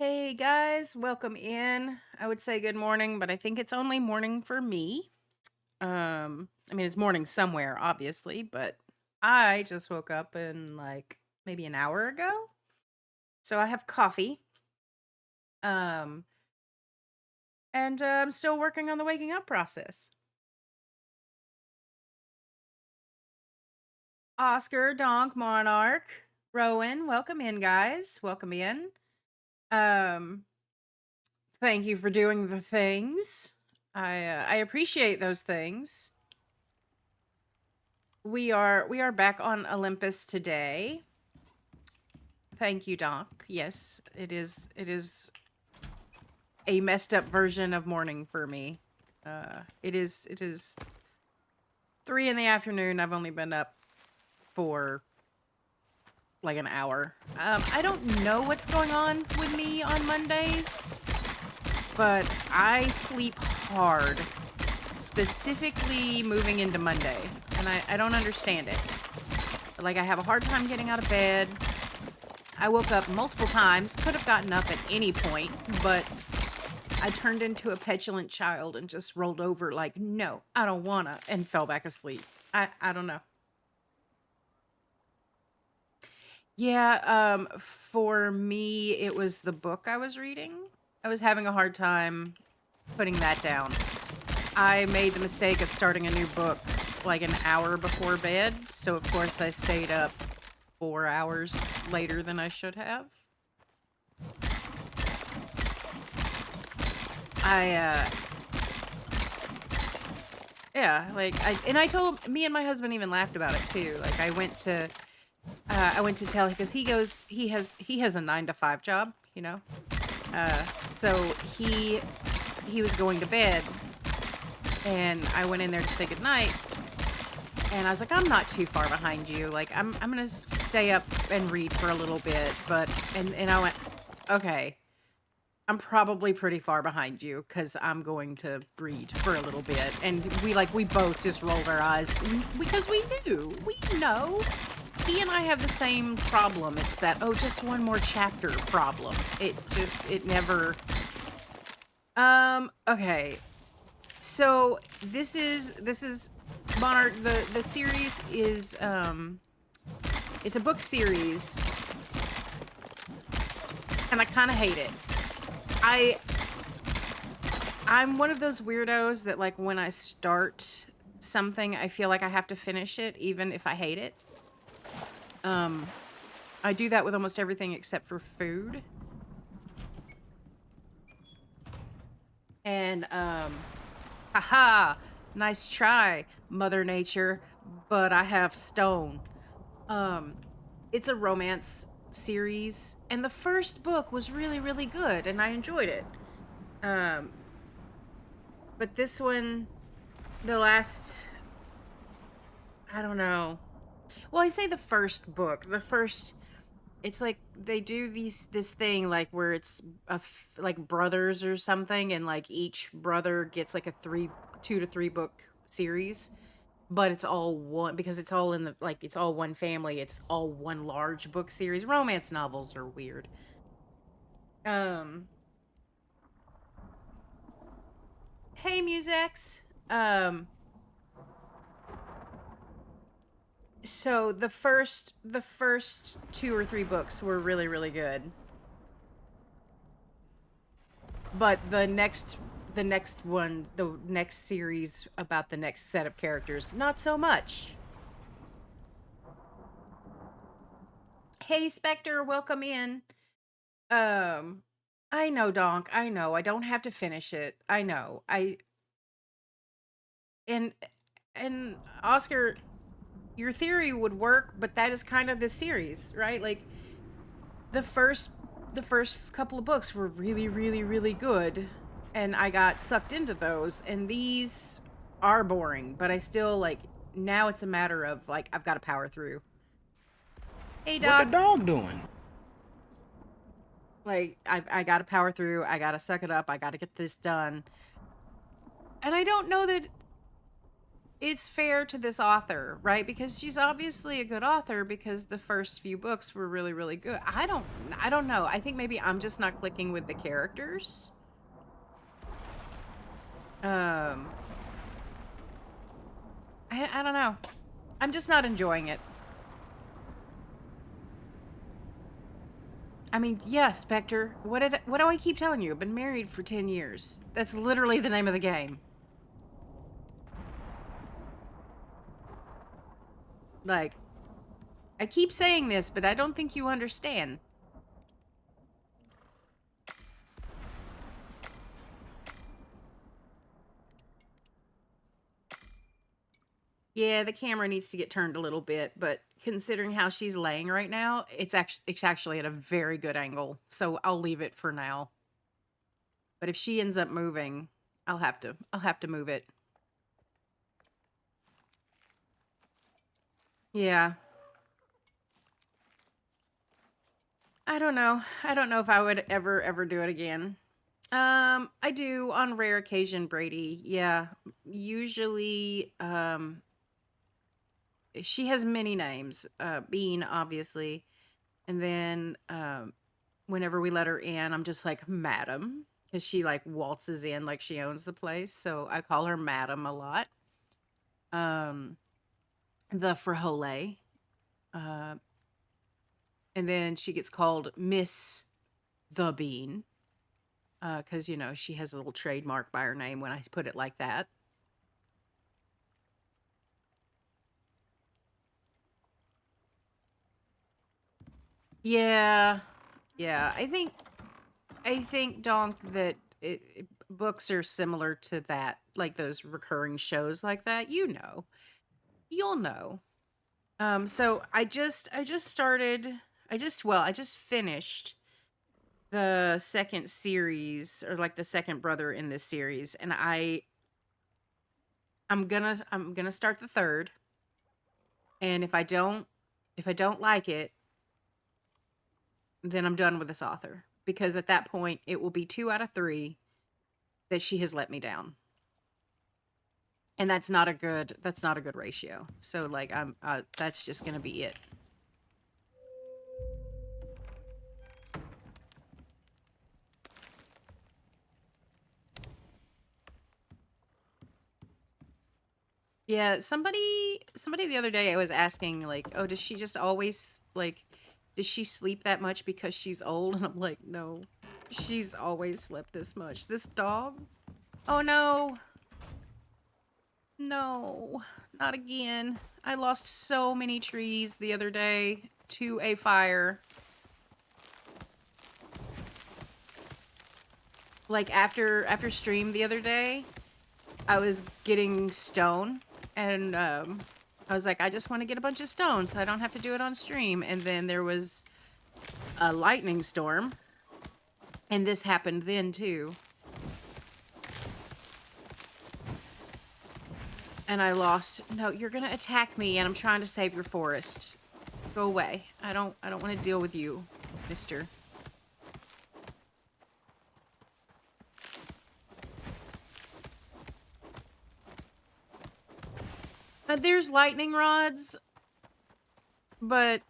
Hey guys, welcome in. I would say good morning, but I think it's only morning for me. I mean it's morning somewhere, obviously, but I just woke up in like maybe an hour ago. So I have coffee. Um, and I'm still working on the waking up process. Oscar, Donk, Monarch, Rowan, welcome in, guys. Welcome in. Um, Thank you for doing the things. I appreciate those things. We are back on Olympus today. Thank you, Doc. Yes, it is a messed up version of morning for me. It is 3 in the afternoon. I've only been up for like an hour. I don't know what's going on with me on Mondays, but I sleep hard, specifically moving into Monday, and I don't understand it. Like, I have a hard time getting out of bed. I woke up multiple times, could have gotten up at any point, but I turned into a petulant child and just rolled over like, no, I don't wanna, and fell back asleep. I don't know. Yeah, for me, it was the book I was reading. I was having a hard time putting that down. I made the mistake of starting a new book like an hour before bed, so of course I stayed up 4 hours later than I should have. I Yeah, like I told me and my husband even laughed about it too. Like I went to tell because he has a 9 to 5 job, you know. So he was going to bed, and I went in there to say goodnight, and I was like, I'm not too far behind you. Like I'm gonna stay up and read for a little bit, but and I went, okay. I'm probably pretty far behind you because I'm going to read for a little bit. And we both just rolled our eyes because we knew. We know. He and I have the same problem. It's that, oh, just one more chapter problem. It never. Okay. So this is Monarch. The series is, it's a book series, and I kind of hate it. I'm one of those weirdos that, like, when I start something, I feel like I have to finish it even if I hate it. Um I do that with almost everything except for food. And haha, nice try, Mother Nature, but I have stone. Um it's a romance series, and the first book was really really good and I enjoyed it. Um but this one, the last, I don't know. Well, I say the first book. The first, it's like they do this thing like where it's like brothers or something, and like each brother gets like a 2 to 3 book series, but it's all one because it's all in the, like, it's all one family. It's all one large book series. Romance novels are weird. Um, hey, Musex. Um, so the first 2 or 3 books were really really good. But the next series about the next set of characters, not so much. Hey, Spectre, welcome in. Um, I know, Donk. I know. I don't have to finish it. I know. And and Oscar, your theory would work, but that is kind of the series, right? Like the first the first couple of books were really really really good, and I got sucked into those, and these are boring, but I still, like, now it's a matter of, like, I've got to power through. Hey, What the Doc. dog doing? Like, I got to power through. I got to suck it up. I got to get this done. And I don't know that it's fair to this author, right? Because she's obviously a good author because the first few books were really, really good. I don't know. I think maybe I'm just not clicking with the characters. I don't know. I'm just not enjoying it. I mean, yeah, Spectre. What do I keep telling you? I've been married for 10 years. That's literally the name of the game. Like, I keep saying this, but I don't think you understand. Yeah, the camera needs to get turned a little bit, but considering how she's laying right now, it's actually at a very good angle. So I'll leave it for now. But if she ends up moving, I'll have to move it. Yeah. I don't know. I don't know if I would ever do it again. I do on rare occasion, Brady. Yeah. Usually, she has many names. Bean, obviously. And then, whenever we let her in, I'm just like, Madam. Because she, like, waltzes in like she owns the place. So I call her Madam a lot. Um, the Frihole. Uh, and then she gets called Miss the Bean. Because, you know, she has a little trademark by her name when I put it like that. Yeah. Yeah. I think, Donk, that books are similar to that, like those recurring shows like that. You know. You'll know. So I just finished the second series, or like the second brother in this series, and I'm gonna start the third. And if I don't like it, then I'm done with this author. Because at that point it will be 2 out of 3 that she has let me down. And that's not a good ratio. So like that's just gonna be it. Yeah, somebody the other day I was asking, like, oh, does she just always, like, does she sleep that much because she's old? And I'm like, no, she's always slept this much. This dog? Oh no. No, not again. I lost so many trees the other day to a fire. Like after stream the other day, I was getting stone, and I was like, I just want to get a bunch of stone so I don't have to do it on stream. And then there was a lightning storm, and this happened then too. And I lost. No, you're gonna attack me, and I'm trying to save your forest. Go away. I don't want to deal with you, mister. There's lightning rods, but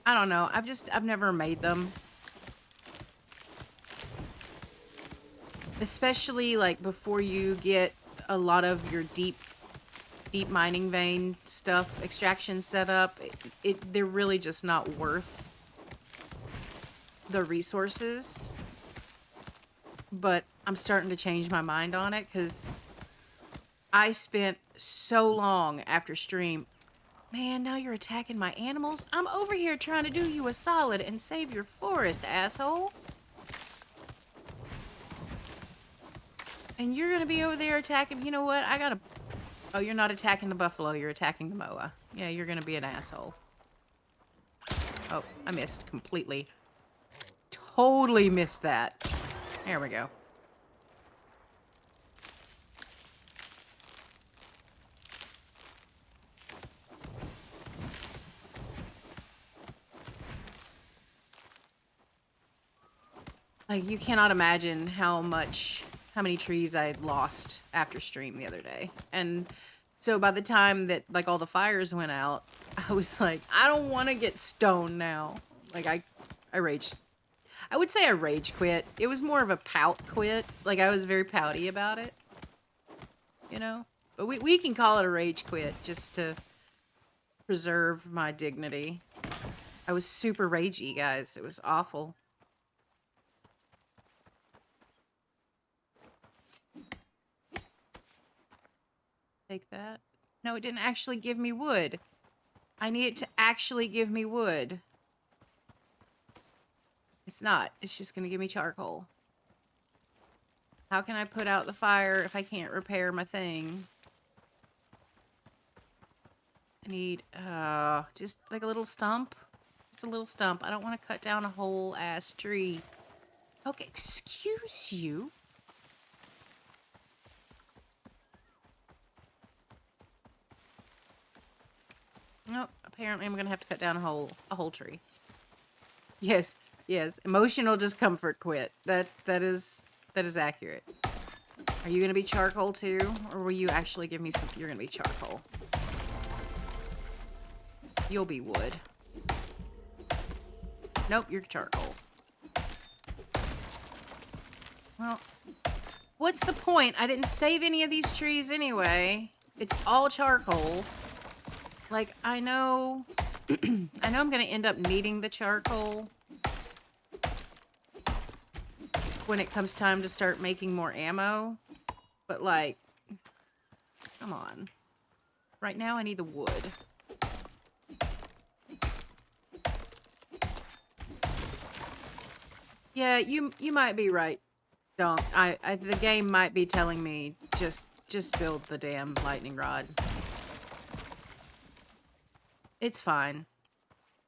I don't know. I've never made them. Especially like before you get a lot of your deep mining vein stuff, extraction set up, they're really just not worth the resources. But I'm starting to change my mind on it because I spent so long after stream. Man, now you're attacking my animals? I'm over here trying to do you a solid and save your forest, asshole. And you're gonna be over there attacking. You know what? Oh, you're not attacking the buffalo. You're attacking the moa. Yeah, you're gonna be an asshole. Oh, I missed completely. Totally missed that. There we go. Like, you cannot imagine how much how many trees I lost after stream the other day. And so by the time that like all the fires went out, I was like, I don't want to get stoned now. Like I raged. I would say I rage quit. It was more of a pout quit. Like I was very pouty about it, you know? But we can call it a rage quit just to preserve my dignity. I was super ragey, guys. It was awful. Take that. No, it didn't actually give me wood. I need it to actually give me wood. It's not. It's just going to give me charcoal. How can I put out the fire if I can't repair my thing? I need, just like a little stump. Just a little stump. I don't want to cut down a whole ass tree. Okay, excuse you. Nope, apparently I'm gonna have to cut down a whole tree. Yes, yes. Emotional discomfort quit. That is accurate. Are you gonna be charcoal too? Or will you actually give me some? You're gonna be charcoal. You'll be wood. Nope, you're charcoal. Well, what's the point? I didn't save any of these trees anyway. It's all charcoal. Like, I know I'm gonna end up needing the charcoal when it comes time to start making more ammo. But like, come on. Right now I need the wood. Yeah, you might be right, Donk. The game might be telling me just build the damn lightning rod. It's fine.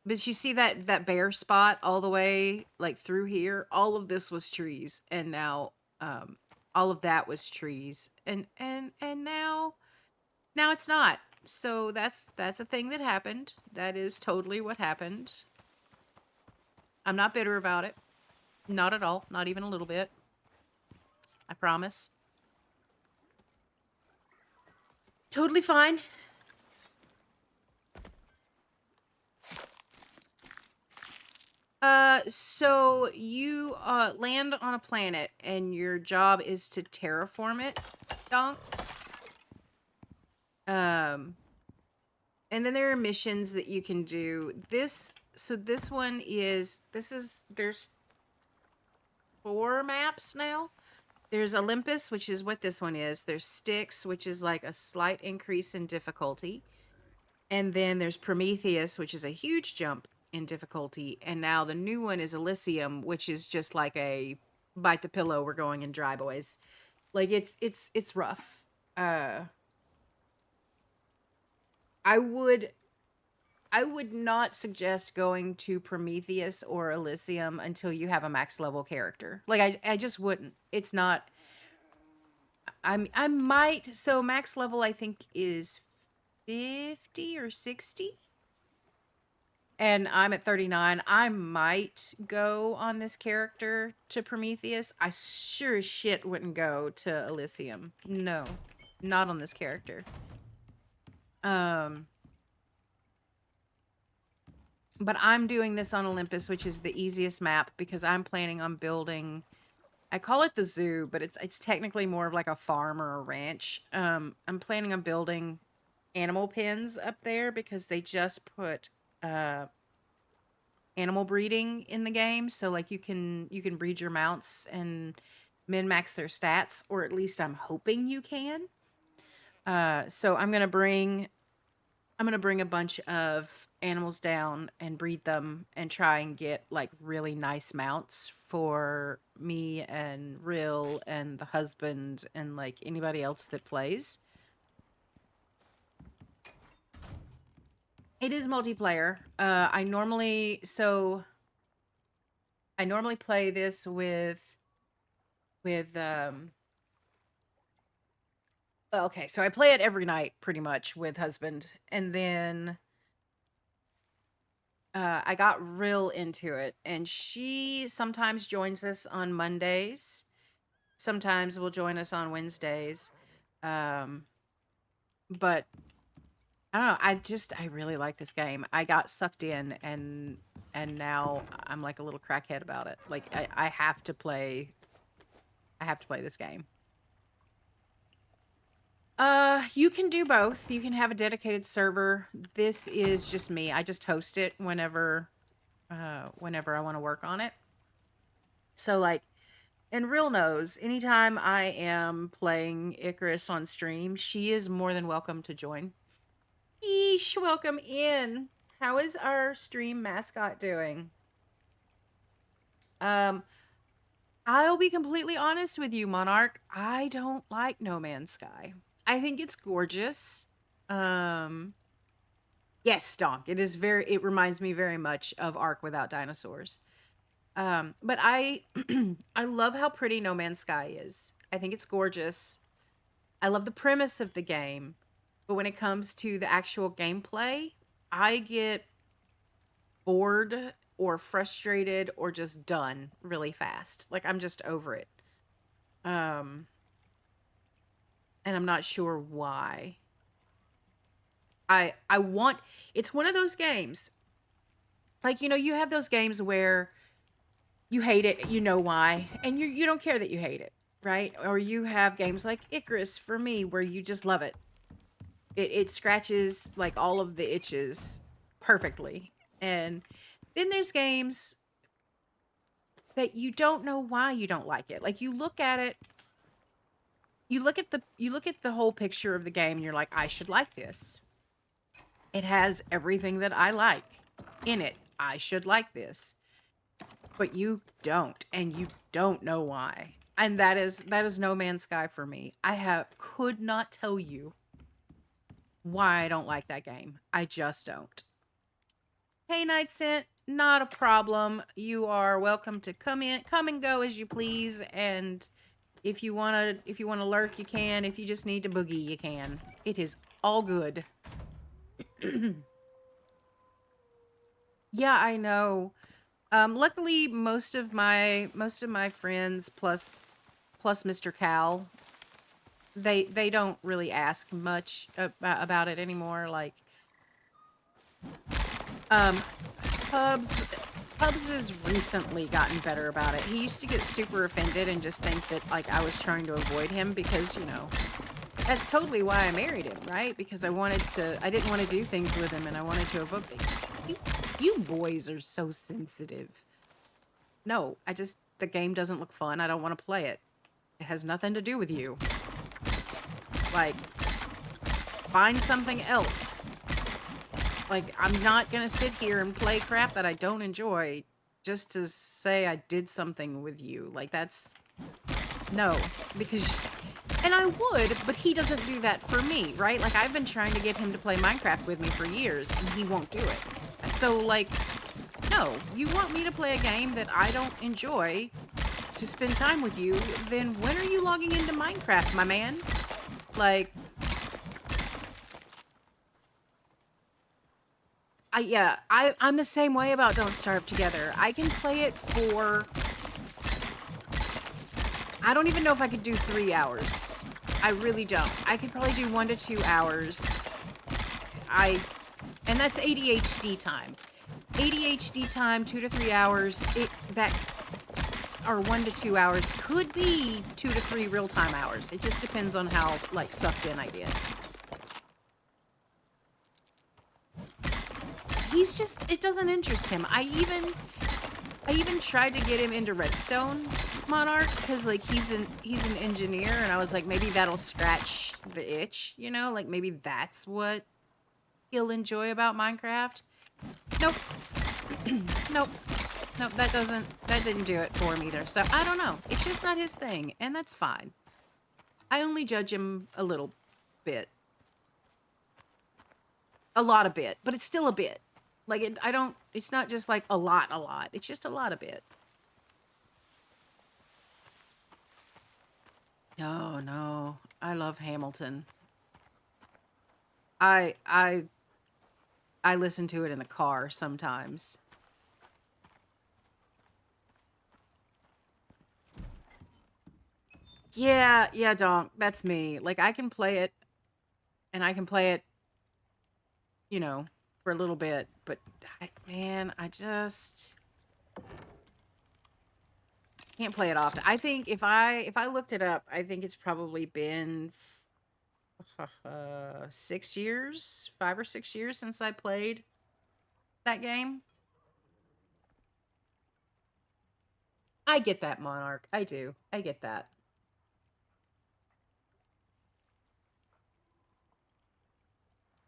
But you see that bare spot all the way like through here? All of this was trees, and now all of that was trees. And now it's not. So that's a thing that happened. That is totally what happened. I'm not bitter about it. Not at all. Not even a little bit. I promise. Totally fine. So you land on a planet and your job is to terraform it, Donk. And then there are missions that you can do. This one is there's 4 maps now. There's Olympus, which is what this one is. There's Styx, which is like a slight increase in difficulty. And then there's Prometheus, which is a huge jump in difficulty. And now the new one is Elysium, which is just like a bite the pillow, we're going in dry, boys. Like it's rough. I would not suggest going to Prometheus or Elysium until you have a max level character. Like I just wouldn't. It's not. I might. So max level I think is 50 or 60. And I'm at 39. I might go on this character to Prometheus. I sure as shit wouldn't go to Elysium. No, not on this character. But I'm doing this on Olympus, which is the easiest map because I'm planning on building. I call it the zoo, but it's technically more of like a farm or a ranch. I'm planning on building animal pens up there because they just put animal breeding in the game, so like you can breed your mounts and min-max their stats, or at least I'm hoping you can. So I'm gonna bring a bunch of animals down and breed them and try and get like really nice mounts for me and Rill and the husband and like anybody else that plays. It is multiplayer. I normally play this with okay, so I play it every night pretty much with husband, and then I got real into it, and she sometimes joins us on Mondays. sometimes will join us on Wednesdays. Um, but I don't know. I really like this game. I got sucked in, and now I'm like a little crackhead about it. Like I have to play. I have to play this game. You can do both. You can have a dedicated server. This is just me. I just host it whenever I want to work on it. So like, and Real knows, anytime I am playing Icarus on stream, she is more than welcome to join. Yeesh, welcome in. How is our stream mascot doing? Um, I'll be completely honest with you, Monarch. I don't like No Man's Sky. I think it's gorgeous. Um, yes, Donk. It reminds me very much of Ark without dinosaurs. But I I love how pretty No Man's Sky is. I think it's gorgeous. I love the premise of the game. But when it comes to the actual gameplay, I get bored or frustrated or just done really fast. Like I'm just over it. Um and I'm not sure why. I want it's one of those games. Like you have those games where you hate it, you know why, and you don't care that you hate it, right? Or you have games like Icarus for me where you just love it. It scratches like all of the itches perfectly. And then there's games that you don't know why you don't like it. Like you look at it, you look at the whole picture of the game and you're like, I should like this. It has everything that I like in it. I should like this. But you don't, and you don't know why. And that is No Man's Sky for me. Could not tell you why I don't like that game. I just don't. Hey, Night Scent, not a problem. You are welcome to come and go as you please. And if you wanna lurk, you can. If you just need to boogie, you can. It is all good. Yeah, I know. Luckily, most of my friends plus Mr. Cal, they don't really ask much about it anymore. Like, um, Pubs has recently gotten better about it. He used to get super offended and just think that like I was trying to avoid him because that's totally why I married him, right? Because I didn't want to do things with him and I wanted to avoid. You boys are so sensitive. No, the game doesn't look fun. I don't want to play it. It has nothing to do with you. Like, find something else. Like, I'm not gonna sit here and play crap that I don't enjoy just to say I did something with you. Like, no, because, and I would, but he doesn't do that for me, right? Like, I've been trying to get him to play Minecraft with me for years, and he won't do it. So, like, no, you want me to play a game that I don't enjoy to spend time with you, then when are you logging into Minecraft, my man? Like, I'm the same way about Don't Starve Together. I can play it for, I don't even know if I could do 3 hours. I really don't. I could probably do 1 to 2 hours. And that's ADHD time. ADHD time, 2 to 3 hours, or 1 to 2 hours, could be 2 to 3 real-time hours. It just depends on how, like, sucked in I get. It doesn't interest him. I even tried to get him into Redstone, Monarch, because, like, he's an engineer, and I was like, maybe that'll scratch the itch, like, maybe that's what he'll enjoy about Minecraft. Nope. Nope, that didn't do it for him either. So, I don't know. It's just not his thing, and that's fine. I only judge him a little bit. A lot of bit, but it's still a bit. Like, it's not just like a lot. It's just a lot of bit. Oh, no. I love Hamilton. I listen to it in the car sometimes. Yeah, yeah, Donk, that's me. Like, I can play it, and I can play it, you know, for a little bit, but man, I just can't play it often. I think if I looked it up, I think it's probably been 6 years, 5 or 6 years since I played that game. I get that, Monarch. I do. I get that.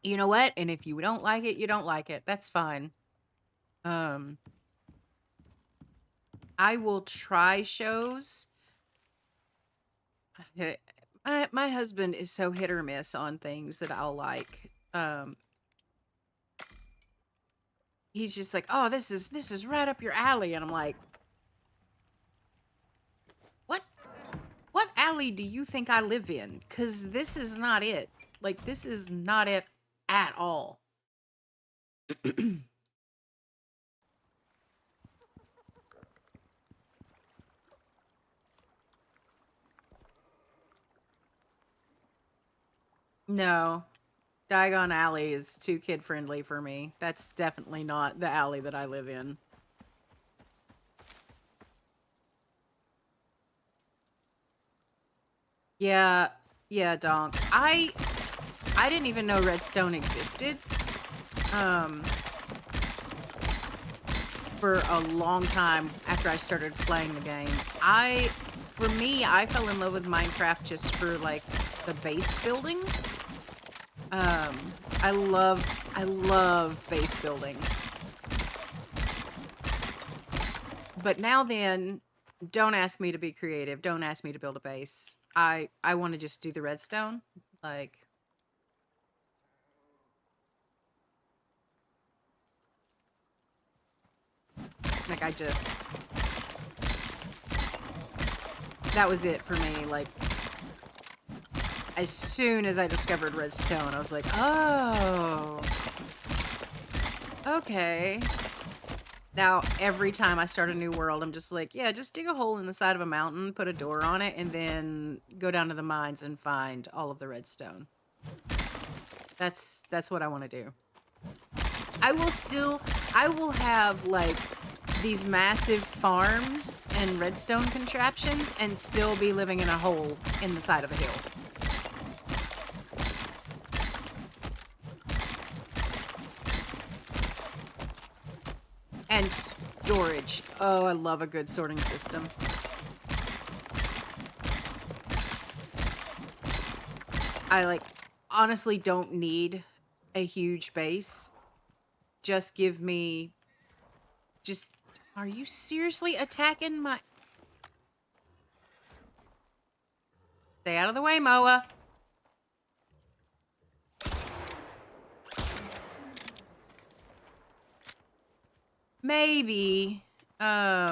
You know what? And if you don't like it, you don't like it. That's fine. Um, I will try shows. My husband is so hit or miss on things that I'll like. He's just like, "Oh, this is right up your alley," and I'm like, "What? What alley do you think I live in? Cause this is not it. Like, this is not it at all." No, Diagon Alley is too kid friendly for me. That's definitely not the alley that I live in. Yeah, yeah, Donk. I didn't even know Redstone existed. Um, for a long time after I started playing the game. For me, I fell in love with Minecraft just for like the base building. Um, I love base building. But now then, don't ask me to be creative. Don't ask me to build a base. I want to just do the redstone. Like like I just that was it for me. Like as soon as I discovered redstone, I was like, "Oh, okay." Now, every time I start a new world, I'm just like, yeah, just dig a hole in the side of a mountain, put a door on it, and then go down to the mines and find all of the redstone. That's what I want to do. I will have like these massive farms and redstone contraptions and still be living in a hole in the side of a hill. And storage. Oh, I love a good sorting system. I like honestly don't need a huge base. Just give me just are you seriously attacking my Stay out of the way, Moa. Maybe. I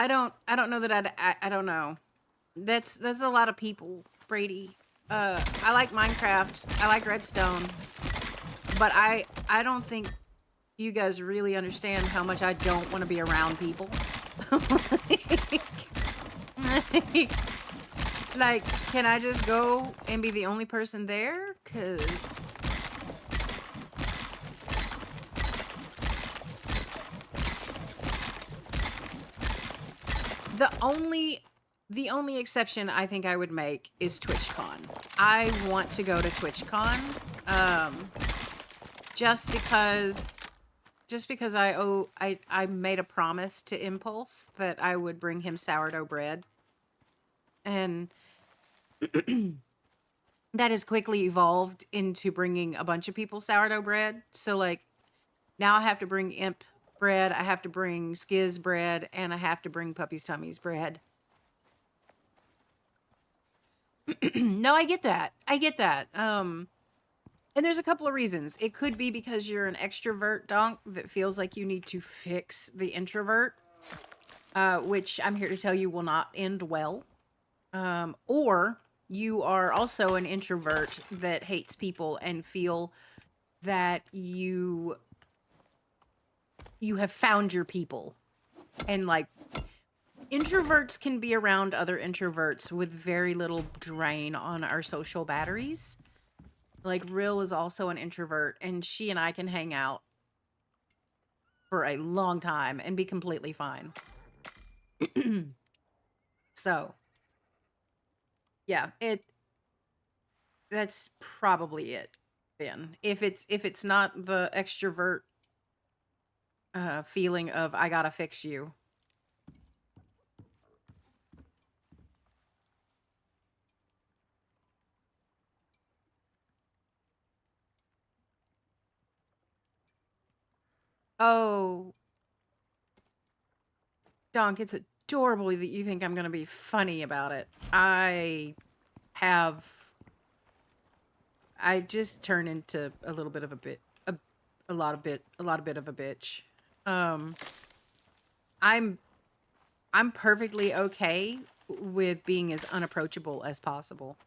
don't know that I don't know. That's a lot of people, Brady. I like Minecraft. I like Redstone. But I don't think you guys really understand how much I don't want to be around people. like, like, can I just go and be the only person there? Cause the only the only exception I think I would make is TwitchCon. I want to go to TwitchCon, just because I made a promise to Impulse that I would bring him sourdough bread, and that has quickly evolved into bringing a bunch of people sourdough bread. So like now I have to bring Imp bread, I have to bring Skiz bread, and I have to bring Puppy's Tummy's bread. No, I get that. I get that. And there's a couple of reasons. It could be because you're an extrovert donk that feels like you need to fix the introvert, which I'm here to tell you will not end well. Or you are also an introvert that hates people and feel that you have found your people and like Introverts can be around other introverts with very little drain on our social batteries. Like, Rill is also an introvert, and she and I can hang out for a long time and be completely fine. So, yeah, that's probably it then. If it's not the extrovert feeling of I gotta fix you. Oh, Donk, it's adorable that you think I'm gonna be funny about it. Have I just turn into a little bit of a lot of bit of a bitch. Um, I'm I'm perfectly okay with being as unapproachable as possible.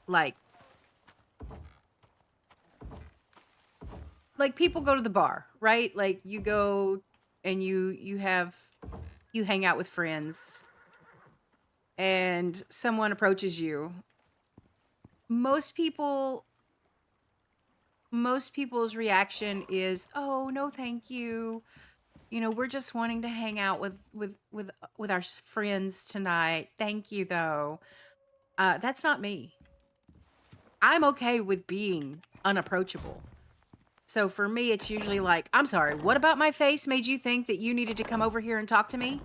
Like people go to the bar, right? Like you go and you hang out with friends and someone approaches you. Most people most people's reaction is, "Oh, no, thank you. You know, we're just wanting to hang out with our friends tonight. Thank you though." That's not me. I'm okay with being unapproachable. So for me, it's usually like, "I'm sorry, what about my face made you think that you needed to come over here and talk to me?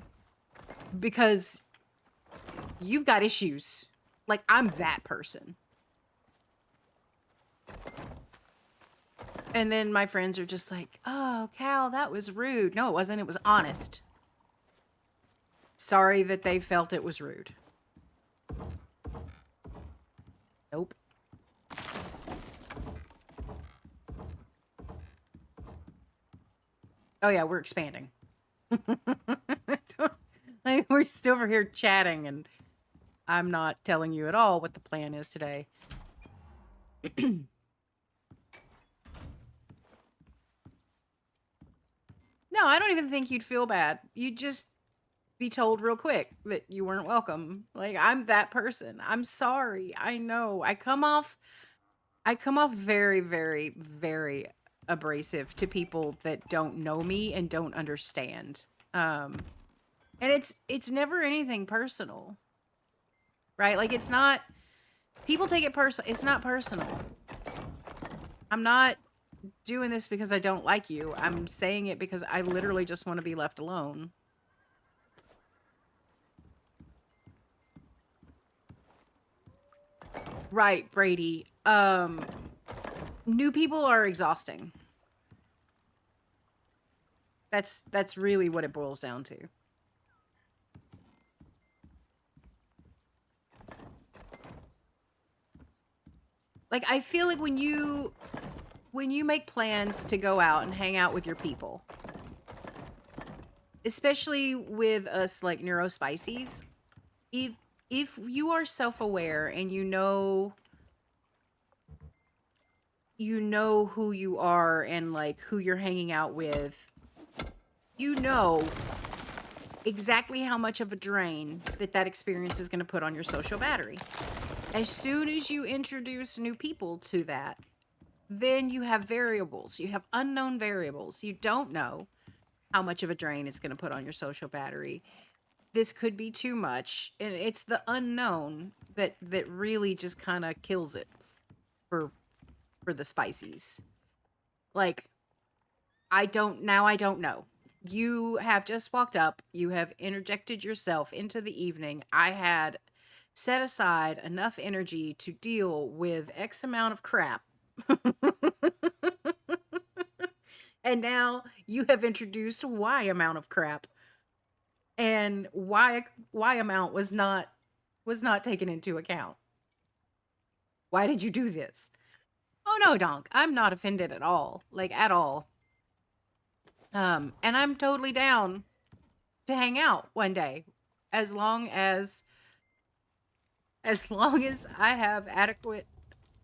Because you've got issues." Like, I'm that person. And then my friends are just like, "Oh, Cal, that was rude." No, it wasn't. It was honest. Sorry that they felt it was rude. Nope. Oh yeah, we're expanding. Like, we're still over here chatting, and I'm not telling you at all what the plan is today. No, I don't even think you'd feel bad. You'd just be told real quick that you weren't welcome. Like, I'm that person. I'm sorry. I know. I come off very, very, very abrasive to people that don't know me and don't understand. And it's never anything personal. Right? Like, it's not, people take it personal. It's not personal. I'm not doing this because I don't like you. I'm saying it because I literally just want to be left alone. Right, Brady. New people are exhausting. That's really what it boils down to. Like, I feel like when you make plans to go out and hang out with your people, especially with us like neurospices, if you are self-aware and you know who you are and like who you're hanging out with, you know exactly how much of a drain that experience is going to put on your social battery. As soon as you introduce new people to that, then you have variables. You have unknown variables. You don't know how much of a drain it's going to put on your social battery. This could be too much, and it's the unknown that really just kind of kills it for the spices. Like, I don't know. You have just walked up, you have interjected yourself into the evening. I had set aside enough energy to deal with X amount of crap. And now you have introduced Y amount of crap. And Y amount was not taken into account. Why did you do this? Oh no, Donk. I'm not offended at all. Like, at all. And I'm totally down to hang out one day, as long as I have adequate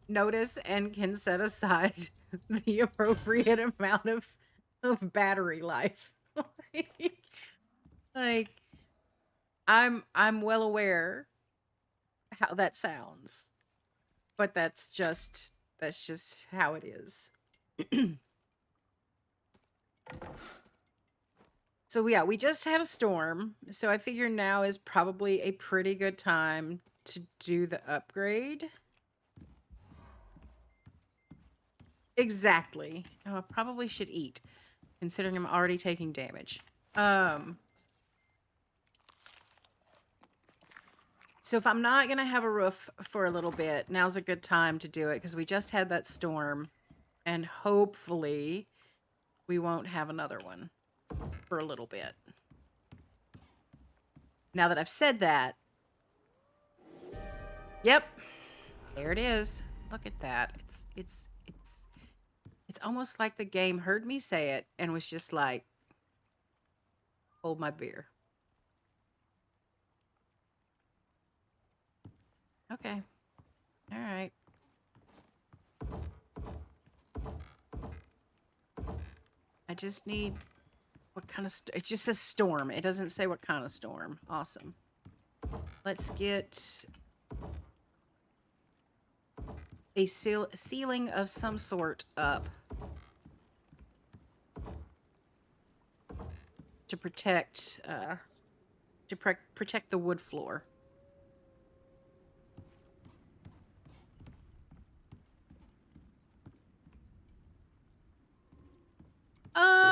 notice and can set aside the appropriate amount of battery life. Like, I'm well aware how that sounds, but that's just how it is. So yeah, we just had a storm, so I figure now is probably a pretty good time to do the upgrade. Exactly. Oh, I probably should eat, considering I'm already taking damage. So if I'm not gonna have a roof for a little bit, now's a good time to do it because we just had that storm, and hopefully we won't have another one for a little bit. Now that I've said that, yep, there it is. Look at that. It's almost like the game heard me say it and was just like, hold my beer. Okay. All right. I just need what kind of it just says storm. It doesn't say what kind of storm. Awesome. Let's get a ceiling of some sort up to protect protect the wood floor.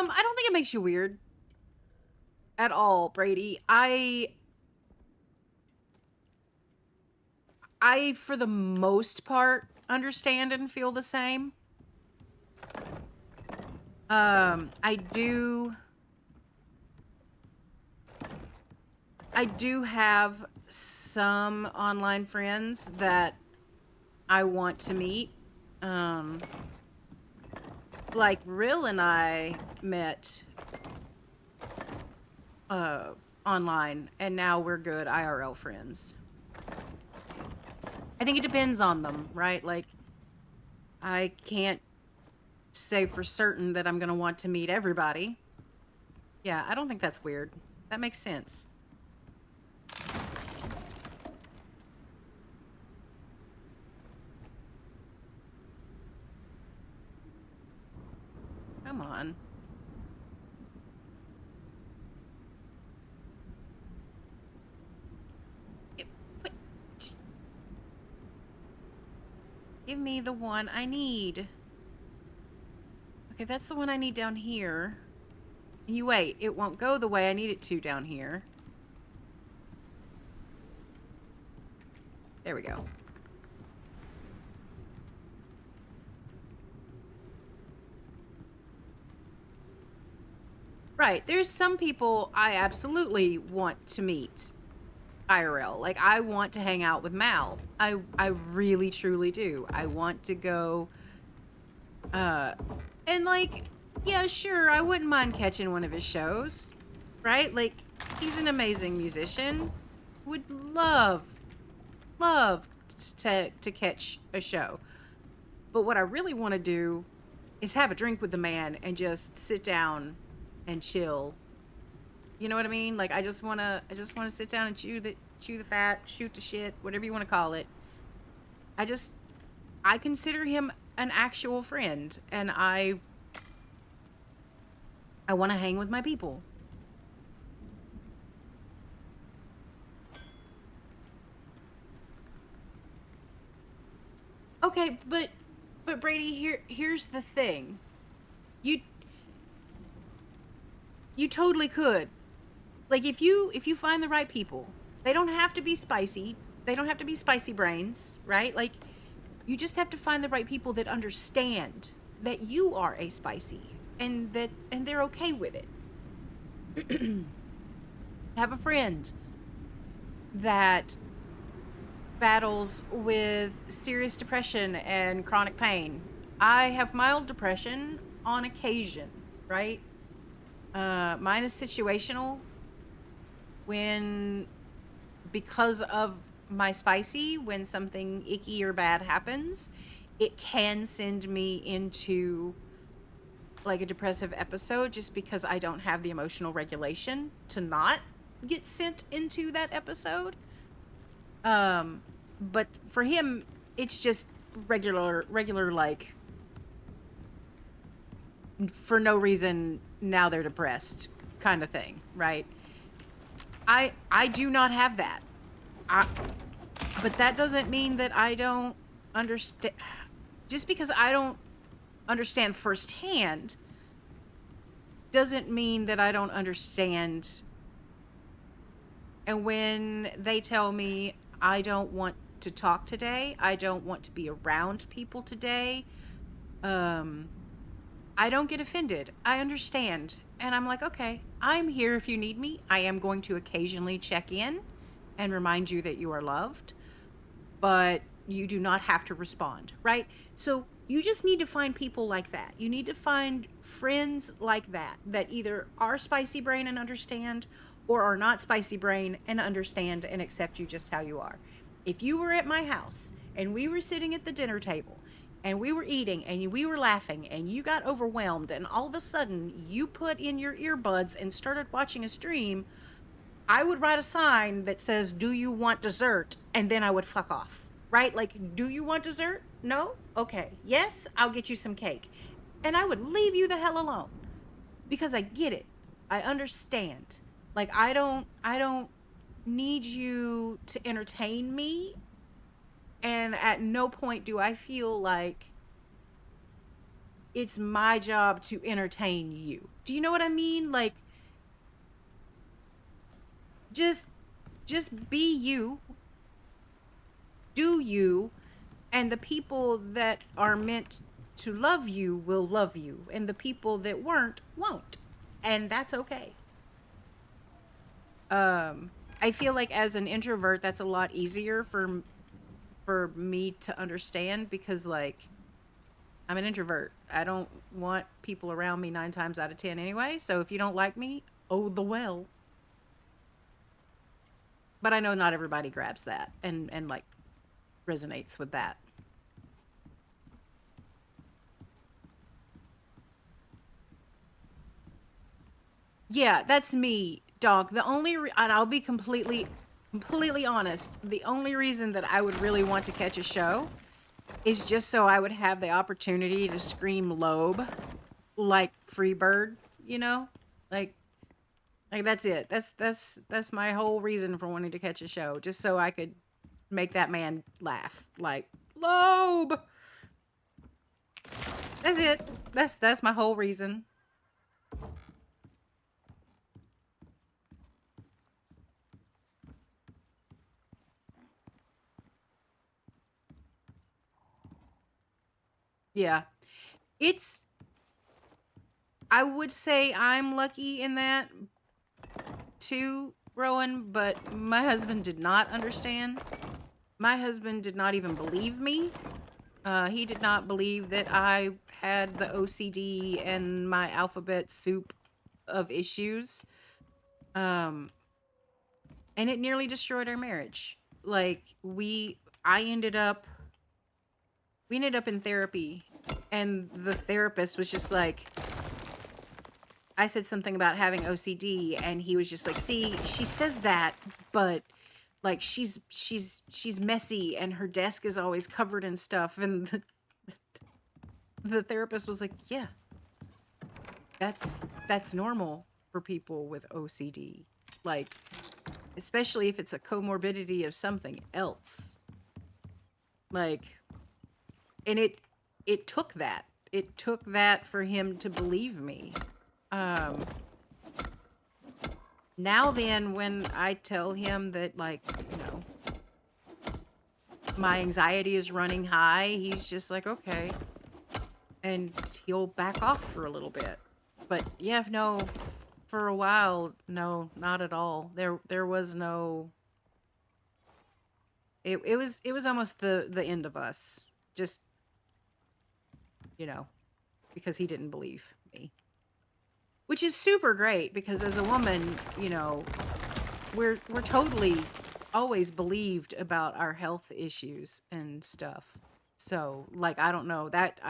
I don't think it makes you weird at all, Brady. I for the most part understand and feel the same. I do have some online friends that I want to meet. Like Rill and I met online, and now we're good IRL friends. I think it depends on them, right? Like, I can't say for certain that I'm going to want to meet everybody. Yeah, I don't think that's weird. That makes sense. Come on. Give me the one I need. Okay, that's the one I need down here. You wait, it won't go the way I need it to down here. There we go. Right, there's some people I absolutely want to meet IRL. Like, I want to hang out with Mal. I really truly do. I want to go and like, yeah, sure, I wouldn't mind catching one of his shows. Right? Like, he's an amazing musician. Would love to catch a show. But what I really want to do is have a drink with the man and just sit down and chill. You know what I mean? Like, I just want to sit down and chew the fat, shoot the shit, whatever you want to call it. I consider him an actual friend, and I want to hang with my people. Okay, but Brady, here's the thing. You totally could. Like, if you find the right people, they don't have to be spicy. They don't have to be spicy brains, right? Like, you just have to find the right people that understand that you are a spicy and they're okay with it. Have a friend that battles with serious depression and chronic pain. I have mild depression on occasion, right? Mine is situational when, because of my spicy, when something icky or bad happens, it can send me into like a depressive episode just because I don't have the emotional regulation to not. get sent into that episode. But for him, it's just regular, like, for no reason, now they're depressed kind of thing, right? I do not have that. But that doesn't mean that I don't understand. Just because I don't understand firsthand doesn't mean that I don't understand. And when they tell me I don't want to talk today, I don't want to be around people today, I don't get offended. I understand. And I'm like, okay, I'm here if you need me. I am going to occasionally check in and remind you that you are loved, but you do not have to respond, right? So you just need to find people like that. You need to find friends like that, that either are spicy brain and understand, or are not spicy brain and understand and accept you just how you are. If you were at my house and we were sitting at the dinner table and we were eating and we were laughing and you got overwhelmed and all of a sudden you put in your earbuds and started watching a stream, I would write a sign that says, "Do you want dessert?" And then I would fuck off, right? Like, do you want dessert? No? Okay. Yes, I'll get you some cake. And I would leave you the hell alone because I get it. I understand. Like, I don't need you to entertain me. And at no point do I feel like it's my job to entertain you. Do you know what I mean? Like, just be you, do you, and the people that are meant to love you will love you, and the people that weren't won't, and that's okay. I feel like as an introvert, that's a lot easier for me to understand because, like, I'm an introvert. I don't want people around me 9 times out of 10 anyway. So if you don't like me, oh the well. But I know not everybody grabs that and like resonates with that. Yeah, that's me, dog. And I'll be completely honest. The only reason that I would really want to catch a show is just so I would have the opportunity to scream lobe like Freebird, you know? Like that's it. That's my whole reason for wanting to catch a show, just so I could make that man laugh. Like, lobe. That's it. That's my whole reason. Yeah. It's I would say I'm lucky in that too, Rowan, but my husband did not understand. My husband did not even believe me. He did not believe that I had the OCD and my alphabet soup of issues. Um, and it nearly destroyed our marriage. Like, we ended up in therapy, and the therapist was just like, I said something about having OCD, and he was just like, "See, she says that, but like she's messy, and her desk is always covered in stuff." And the therapist was like, "Yeah, that's normal for people with OCD, like especially if it's a comorbidity of something else." Like, and it took that. It took that for him to believe me. Um, Now then, when I tell him that, like, you know, my anxiety is running high, he's just like, okay. And he'll back off for a little bit. But yeah, no, for a while, no, not at all. There was no, it was almost the end of us. Just, you know, because he didn't believe me. Which is super great because as a woman, you know, we're totally always believed about our health issues and stuff. So, like, I don't know, that's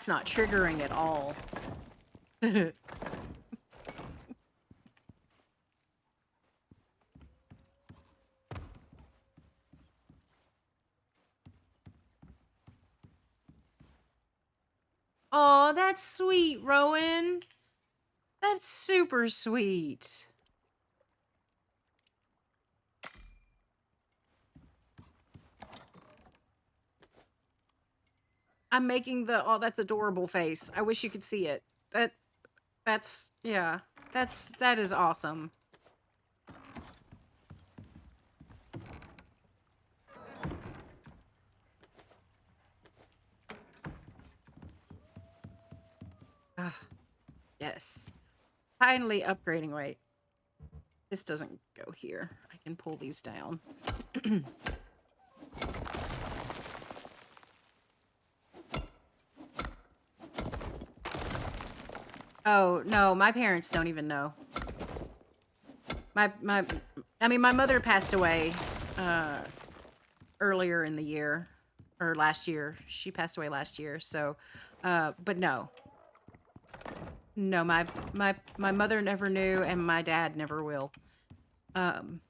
not triggering at all. Oh, that's sweet, Rowan. That's super sweet. I'm making the, oh, that's adorable face. I wish you could see it. That's, yeah. That is awesome. Ah, yes. Finally upgrading. Wait. This doesn't go here. I can pull these down. Oh, no, my parents don't even know. I mean, my mother passed away earlier in the year, or last year. She passed away last year, so, but no. No, my mother never knew, and my dad never will. I'm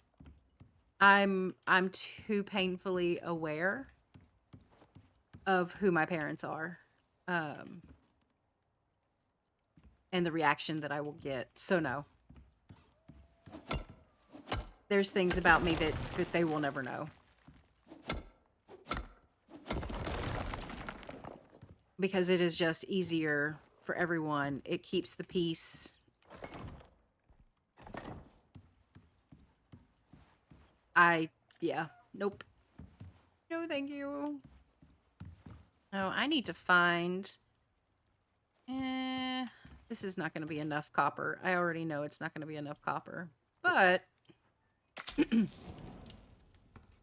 too painfully aware of who my parents are, and the reaction that I will get. So no. There's things about me that they will never know. Because it is just easier for everyone. It keeps the peace. Yeah, nope. No, thank you. Oh, I need to find... this is not going to be enough copper. I already know it's not going to be enough copper. But...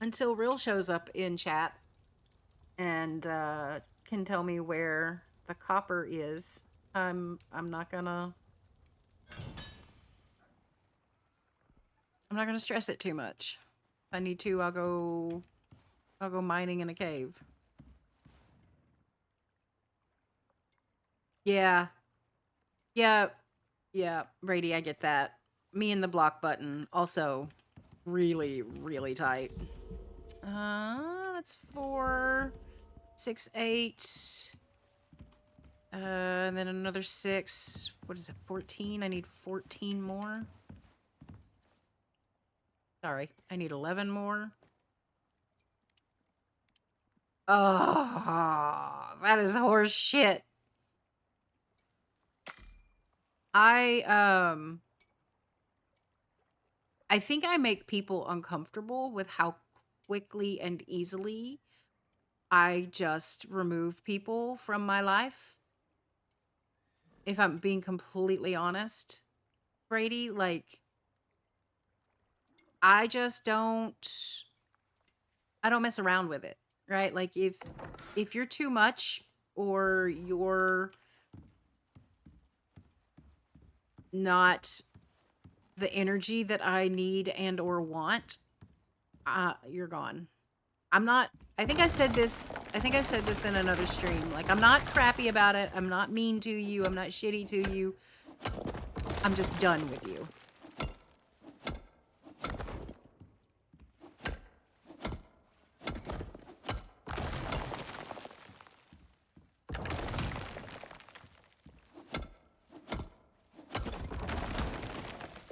until Real shows up in chat and can tell me where the copper is, I'm not gonna stress it too much. If I need to, I'll go mining in a cave. Yeah. Yeah. Yeah, Brady, I get that. Me and the block button also really, really tight. That's 4, 6, 8. And then another 6. What is it, 14? I need 14 more. Sorry, I need 11 more. Oh, that is horse shit. I think I make people uncomfortable with how quickly and easily I just remove people from my life. If I'm being completely honest, Brady, like, I just don't mess around with it, right? Like, if you're too much or you're not the energy that I need and or want, you're gone. I'm not, I think I said this in another stream. Like, I'm not crappy about it. I'm not mean to you. I'm not shitty to you. I'm just done with you.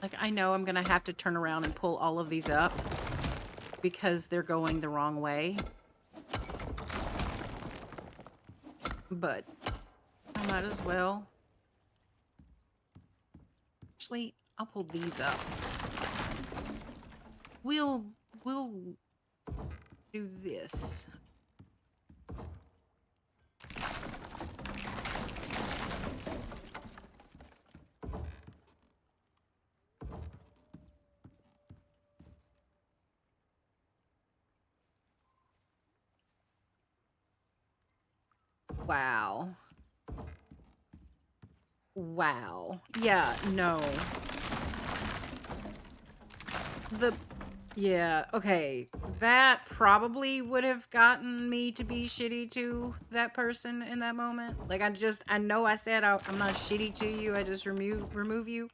Like, I know I'm gonna have to turn around and pull all of these up because they're going the wrong way. But I might as well. Actually, I'll pull these up. We'll do this. Wow. Wow. Yeah, no. Yeah, okay. That probably would have gotten me to be shitty to that person in that moment. Like, I know I said I'm not shitty to you, I just remove you.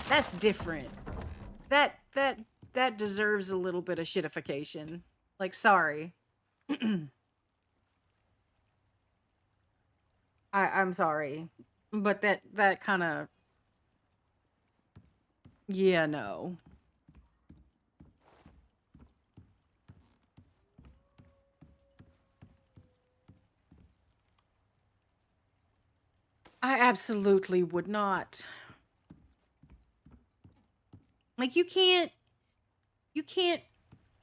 That's different. That deserves a little bit of shitification. Like, sorry. I'm sorry. But that kind of, yeah, no. I absolutely would not. Like you can't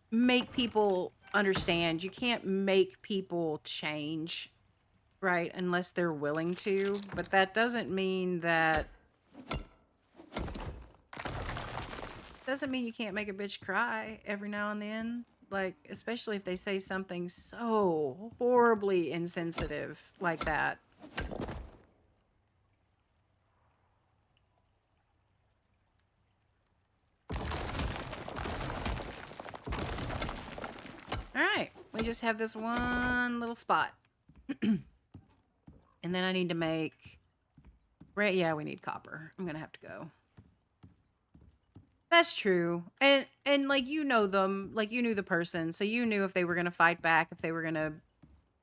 make people understand. You can't make people change, right? Unless they're willing to. But that doesn't mean you can't make a bitch cry every now and then. Like, especially if they say something so horribly insensitive like that. All right, we just have this one little spot. And then I need to make... Right, yeah, we need copper. I'm gonna have to go. That's true. And like, you know them, like you knew the person, so you knew if they were gonna fight back, if they were gonna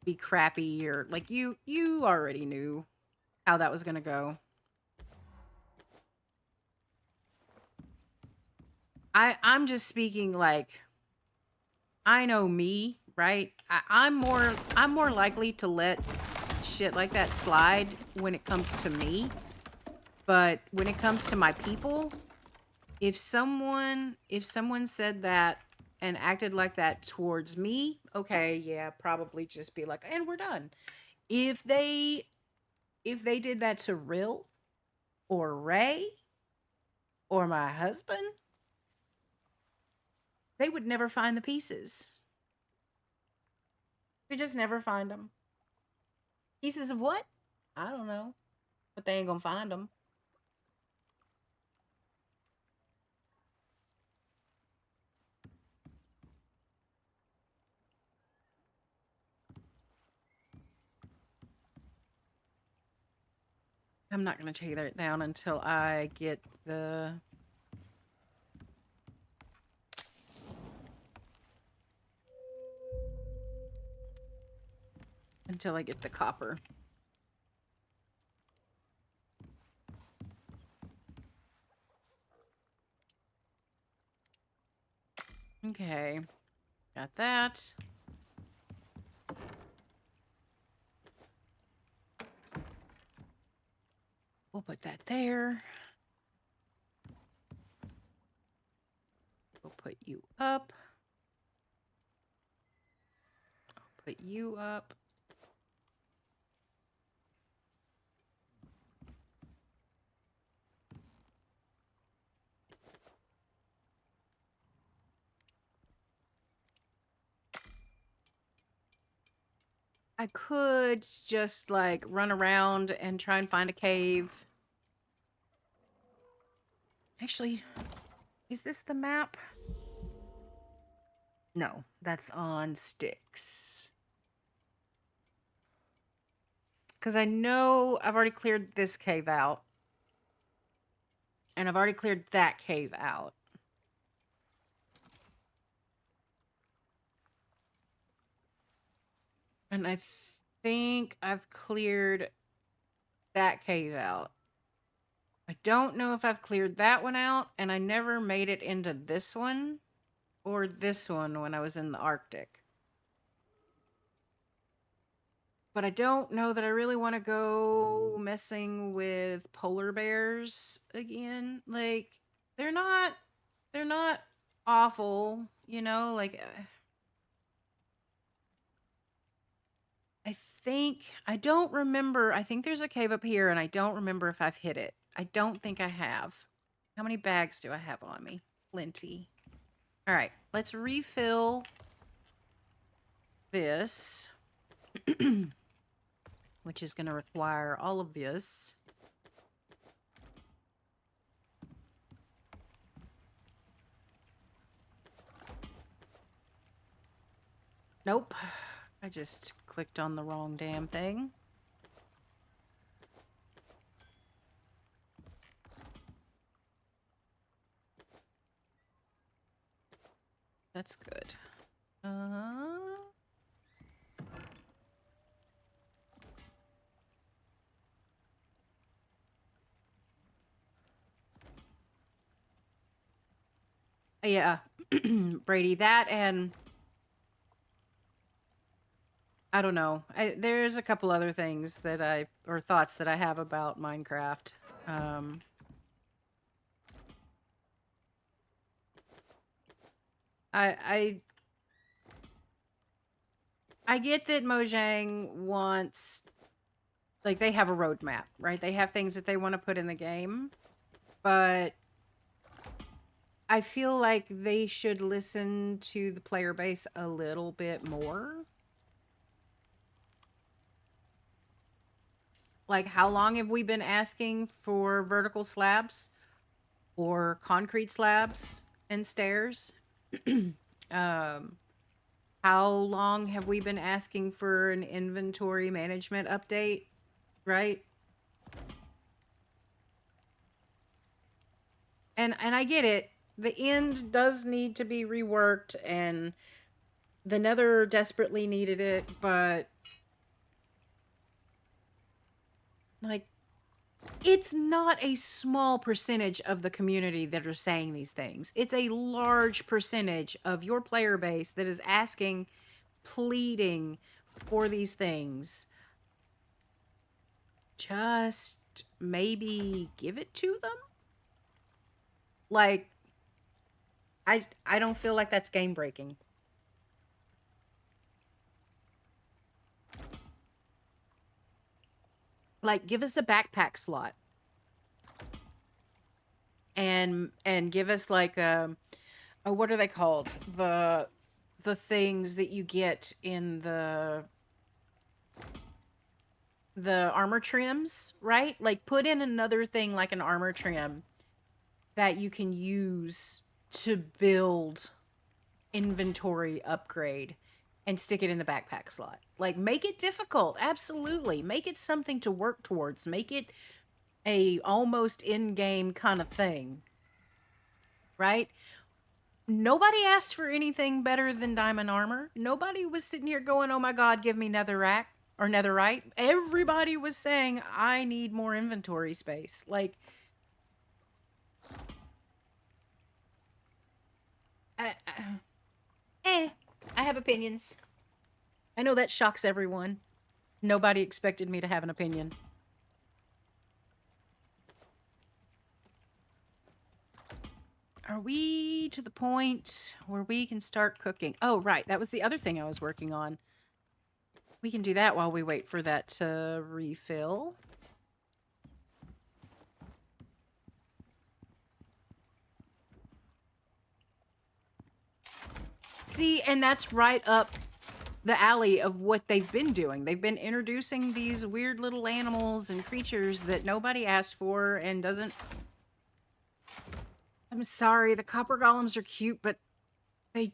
be crappy, or like you already knew how that was gonna go. I'm just speaking like, I know me, right? I'm more likely to let shit like that slide when it comes to me. But when it comes to my people, if someone said that and acted like that towards me, okay, yeah, probably just be like, and we're done. If they did that to Rill or Ray or my husband, they would never find the pieces. They just never find them. Pieces of what? I don't know, but they ain't gonna find them. I'm not gonna take that down until I get the... until I get the copper. Okay, got that. We'll put that there. We'll put you up. I'll put you up. I could just like run around and try and find a cave. Actually, is this the map? No, that's on sticks. Because I know I've already cleared this cave out. And I've already cleared that cave out. And I think I've cleared that cave out. I don't know if I've cleared that one out, and I never made it into this one or this one when I was in the Arctic. But I don't know that I really want to go messing with polar bears again. Like, they're not awful, you know, like I don't remember. I think there's a cave up here and I don't remember if I've hit it. I don't think I have. How many bags do I have on me? Plenty. All right, let's refill this, which is going to require all of this. Nope. I just clicked on the wrong damn thing. That's good. Yeah, Brady, that and I don't know. There's a couple other things that or thoughts that I have about Minecraft. Um, I I I get that Mojang wants, like, they have a roadmap, right? They have things that they want to put in the game, but I feel like they should listen to the player base a little bit more. Like, how long have we been asking for vertical slabs or concrete slabs and stairs? um, how long have we been asking for an inventory management update, right? And I get it. The end does need to be reworked, and the Nether desperately needed it, but like, it's not a small percentage of the community that are saying these things. It's a large percentage of your player base that is asking, pleading for these things. Just maybe give it to them. Like, I don't feel like that's game breaking. Like, give us a backpack slot. And give us like what are they called? The things that you get in the armor trims, right? Like, put in another thing like an armor trim that you can use to build inventory upgrade and stick it in the backpack slot. Like, make it difficult. Absolutely. Make it something to work towards. Make it a almost in-game kind of thing. Right? Nobody asked for anything better than diamond armor. Nobody was sitting here going, "Oh my god, give me netherrack or netherite." Everybody was saying, "I need more inventory space." Like, I, I, I have opinions. I know that shocks everyone. Nobody expected me to have an opinion. Are we to the point where we can start cooking? Oh, right. That was the other thing I was working on. We can do that while we wait for that to refill. See, and that's right up the alley of what they've been doing. They've been introducing these weird little animals and creatures that nobody asked for and doesn't... I'm sorry, the copper golems are cute, but they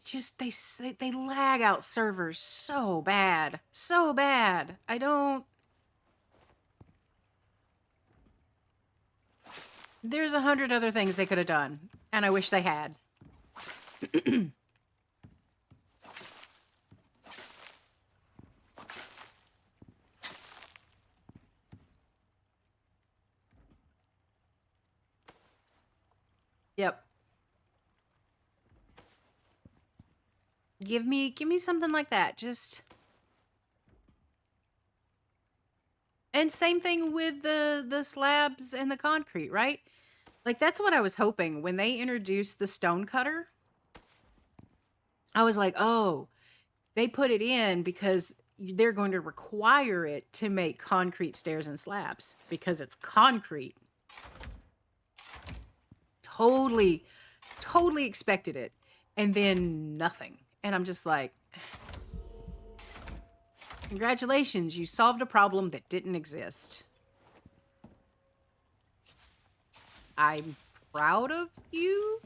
lag out servers so bad. So bad. I don't... There's 100 other things they could have done, and I wish they had. Yep. Give me something like that. Just... And same thing with the slabs and the concrete, right? Like, that's what I was hoping when they introduced the stone cutter. I was like, "Oh, they put it in because they're going to require it to make concrete stairs and slabs because it's concrete." Totally, totally expected it. And then nothing. And I'm just like, congratulations, you solved a problem that didn't exist. I'm proud of you.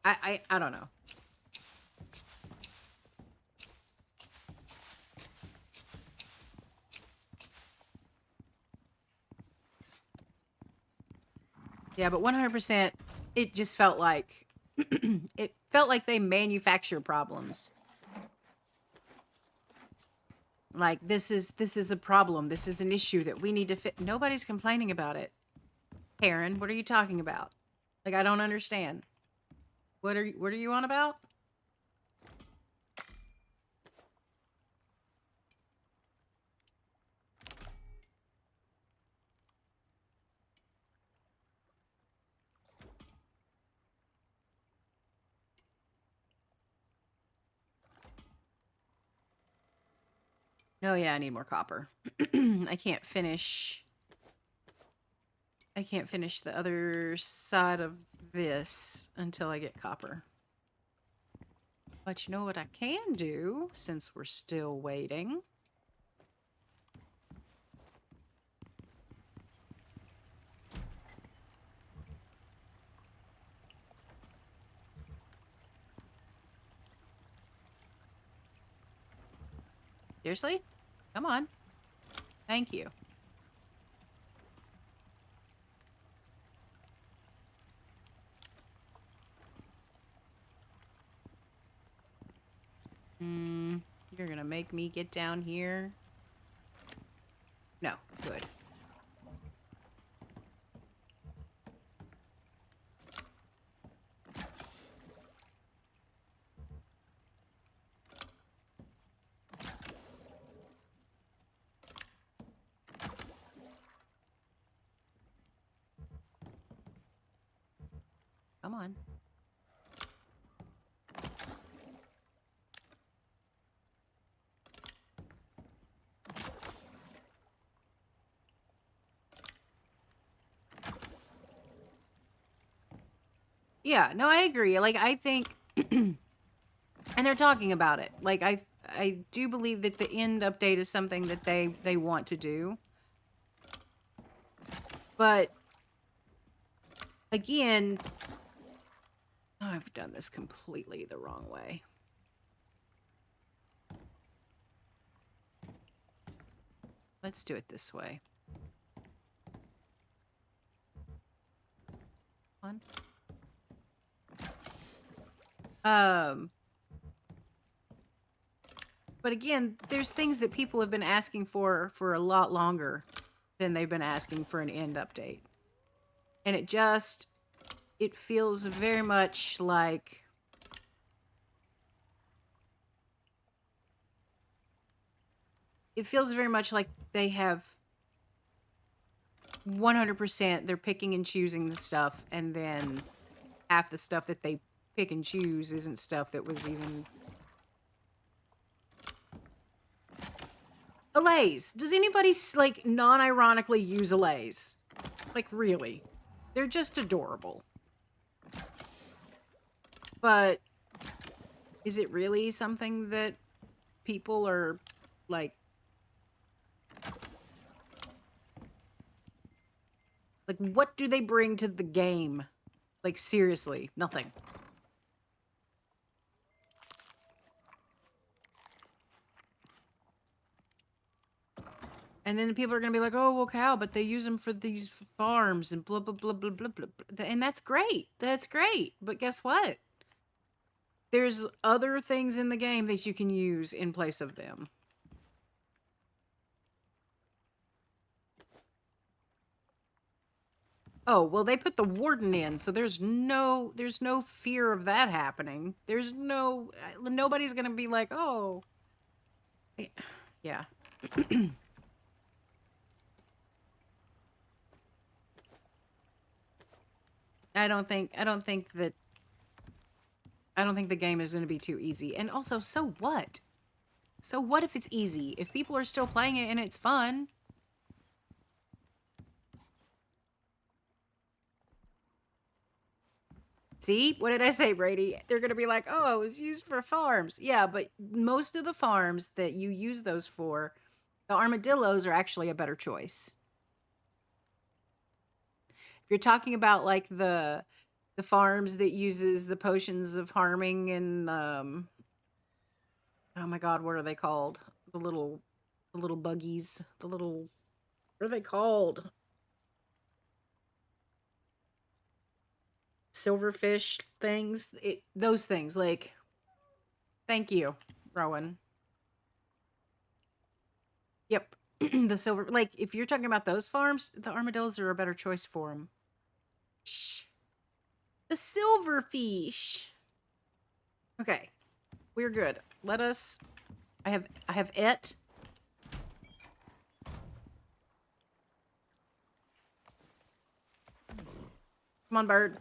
I don't know. Yeah, but 100%, it just felt like it felt like they manufacture problems. Like, this is a problem. This is an issue that we need to fix. Nobody's complaining about it. Karen, what are you talking about? Like, I don't understand. What are you on about? Oh yeah, I need more copper. I can't finish the other side of this until I get copper. But you know what I can do, since we're still waiting? Seriously? Come on. Thank you. You're gonna make me get down here? No, good. Come on. Yeah, no, I agree. Like, I think, and they're talking about it. Like, I do believe that the end update is something that they want to do. But again, oh, I've done this completely the wrong way. Let's do it this way. On. But again, there's things that people have been asking for a lot longer than they've been asking for an end update. And it feels very much like they have 100%, they're picking and choosing the stuff, and then half the stuff that they pick and choose isn't stuff that was even... Allays. Does anybody, like, non-ironically use allays? Like, really? They're just adorable. But is it really something that people are, like... Like, what do they bring to the game? Like, seriously, nothing. And then people are going to be like, oh, well, cow, but they use them for these farms and blah, blah, blah, blah, blah, blah. And that's great. That's great. But guess what? There's other things in the game that you can use in place of them. Oh, well, they put the warden in, so there's no fear of that happening. Nobody's going to be like, oh. Yeah. I don't think the game is going to be too easy. And also, so what? So what if it's easy? If people are still playing it and it's fun. See? What did I say, Brady? They're going to be like, oh, it was used for farms. Yeah, but most of the farms that you use those for, the armadillos are actually a better choice. If you're talking about, like, the farms that uses the potions of harming and, oh my god, what are they called? The little buggies. What are they called? Silverfish things. Those things, like, thank you, Rowan. Yep. The silver, like, if you're talking about those farms, the armadillos are a better choice for them. Shh. The silverfish. Okay. We're good. Let us... I have it. Come on, bird.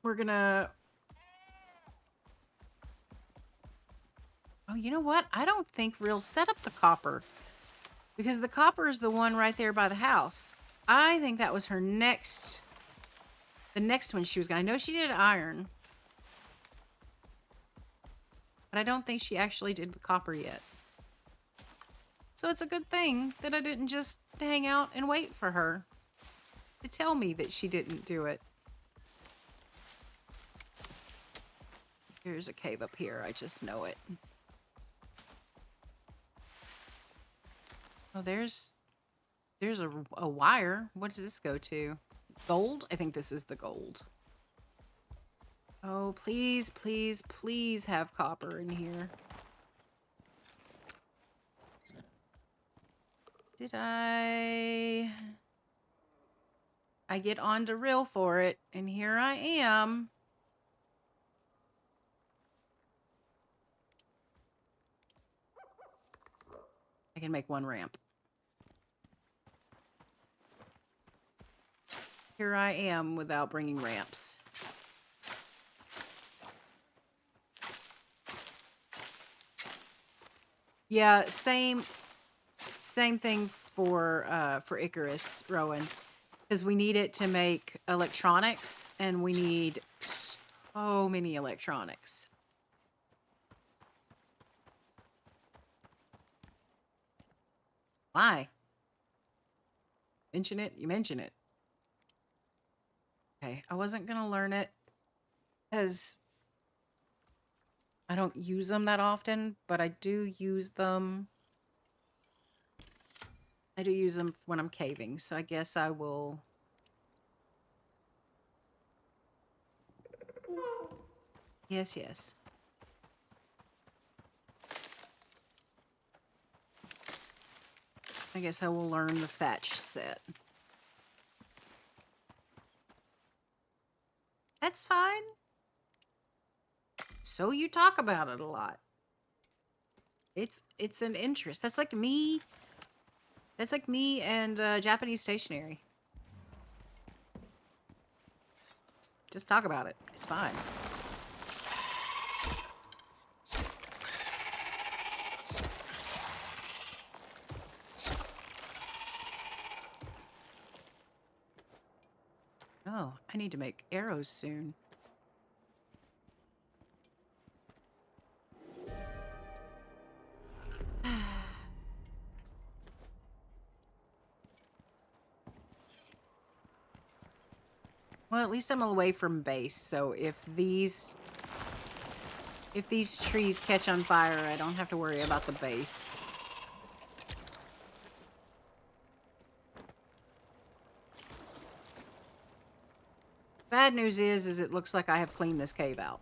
We're gonna... Oh, you know what? I don't think Real set up the copper. Because the copper is the one right there by the house. I think that was her next... The next one she was gonna... I know she did iron. But I don't think she actually did the copper yet. So it's a good thing that I didn't just hang out and wait for her to tell me that she didn't do it. There's a cave up here. I just know it. Oh, there's a wire. What does this go to? Gold? I think this is the gold. Oh, please, please, please have copper in here. Did I get onto Real for it, and here I am. I can make one ramp. Here I am without bringing ramps. Yeah, same thing for Icarus, Rowan. Because we need it to make electronics, and we need so many electronics. Why? Mention it? You mention it. Okay, I wasn't going to learn it because I don't use them that often, but I do use them. I do use them when I'm caving, so I guess I will... Yes, yes. I guess I will learn the thatch set. That's fine. So you talk about it a lot. It's an interest. That's like me. That's like me and Japanese stationery. Just talk about it. It's fine. Oh, I need to make arrows soon. Well, at least I'm away from base, so if these trees catch on fire, I don't have to worry about the base. Bad news is it looks like I have cleaned this cave out.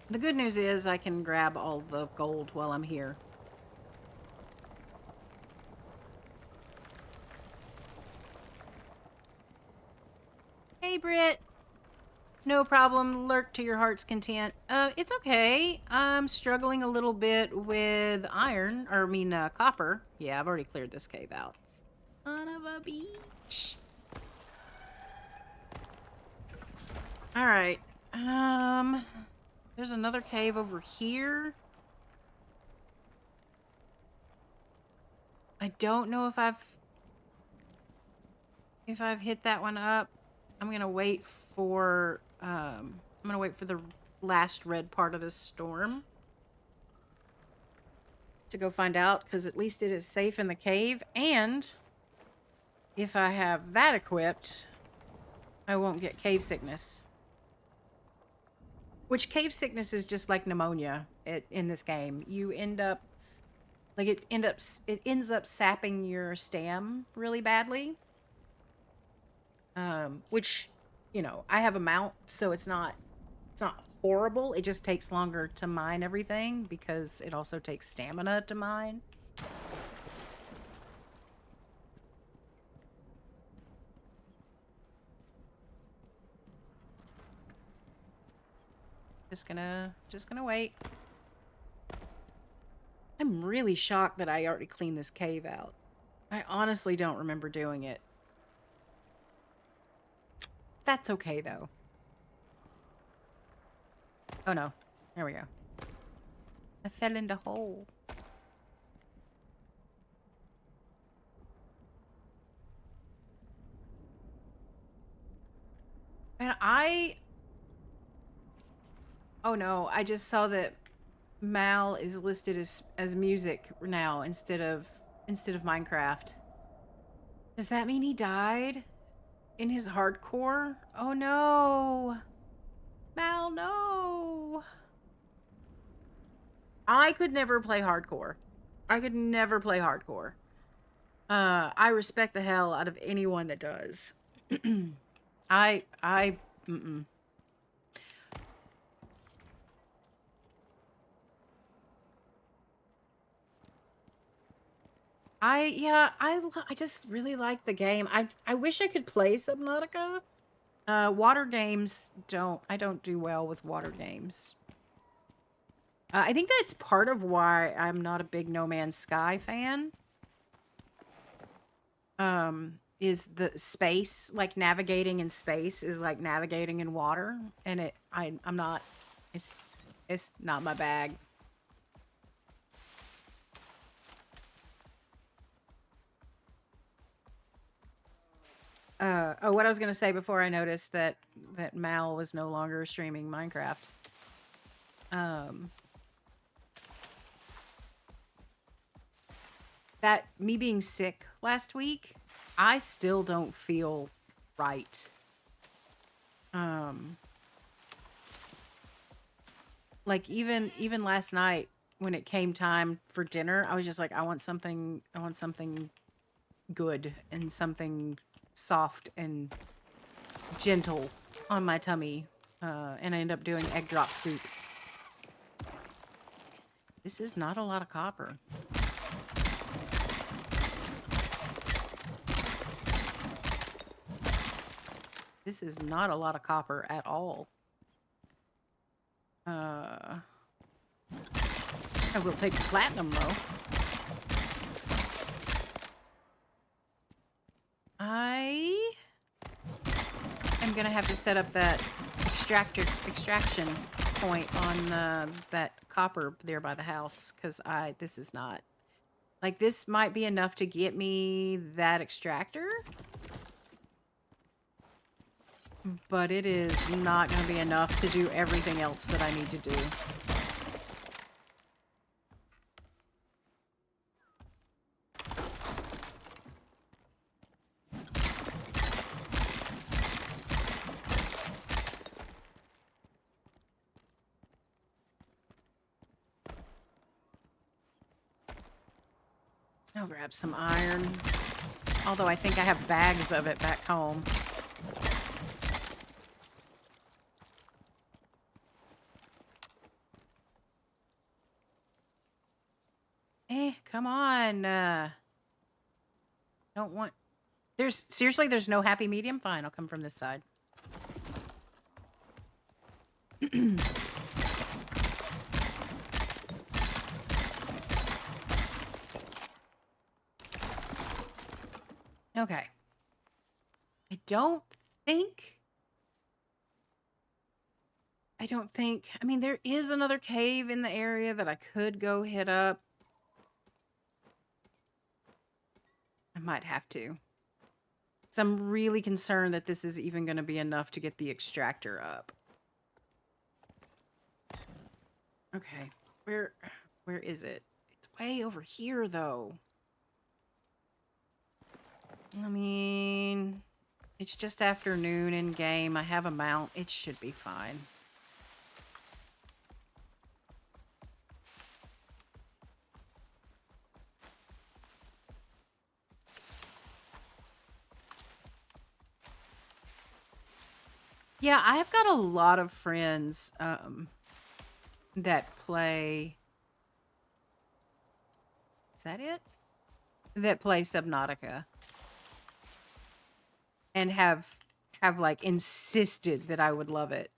The good news is I can grab all the gold while I'm here. Hey, Britt. No problem. Lurk to your heart's content. It's okay. I'm struggling a little bit with iron, or I mean, copper. Yeah, I've already cleared this cave out. Son of a beach. All right. There's another cave over here. I don't know if I've hit that one up. I'm gonna wait for the last red part of this storm to go find out, because at least it is safe in the cave, and if I have that equipped, I won't get cave sickness. Which cave sickness is just like pneumonia in this game. You end up like it ends up sapping your stam really badly. Which, you know, I have a mount, so it's not horrible. It just takes longer to mine everything because it also takes stamina to mine. Just gonna wait. I'm really shocked that I already cleaned this cave out. I honestly don't remember doing it. That's okay, though. Oh, no. There we go. I fell in the hole. And oh no, I just saw that Mal is listed as music now instead of Minecraft. Does that mean he died in his hardcore? Oh no. Mal, no. I could never play hardcore. I could never play hardcore. I respect the hell out of anyone that does. Mm-mm. I just really like the game. I wish I could play Subnautica. Water games I don't do well with water games. I think that's part of why I'm not a big No Man's Sky fan. Is the space, like navigating in space is like navigating in water, and I'm not, it's not my bag. Oh, what I was gonna say before I noticed that Mal was no longer streaming Minecraft. That me being sick last week, I still don't feel right. Like even last night when it came time for dinner, I was just like, I want something good and something soft and gentle on my tummy. And I ended up doing egg drop soup. This is not a lot of copper. This is not a lot of copper at all. I will take the platinum, though. I am going to have to set up that extraction point on that copper there by the house, because this is not... Like, this might be enough to get me that extractor, but it is not going to be enough to do everything else that I need to do. I'll grab some iron. Although I think I have bags of it back home. Come on. Don't want... Seriously, there's no happy medium? Fine, I'll come from this side. Okay. I don't think... I mean, there is another cave in the area that I could go hit up. I might have to. So I'm really concerned that this is even going to be enough to get the extractor up. Okay. Where is it? It's way over here, though. I mean, it's just afternoon in game. I have a mount. It should be fine. Yeah, I have got a lot of friends that play... Is that it? That play Subnautica. And have like insisted that I would love it.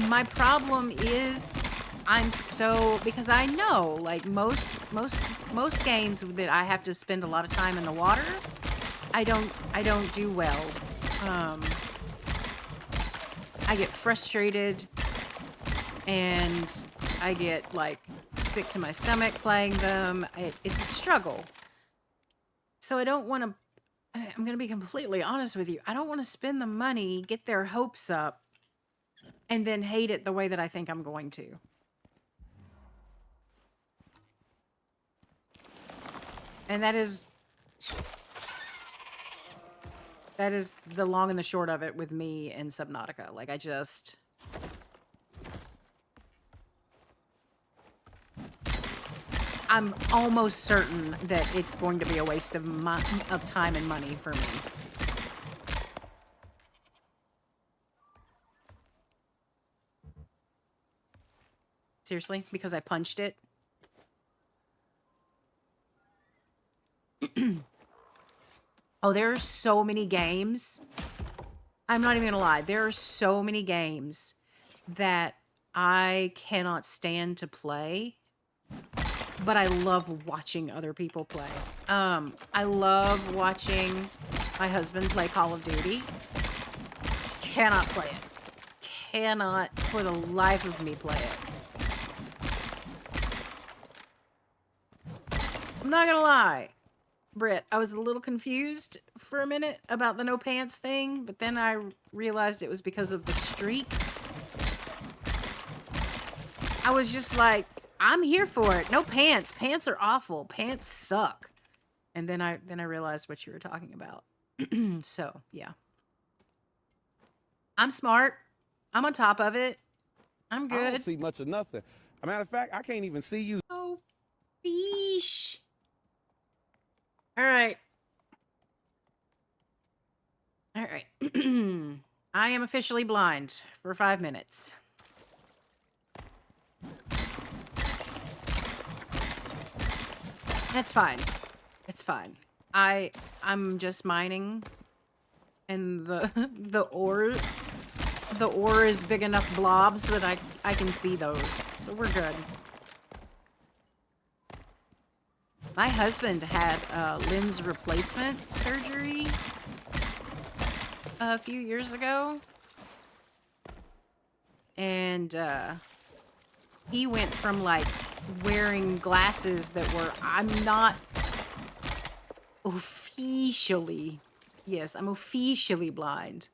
My problem is I'm so, because I know like most games that I have to spend a lot of time in the water, I don't do well. Um, I get frustrated and I get like sick to my stomach playing them. It's a struggle. So I don't want to, I'm going to be completely honest with you. I don't want to spend the money, get their hopes up, and then hate it the way that I think I'm going to. And that is the long and the short of it with me and Subnautica. Like I'm almost certain that it's going to be a waste of time and money for me. Seriously, because I punched it. Oh, there are so many games. I'm not even gonna lie. There are so many games that I cannot stand to play, but I love watching other people play. I love watching my husband play Call of Duty. Cannot play it. Cannot for the life of me play it. I'm not gonna lie, Britt, I was a little confused for a minute about the no pants thing, but then I realized it was because of the streak. I was just like, I'm here for it. No pants. Pants are awful. Pants suck. And then I realized what you were talking about. So, yeah. I'm smart. I'm on top of it. I'm good. I don't see much of nothing. As a matter of fact, I can't even see you. Oh, fish. All right. All right. I am officially blind for 5 minutes. That's fine. It's fine. I'm just mining, and the ore is big enough blobs that I can see those. So we're good. My husband had lens replacement surgery a few years ago, and he went from like wearing glasses that were, I'm not officially, yes, I'm officially blind.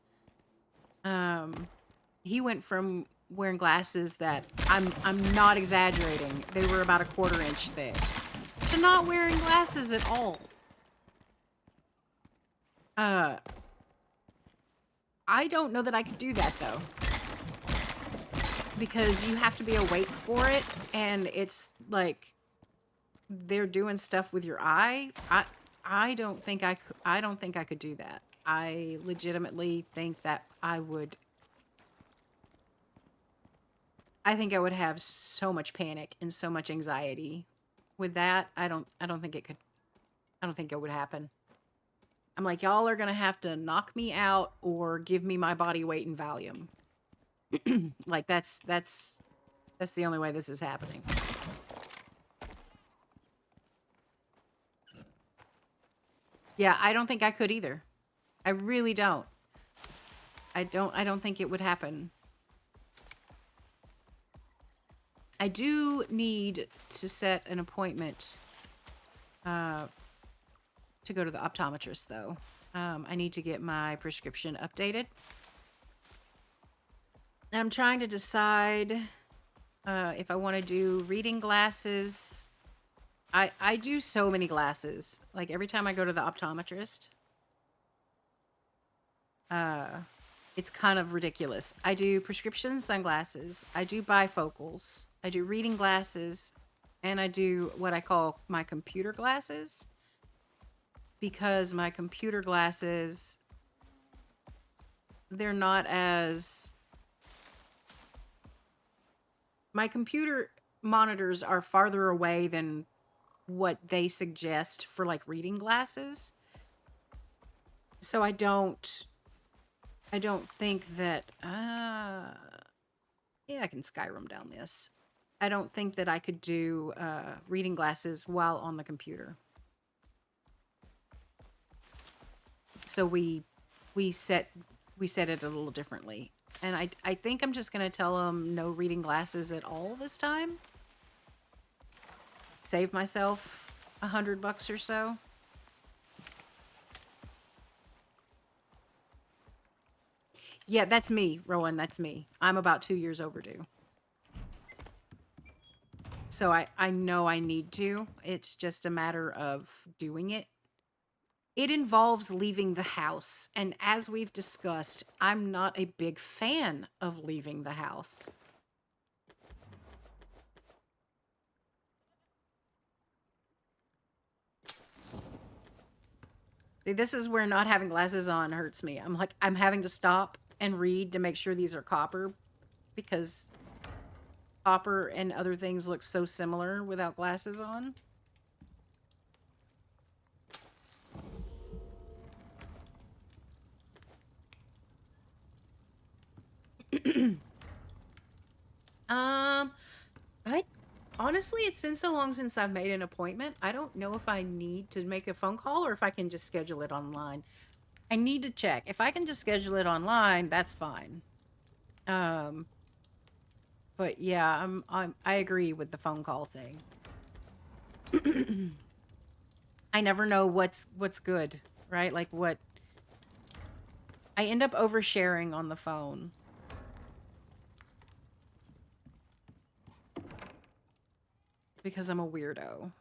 He went from wearing glasses that I'm not exaggerating, they were about a 1/4 inch thick, to not wearing glasses at all. I don't know that I could do that though, because you have to be awake for it, and it's like they're doing stuff with your eye. I don't think I could do that. I legitimately think that I think I would have so much panic and so much anxiety with that. I don't think it would happen. I'm like, y'all are gonna have to knock me out or give me my body weight in Valium. Like that's the only way this is happening. Yeah, I don't think I could either. I really don't. I don't think it would happen. I do need to set an appointment to go to the optometrist, though. I need to get my prescription updated. I'm trying to decide if I want to do reading glasses. I do so many glasses. Like, every time I go to the optometrist, it's kind of ridiculous. I do prescription sunglasses. I do bifocals. I do reading glasses. And I do what I call my computer glasses. Because my computer glasses, they're not as... My computer monitors are farther away than what they suggest for, like, reading glasses. So I don't think that... Yeah, I can Skyrim down this. I don't think that I could do reading glasses while on the computer. So we set it a little differently. And I think I'm just going to tell them no reading glasses at all this time. Save myself $100 or so. Yeah, that's me, Rowan. That's me. I'm about 2 years overdue. So I know I need to. It's just a matter of doing it. It involves leaving the house. And as we've discussed, I'm not a big fan of leaving the house. See, this is where not having glasses on hurts me. I'm like, I'm having to stop and read to make sure these are copper because copper and other things look so similar without glasses on. I honestly, it's been so long since I've made an appointment. I don't know if I need to make a phone call or if I can just schedule it online. I need to check. If I can just schedule it online, that's fine. But yeah, I agree with the phone call thing. I never know what's good, right? Like what I end up oversharing on the phone. Because I'm a weirdo.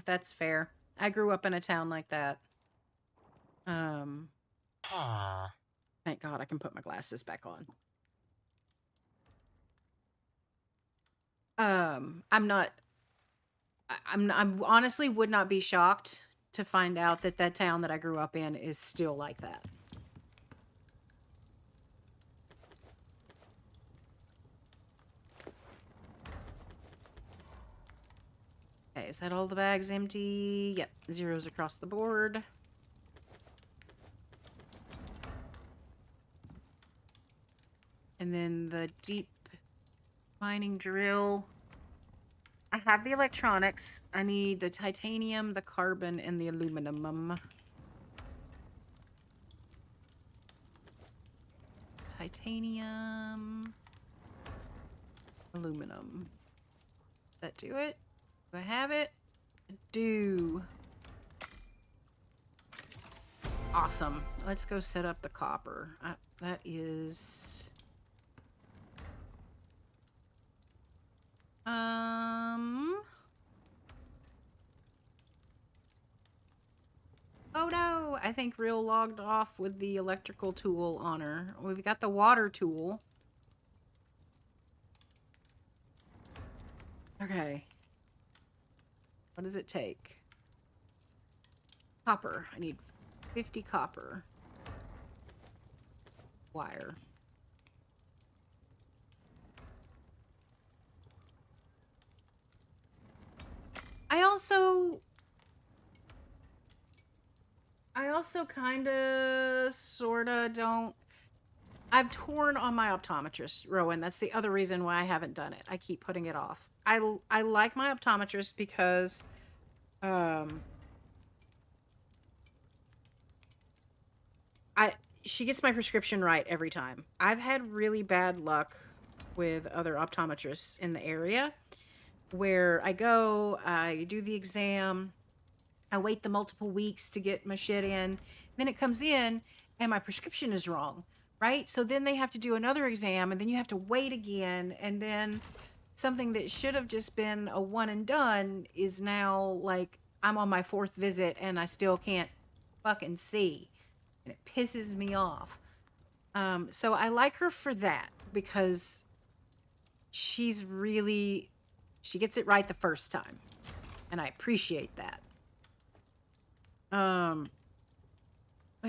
That's fair. I grew up in a town like that. Thank God I can put my glasses back on. I'm honestly would not be shocked to find out that that town that I grew up in is still like that. Okay, is that all the bags empty? Yep, zeros across the board. And then the deep mining drill. I have the electronics. I need the titanium, the carbon, and the aluminum. Titanium. Aluminum. Does that do it? Do I have it? I do. Awesome. Let's go set up the copper. That is... Oh no! I think Real logged off with the electrical tool on her. We've got the water tool. Okay. What does it take? Copper. I need 50 copper. Wire. I also kind of, sort of don't... I've torn on my optometrist, Rowan. That's the other reason why I haven't done it. I keep putting it off. I like my optometrist because... she gets my prescription right every time. I've had really bad luck with other optometrists in the area where I go, I do the exam, I wait the multiple weeks to get my shit in, then it comes in and my prescription is wrong, right? So then they have to do another exam and then you have to wait again, and then something that should have just been a one and done is now like I'm on my fourth visit and I still can't fucking see. And it pisses me off. So I like her for that because she gets it right the first time. And I appreciate that. But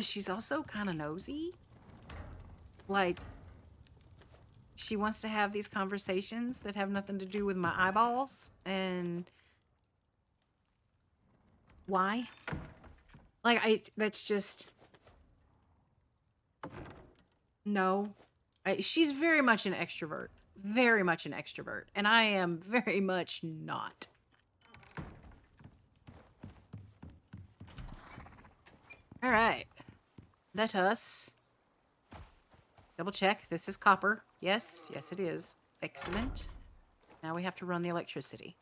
she's also kind of nosy. Like, she wants to have these conversations that have nothing to do with my eyeballs, and why? Like, that's just, no. She's very much an extrovert. Very much an extrovert. And I am very much not. All right. Let us double check. This is copper. Yes. Yes, it is. Excellent. Now we have to run the electricity.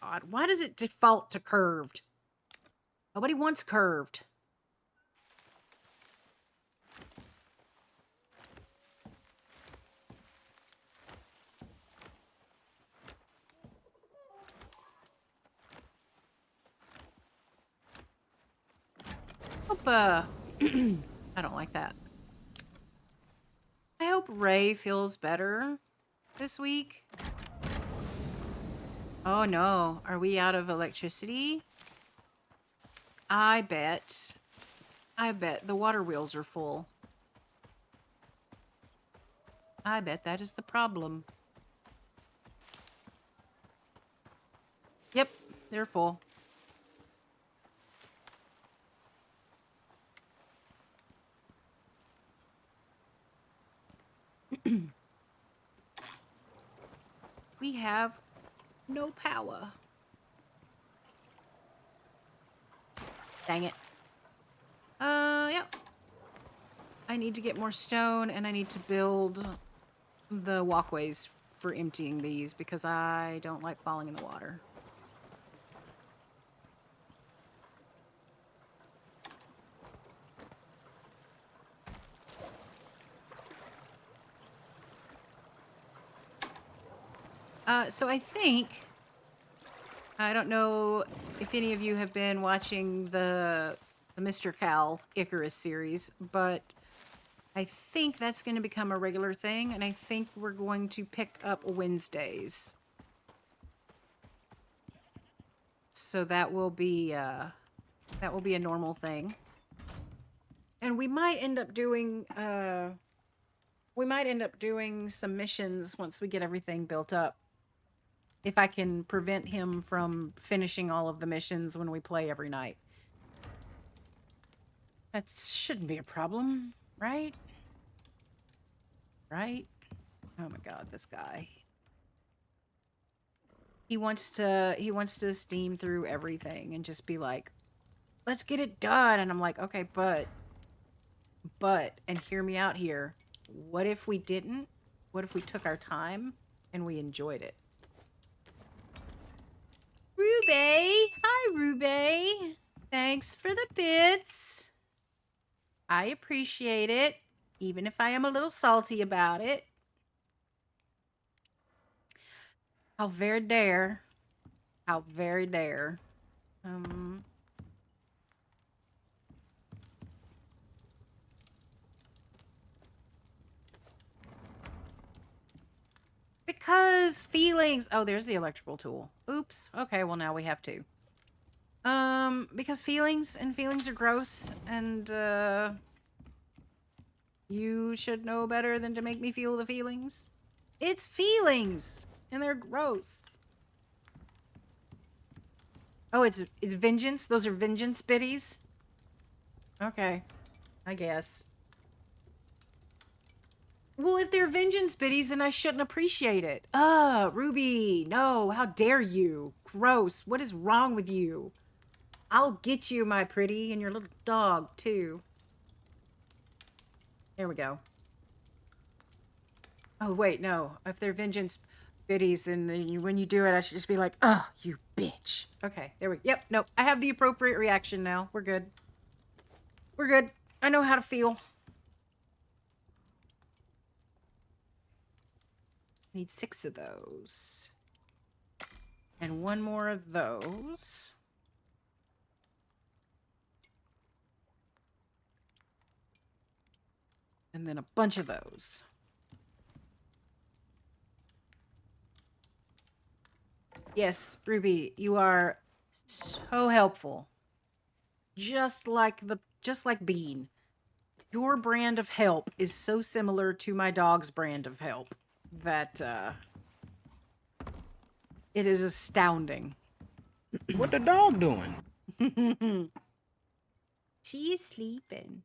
God, why does it default to curved? Nobody wants curved. Hope, I don't like that. I hope Ray feels better this week. Oh no, are we out of electricity? I bet the water wheels are full. I bet that is the problem. Yep, they're full. We have no power. Dang it. Yep. I need to get more stone, and I need to build the walkways for emptying these because I don't like falling in the water. So I think, I don't know if any of you have been watching the Mr. Cal Icarus series, but I think that's going to become a regular thing, and I think we're going to pick up Wednesdays. So that will be a normal thing. And we might end up doing some missions once we get everything built up. If I can prevent him from finishing all of the missions when we play every night. That shouldn't be a problem, right? Right? Oh my god, this guy. He wants to steam through everything and just be like, let's get it done. And I'm like, okay, but, and hear me out here. What if we didn't? What if we took our time and we enjoyed it? Ruby! Hi, Ruby! Thanks for the bits. I appreciate it, even if I am a little salty about it. How very dare. How very dare. Because feelings... Oh, there's the electrical tool. Oops. Okay, well now we have to. Because feelings are gross, and, you should know better than to make me feel the feelings. It's feelings! And they're gross. Oh, it's vengeance? Those are vengeance biddies? Okay. I guess. Well, if they're vengeance biddies, then I shouldn't appreciate it. Ruby, no, how dare you? Gross, what is wrong with you? I'll get you, my pretty, and your little dog, too. There we go. Oh, wait, no. If they're vengeance biddies, then when you do it, I should just be like, oh, you bitch. Okay, there we go. Yep, nope. I have the appropriate reaction now. We're good. We're good. I know how to feel. Need 6 of those. And 1 more of those. And then a bunch of those. Yes, Ruby, you are so helpful. Just like Bean. Your brand of help is so similar to my dog's brand of help that it is astounding. What the dog doing? She is sleeping.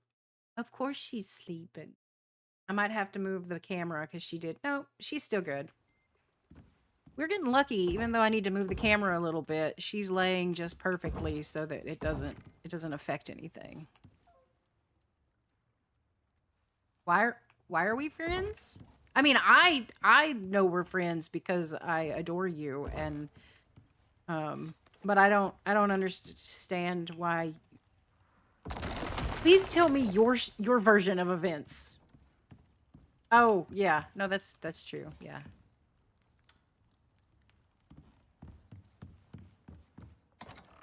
Of course she's sleeping. I might have to move the camera because she did. No, she's still good. We're getting lucky, even though I need to move the camera a little bit. She's laying just perfectly so that it doesn't affect anything. Why are we friends? I mean, I know we're friends because I adore you, and but I don't understand why. Please tell me your version of events. Oh yeah, no, that's true. Yeah.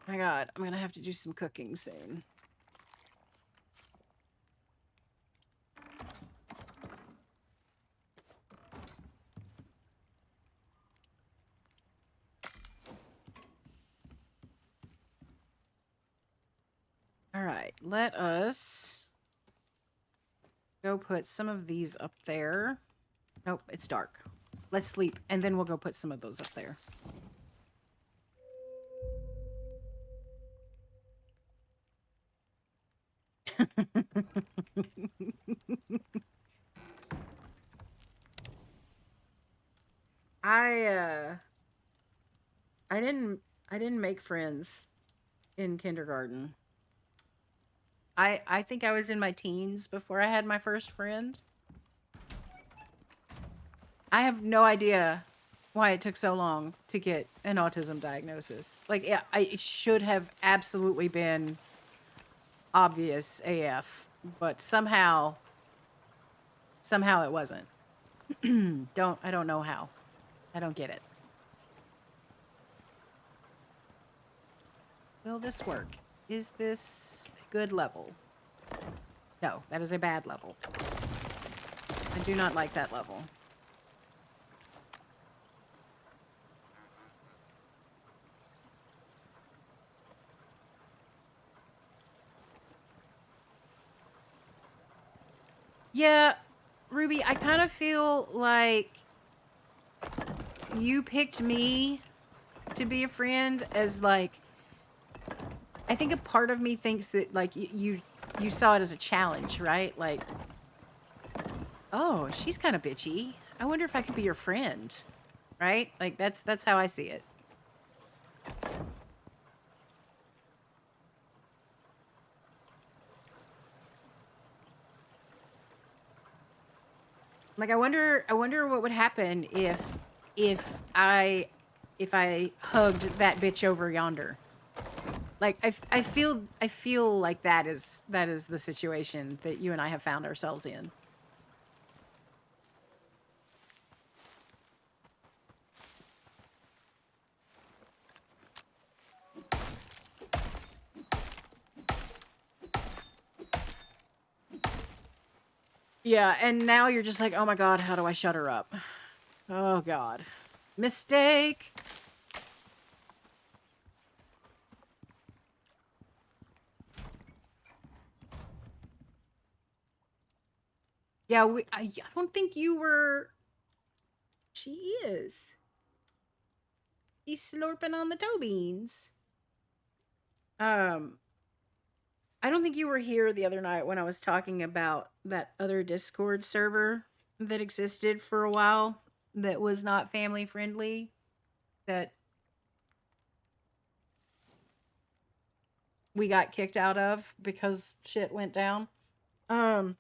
My God, I'm gonna have to do some cooking soon. All right, let us go put some of these up there. Nope, it's dark. Let's sleep, and then we'll go put some of those up there. I I didn't make friends in kindergarten. I think I was in my teens before I had my first friend. I have no idea why it took so long to get an autism diagnosis. Like, yeah, it should have absolutely been obvious AF, but somehow it wasn't. I don't know how. I don't get it. Will this work? Is this a good level? No, that is a bad level. I do not like that level. Yeah, Ruby, I kind of feel like you picked me to be a friend as like, I think a part of me thinks that like you saw it as a challenge, right? Like, oh, she's kind of bitchy. I wonder if I could be your friend, right? Like that's how I see it. Like I wonder what would happen if I hugged that bitch over yonder. Like I feel like that is the situation that you and I have found ourselves in. Yeah, and now you're just like, oh my God, how do I shut her up? Oh God. Mistake. Yeah, I don't think you were. She is. He's slurping on the toe beans. Um, I don't think you were here the other night when I was talking about that other Discord server that existed for a while that was not family friendly. That we got kicked out of because shit went down. Um,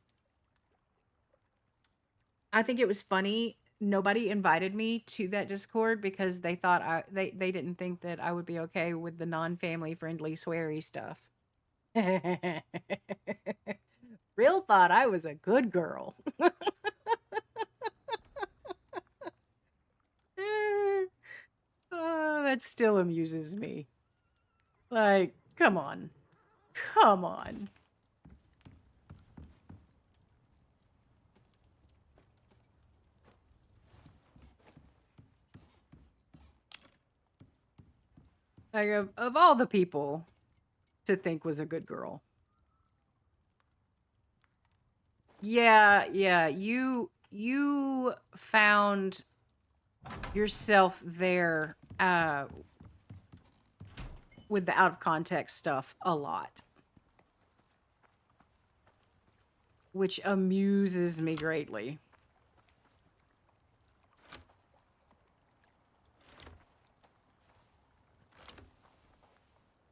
I think it was funny. Nobody invited me to that Discord because they thought they didn't think that I would be okay with the non-family friendly sweary stuff. Real thought I was a good girl. Oh, that still amuses me. Like, come on. Come on. Like of all the people to think was a good girl. Yeah, you found yourself there with the out of context stuff a lot, which amuses me greatly.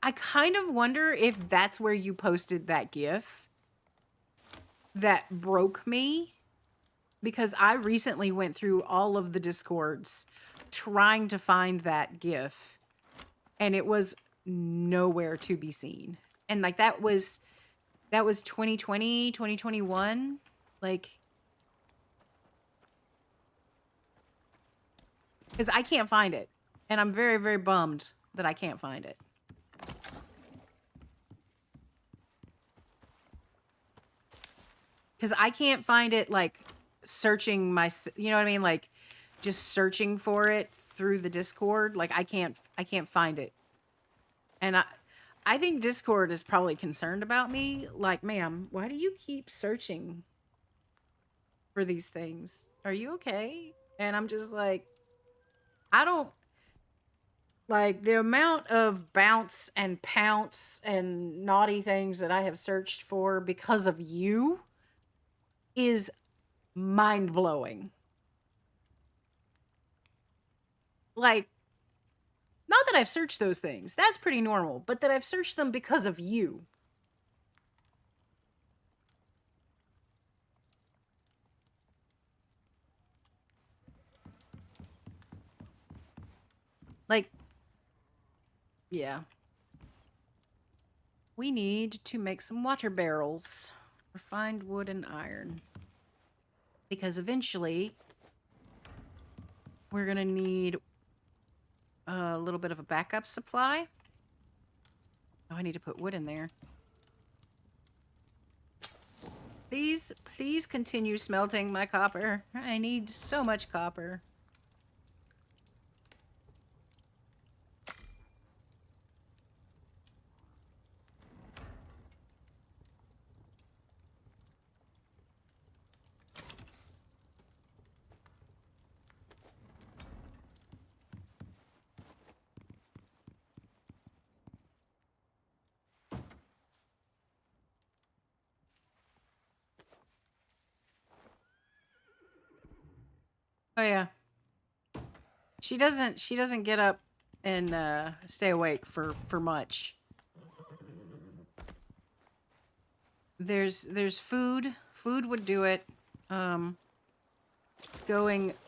I kind of wonder if that's where you posted that GIF that broke me, because I recently went through all of the Discords trying to find that GIF, and it was nowhere to be seen. And like that was 2020, 2021. Like, because I can't find it, and I'm very, very bummed that I can't find it. Because I can't find it, like, searching my, you know what I mean? Like, just searching for it through the Discord. Like, I can't find it. And I think Discord is probably concerned about me. Like, ma'am, why do you keep searching for these things? Are you okay? And I'm just like, I don't, like, the amount of bounce and pounce and naughty things that I have searched for because of you is mind-blowing. Like, not that I've searched those things. That's pretty normal. But that I've searched them because of you. Like, yeah. We need to make some water barrels. Refined wood and iron. Because eventually, we're going to need a little bit of a backup supply. Oh, I need to put wood in there. Please continue smelting my copper. I need so much copper. Oh yeah. She doesn't get up and stay awake for much. There's food. Food would do it. Going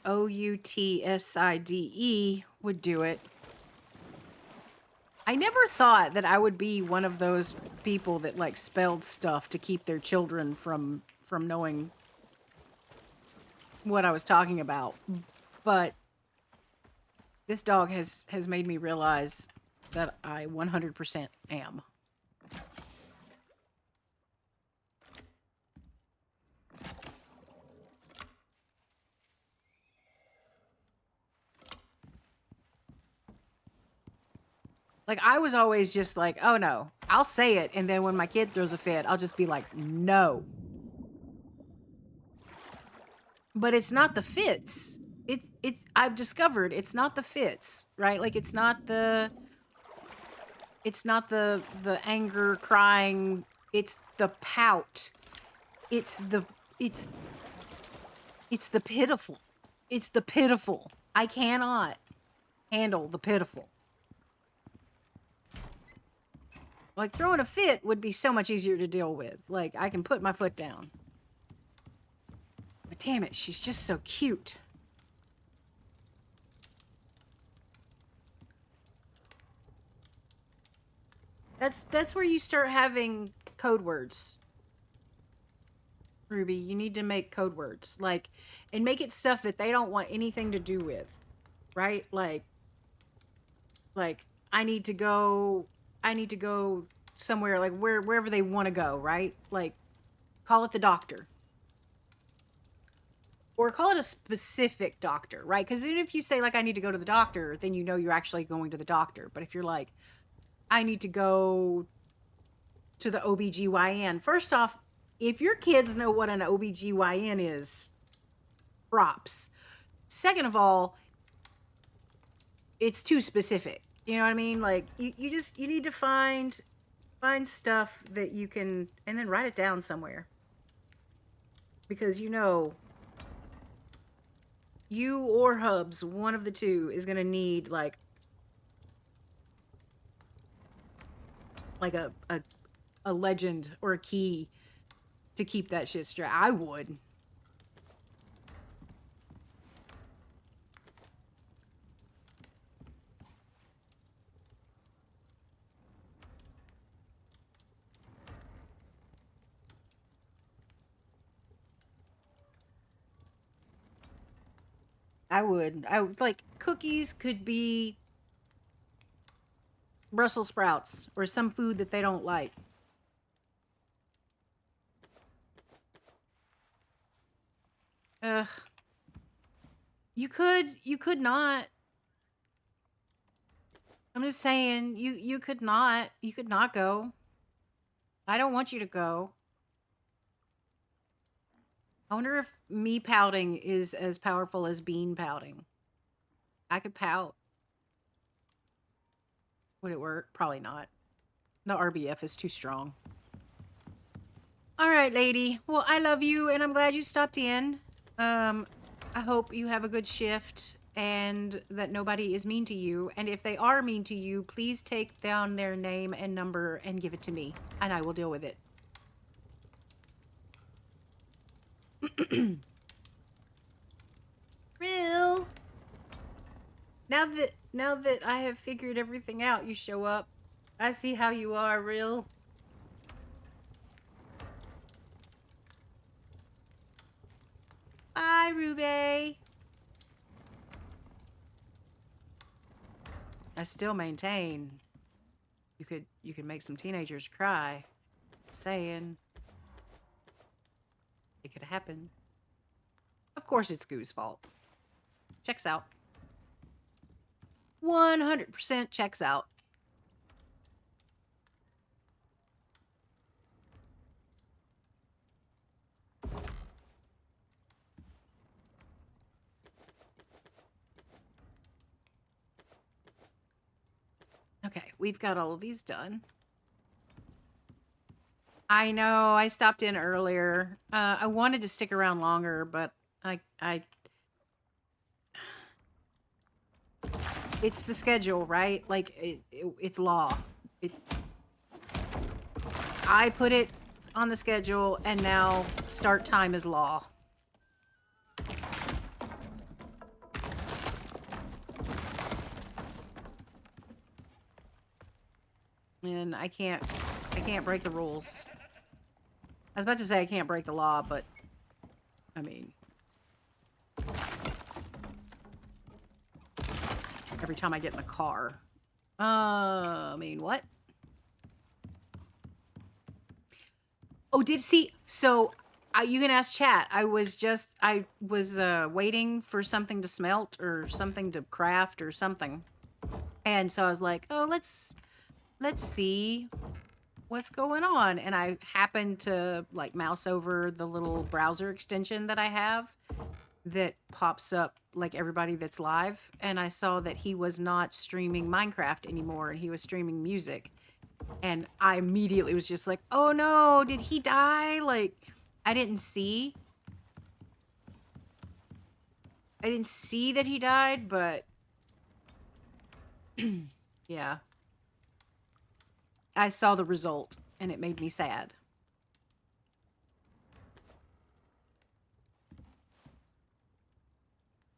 OUTSIDE would do it. I never thought that I would be one of those people that like spelled stuff to keep their children from knowing what I was talking about. But this dog has made me realize that I 100% am. Like, I was always just like, oh no, I'll say it. And then when my kid throws a fit, I'll just be like, no. But it's not the fits. I've discovered it's not the fits, right? Like, it's not the anger crying. It's the pout. It's the pitiful. It's the pitiful. I cannot handle the pitiful. Like, throwing a fit would be so much easier to deal with. Like, I can put my foot down. But damn it, she's just so cute. That's where you start having code words. Ruby, you need to make code words. Like, and make it stuff that they don't want anything to do with. Right? Like I need to go somewhere, like wherever they want to go, right? Like, call it the doctor. or call it a specific doctor, right? Because even if you say, like, I need to go to the doctor, then you know you're actually going to the doctor. But if you're like, I need to go to the OBGYN, first off, if your kids know what an OBGYN is, props. Second of all, it's too specific. You know what I mean? Like, you need to find stuff that you can, and then write it down somewhere. Because you know, you or Hubs, one of the two, is gonna need like a legend or a key to keep that shit straight. I would. I would. Like, cookies could be Brussels sprouts or some food that they don't like. Ugh. You could not. I'm just saying, you could not go. I don't want you to go. I wonder if me pouting is as powerful as Bean pouting. I could pout. Would it work? Probably not. The RBF is too strong. All right, lady. Well, I love you, and I'm glad you stopped in. I hope you have a good shift and that nobody is mean to you. And if they are mean to you, please take down their name and number and give it to me, and I will deal with it. Real. Now that I have figured everything out, you show up. I see how you are, Real. Bye, Ruby. I still maintain you could make some teenagers cry. Saying it could happen. Of course it's Goo's fault. Checks out. 100% checks out. Okay, we've got all of these done. I know, I stopped in earlier. I wanted to stick around longer, but it's the schedule, right? Like, it's law. I put it on the schedule, and now start time is law. And I can't break the rules. I was about to say I can't break the law, but I mean, every time I get in the car. I mean, what? Oh, so you can ask chat. I was waiting for something to smelt or something to craft or something. And so I was like, oh, let's see what's going on. And I happened to like mouse over the little browser extension that I have that pops up like everybody that's live. And I saw that he was not streaming Minecraft anymore and he was streaming music. And I immediately was just like, oh no, did he die? Like, I didn't see that he died, but yeah. I saw the result, and it made me sad.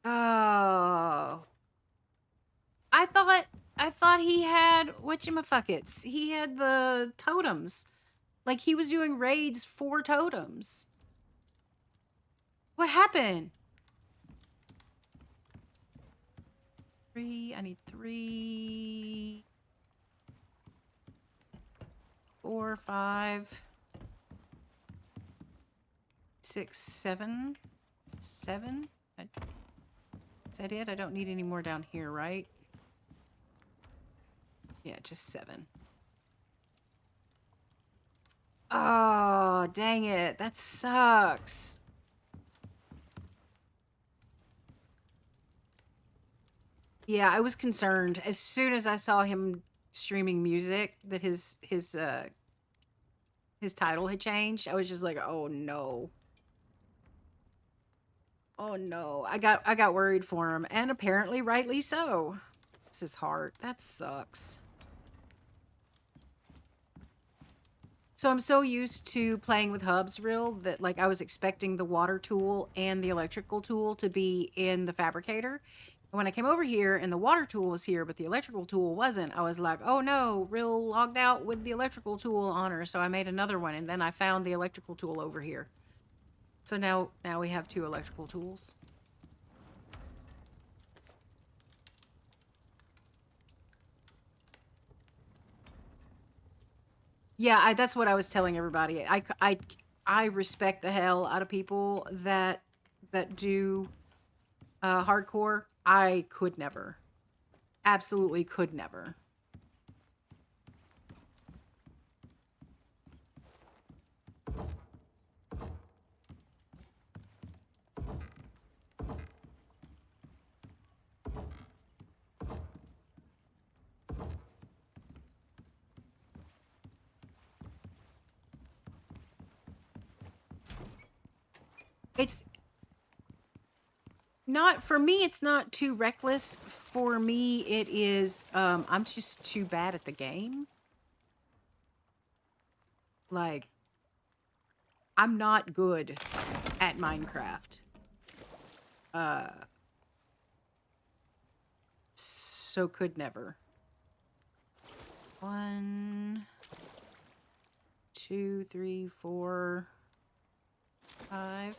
Oh. I thought he had whatchamafuckets. He had the totems. Like, he was doing raids for totems. What happened? I need 3... 4, 5, 6, 7. 7? Is that it? I don't need any more down here, right? Yeah, just 7. Oh, dang it. That sucks. Yeah, I was concerned as soon as I saw him streaming music that his title had changed. I was just like, "Oh no. Oh no." I got worried for him, and apparently rightly so. It's his heart. That sucks. So I'm so used to playing with hubs real that like I was expecting the water tool and the electrical tool to be in the fabricator. And when I came over here and the water tool was here, but the electrical tool wasn't, I was like, oh no, real logged out with the electrical tool on her. So I made another one and then I found the electrical tool over here. So now we have 2 electrical tools. Yeah, that's what I was telling everybody. I respect the hell out of people that do hardcore. I could never. Absolutely could never. It's not for me, it's not too reckless. For me, it is I'm just too bad at the game. Like I'm not good at Minecraft. So could never. 1 2 3 4 5.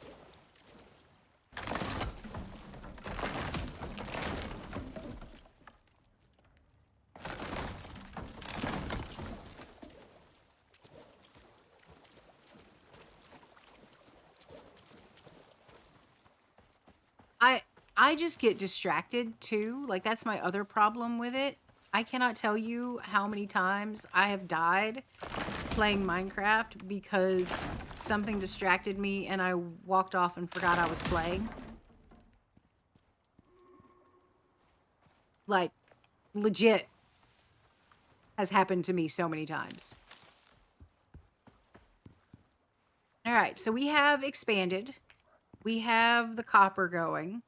I just get distracted too. Like that's my other problem with it. I cannot tell you how many times I have died playing Minecraft because something distracted me and I walked off and forgot I was playing. Like legit has happened to me so many times. All right, so we have expanded. We have the copper going.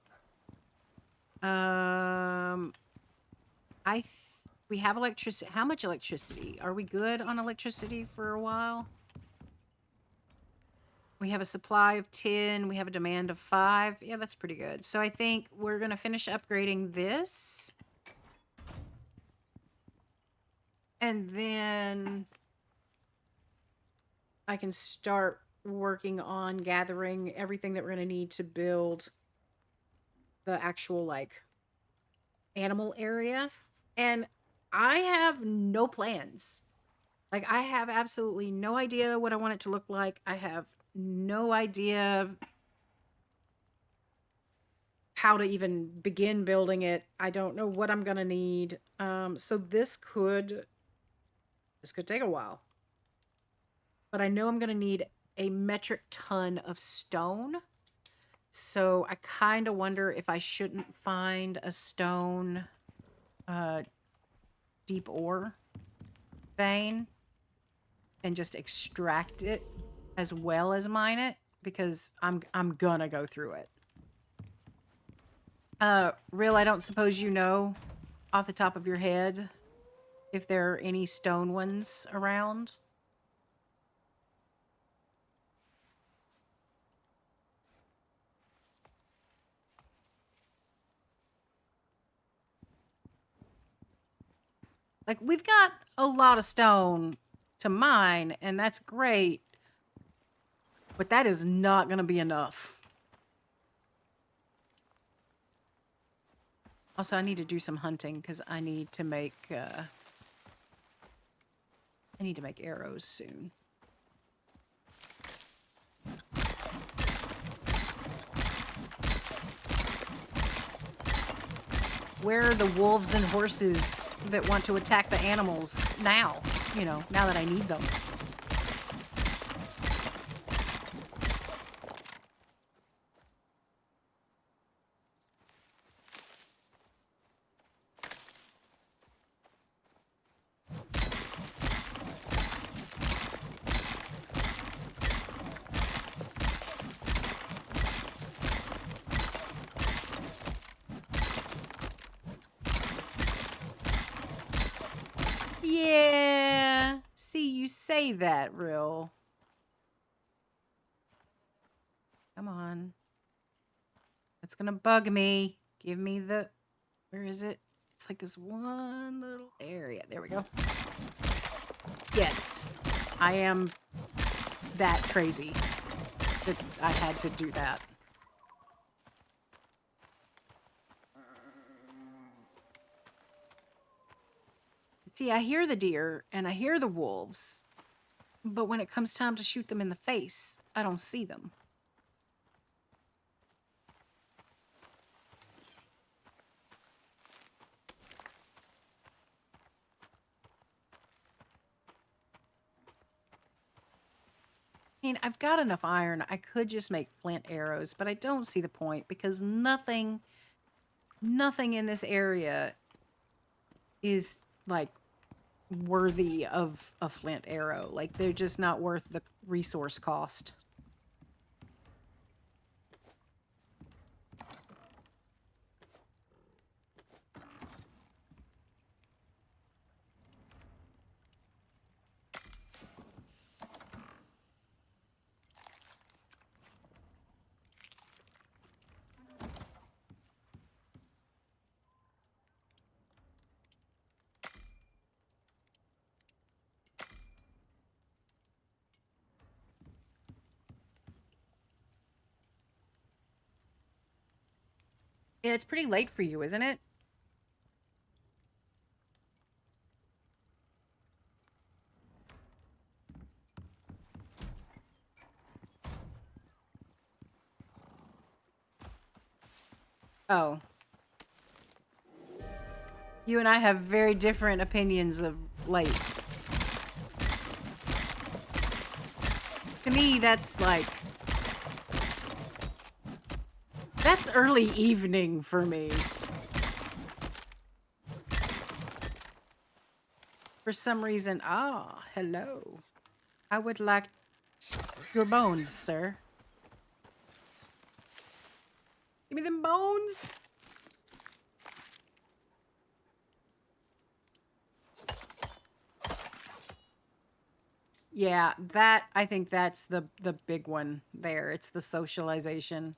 We have electricity. How much electricity? Are we good on electricity for a while? We have a supply of 10. We have a demand of 5. Yeah, that's pretty good. So I think we're going to finish upgrading this. And then I can start working on gathering everything that we're going to need to build the actual, like, animal area. And I have no plans. Like, I have absolutely no idea what I want it to look like. I have no idea how to even begin building it. I don't know what I'm going to need. So this could take a while. But I know I'm going to need a metric ton of stone. So I kind of wonder if I shouldn't find a stone deep ore vein and just extract it as well as mine it, because I'm gonna go through it. Real, I don't suppose you know off the top of your head if there are any stone ones around? Like, we've got a lot of stone to mine, and that's great. But that is not going to be enough. Also, I need to do some hunting, because I need to make arrows soon. where are the wolves and horses that want to attack the animals now? You know, now that I need them. Yeah. See, you say that, real. Come on. It's gonna bug me. Give me the... Where is it? It's like this one little area. There we go. Yes. I am that crazy that I had to do that. See, I hear the deer and I hear the wolves, but when it comes time to shoot them in the face, I don't see them. I mean, I've got enough iron. I could just make flint arrows, but I don't see the point because nothing in this area is like worthy of a flint arrow. Like, they're just not worth the resource cost. Yeah, it's pretty late for you, isn't it? Oh. You and I have very different opinions of late. To me, that's like... That's early evening for me. For some reason... Ah, hello. I would like your bones, sir. Give me them bones! Yeah, that, I think that's the big one there. It's the socialization.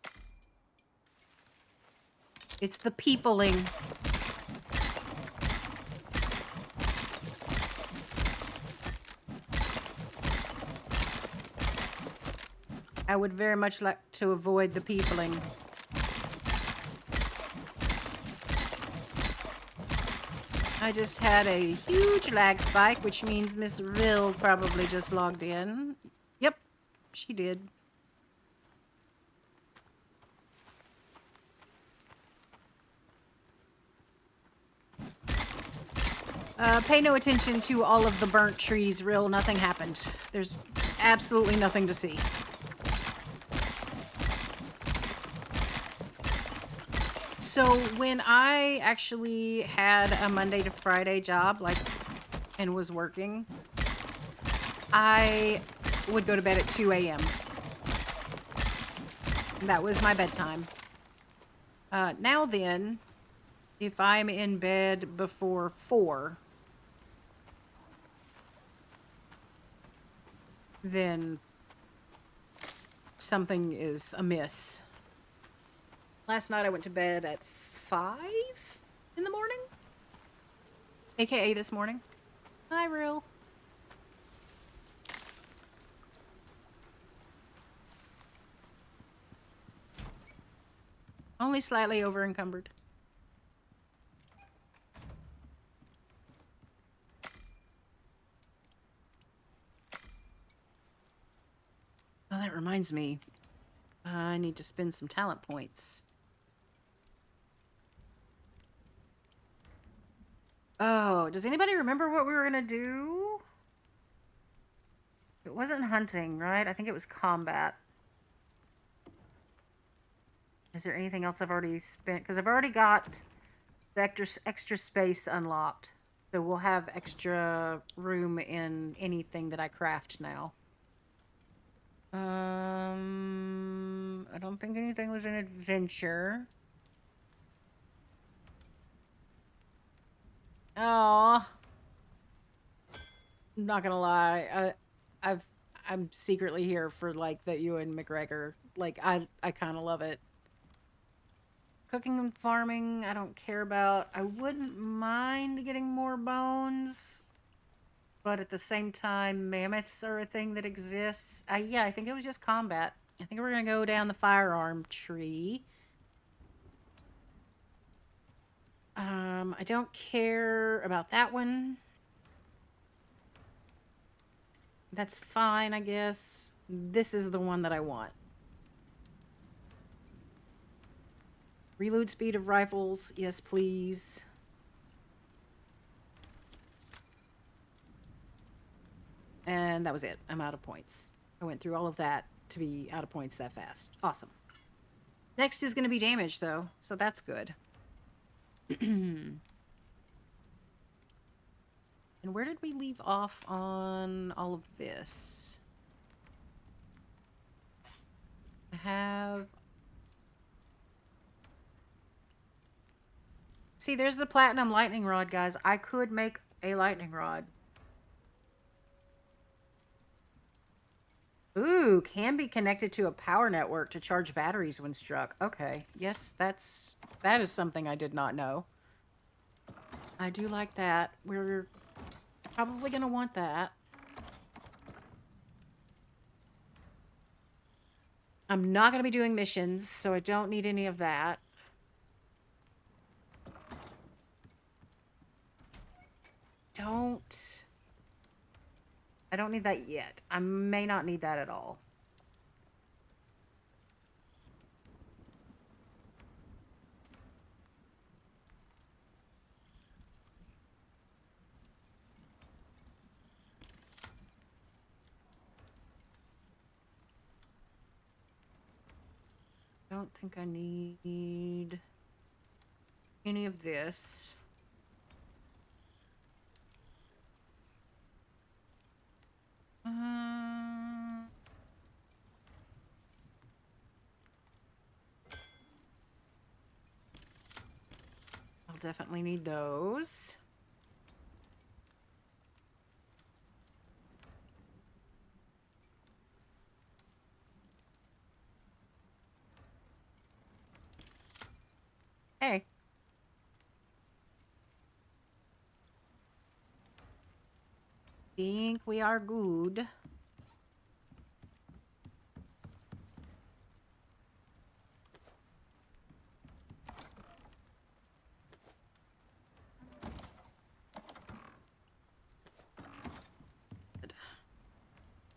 It's the peopling. I would very much like to avoid the peopling. I just had a huge lag spike, which means Miss Rill probably just logged in. Yep, she did. Pay no attention to all of the burnt trees, Rill. Nothing happened. There's absolutely nothing to see. So when I actually had a Monday to Friday job, like, and was working, I would go to bed at 2 a.m. That was my bedtime. Now then, if I'm in bed before 4, then something is amiss. Last night I went to bed at 5 in the morning. AKA this morning. Hi, Real. Only slightly over encumbered. Oh, that reminds me. I need to spend some talent points. Oh, does anybody remember what we were gonna do? It wasn't hunting, right? I think it was combat. Is there anything else I've already spent? Because I've already got the extra space unlocked. So we'll have extra room in anything that I craft now. I don't think anything was an adventure. Oh, not gonna lie. I'm secretly here for like the Ewan McGregor. Like I kind of love it. Cooking and farming, I don't care about. I wouldn't mind getting more bones, but at the same time, mammoths are a thing that exists. Yeah, I think it was just combat. I think we're gonna go down the firearm tree. I don't care about that one. That's fine, I guess. This is the one that I want. Reload speed of rifles, yes please. And that was it. I'm out of points. I went through all of that to be out of points that fast. Awesome. Next is going to be damage, though, so that's good. And where did we leave off on all of this? I have... See, there's the platinum lightning rod, guys. I could make a lightning rod. Ooh, can be connected to a power network to charge batteries when struck. Okay. Yes, that is something I did not know. I do like that. We're probably going to want that. I'm not going to be doing missions, so I don't need any of that. I don't need that yet. I may not need that at all. I don't think I need any of this. I'll definitely need those. Hey. Think we are good.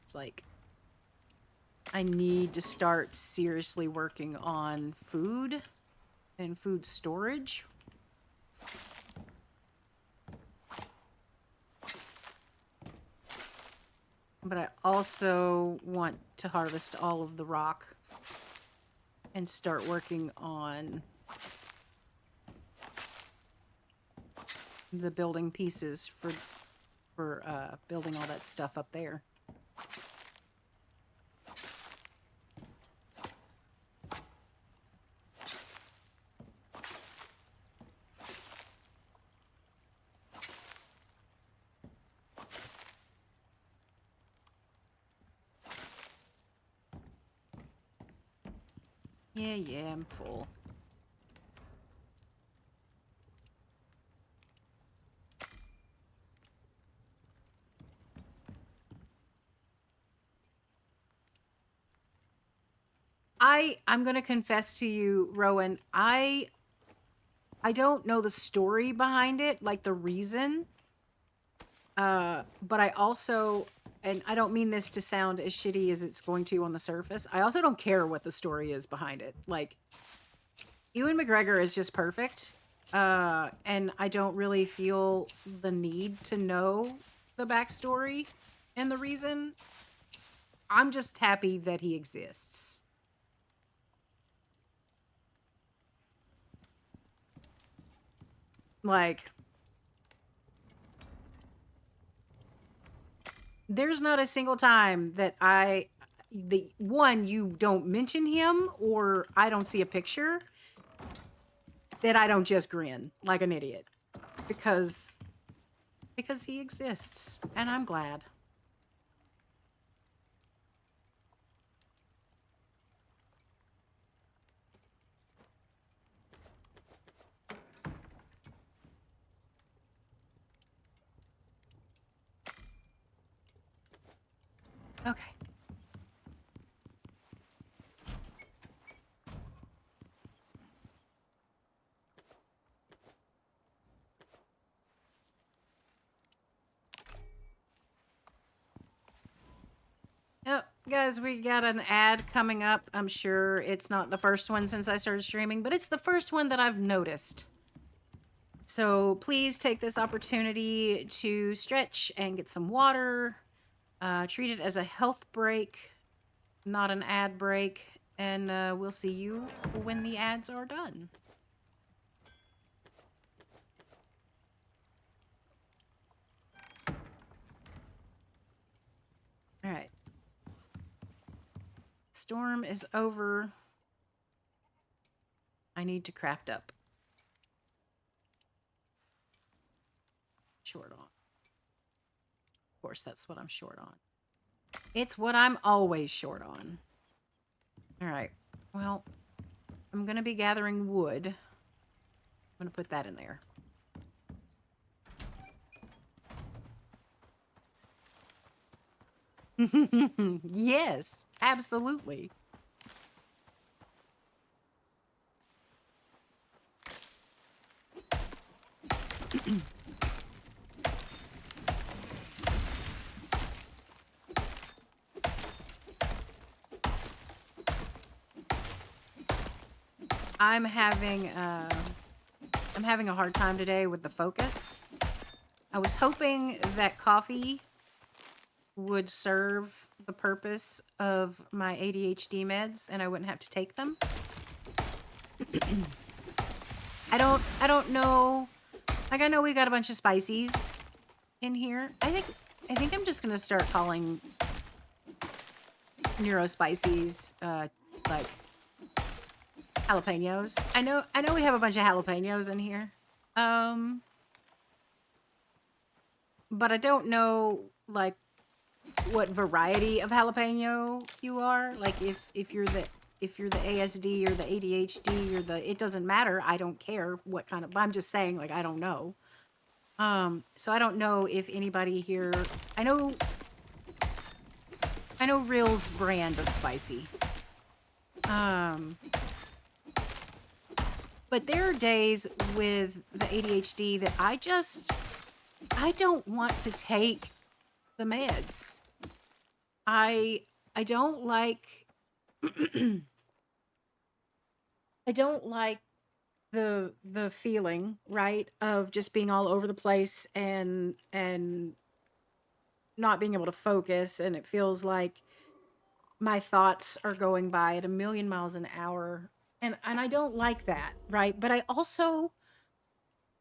It's like I need to start seriously working on food and food storage. But I also want to harvest all of the rock and start working on the building pieces for building all that stuff up there. Yeah, I'm full. I'm gonna confess to you, Rowan, I don't know the story behind it, like the reason. But I also, and I don't mean this to sound as shitty as it's going to on the surface, I also don't care what the story is behind it. Like, Ewan McGregor is just perfect. And I don't really feel the need to know the backstory and the reason. I'm just happy that he exists. Like, there's not a single time that you don't mention him or I don't see a picture that I don't just grin like an idiot because he exists and I'm glad. Okay. Yep, guys, we got an ad coming up. I'm sure it's not the first one since I started streaming, but it's the first one that I've noticed. So please take this opportunity to stretch and get some water. Treat it as a health break, not an ad break. And we'll see you when the ads are done. All right. Storm is over. I need to craft up. Short on. Of course, that's what I'm short on. It's what I'm always short on. All right. Well, I'm going to be gathering wood. I'm going to put that in there. Yes, absolutely. I'm having a hard time today with the focus. I was hoping that coffee would serve the purpose of my ADHD meds and I wouldn't have to take them. I don't know. Like, I know we got a bunch of spices in here. I think I'm just gonna start calling neurospices like jalapenos. I know we have a bunch of jalapenos in here. But I don't know like what variety of jalapeno you are. Like if you're the ASD or the ADHD or it doesn't matter. I don't care what kind of, but I'm just saying, like, I don't know. So I don't know if anybody here, I know Real's brand of spicy. But there are days with the ADHD that I don't want to take the meds. I don't like I don't like the feeling, right, of just being all over the place and not being able to focus, and it feels like my thoughts are going by at a million miles an hour, and I don't like that, right? But I also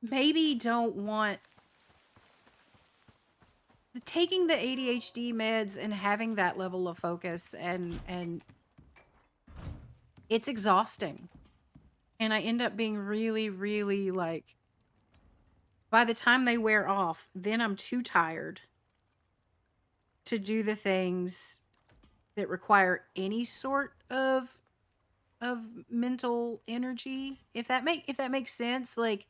maybe don't want taking the ADHD meds and having that level of focus, and it's exhausting. And I end up being really, really, like, by the time they wear off, then I'm too tired to do the things that require any sort of mental energy. If that makes sense. Like,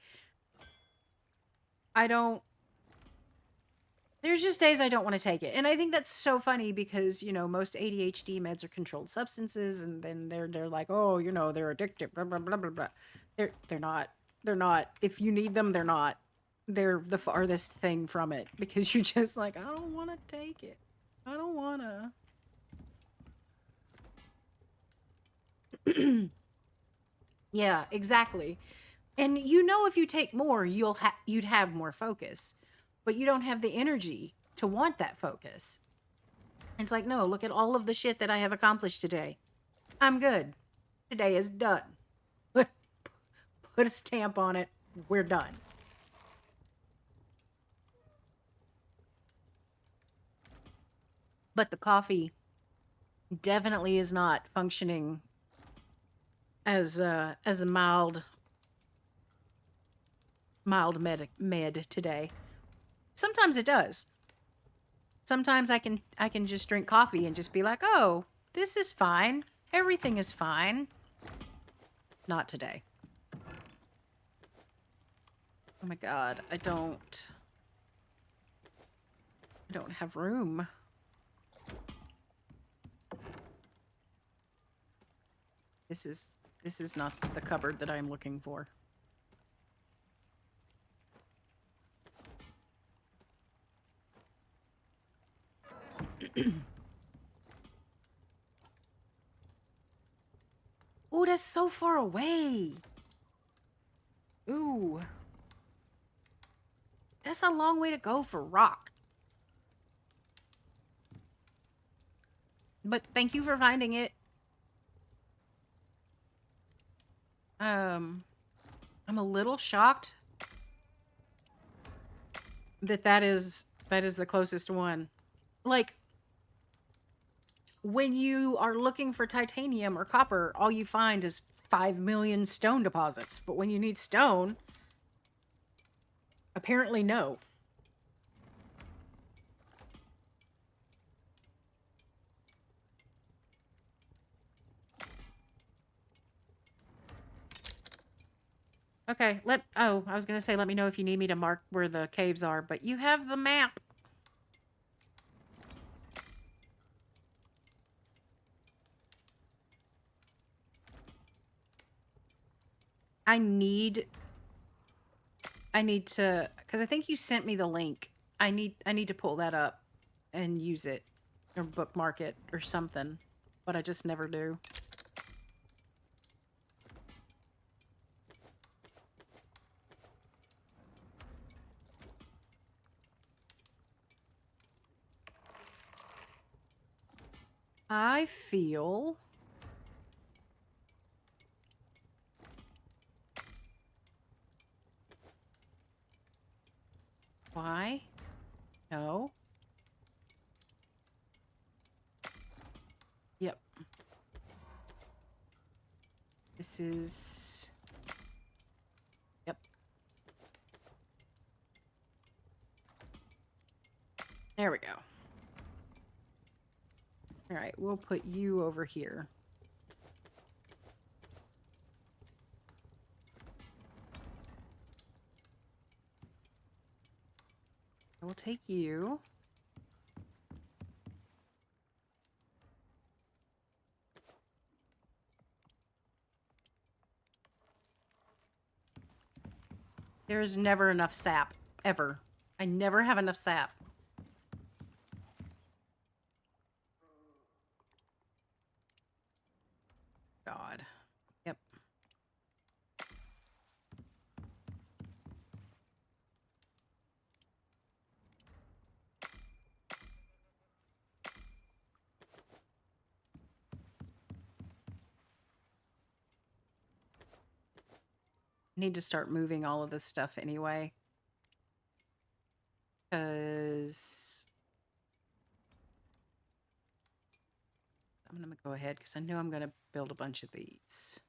there's just days I don't want to take it. And I think that's so funny because, most ADHD meds are controlled substances, and then they're like, oh, they're addictive, blah, blah, blah, blah, blah. They're not. They're not. If you need them, they're not. They're the farthest thing from it, because you're just like, I don't want to take it. I don't want to. Yeah, exactly. And you know, if you take more, you'd have more focus, but you don't have the energy to want that focus. It's like, no, look at all of the shit that I have accomplished today. I'm good. Today is done. Put a stamp on it. We're done. But the coffee definitely is not functioning as a mild med today. Sometimes it does. Sometimes I can just drink coffee and just be like, "Oh, this is fine. Everything is fine." Not today. Oh my god, I don't have room. This is not the cupboard that I'm looking for. Oh, that's so far away. Ooh. That's a long way to go for rock. But thank you for finding it. I'm a little shocked that is the closest one. Like, when you are looking for titanium or copper, all you find is 5 million stone deposits. But when you need stone, apparently no. Okay, I was gonna say, let me know if you need me to mark where the caves are, but you have the map. I need to, because I think you sent me the link. I need to pull that up and use it or bookmark it or something, but I just never do. I feel why? No. Yep. This is... Yep. There we go. All right, we'll put you over here. I will take you. There is never enough sap, ever. I never have enough sap. God. Yep. Need to start moving all of this stuff anyway. Because I'm going to go ahead because I know I'm going to build a bunch of these.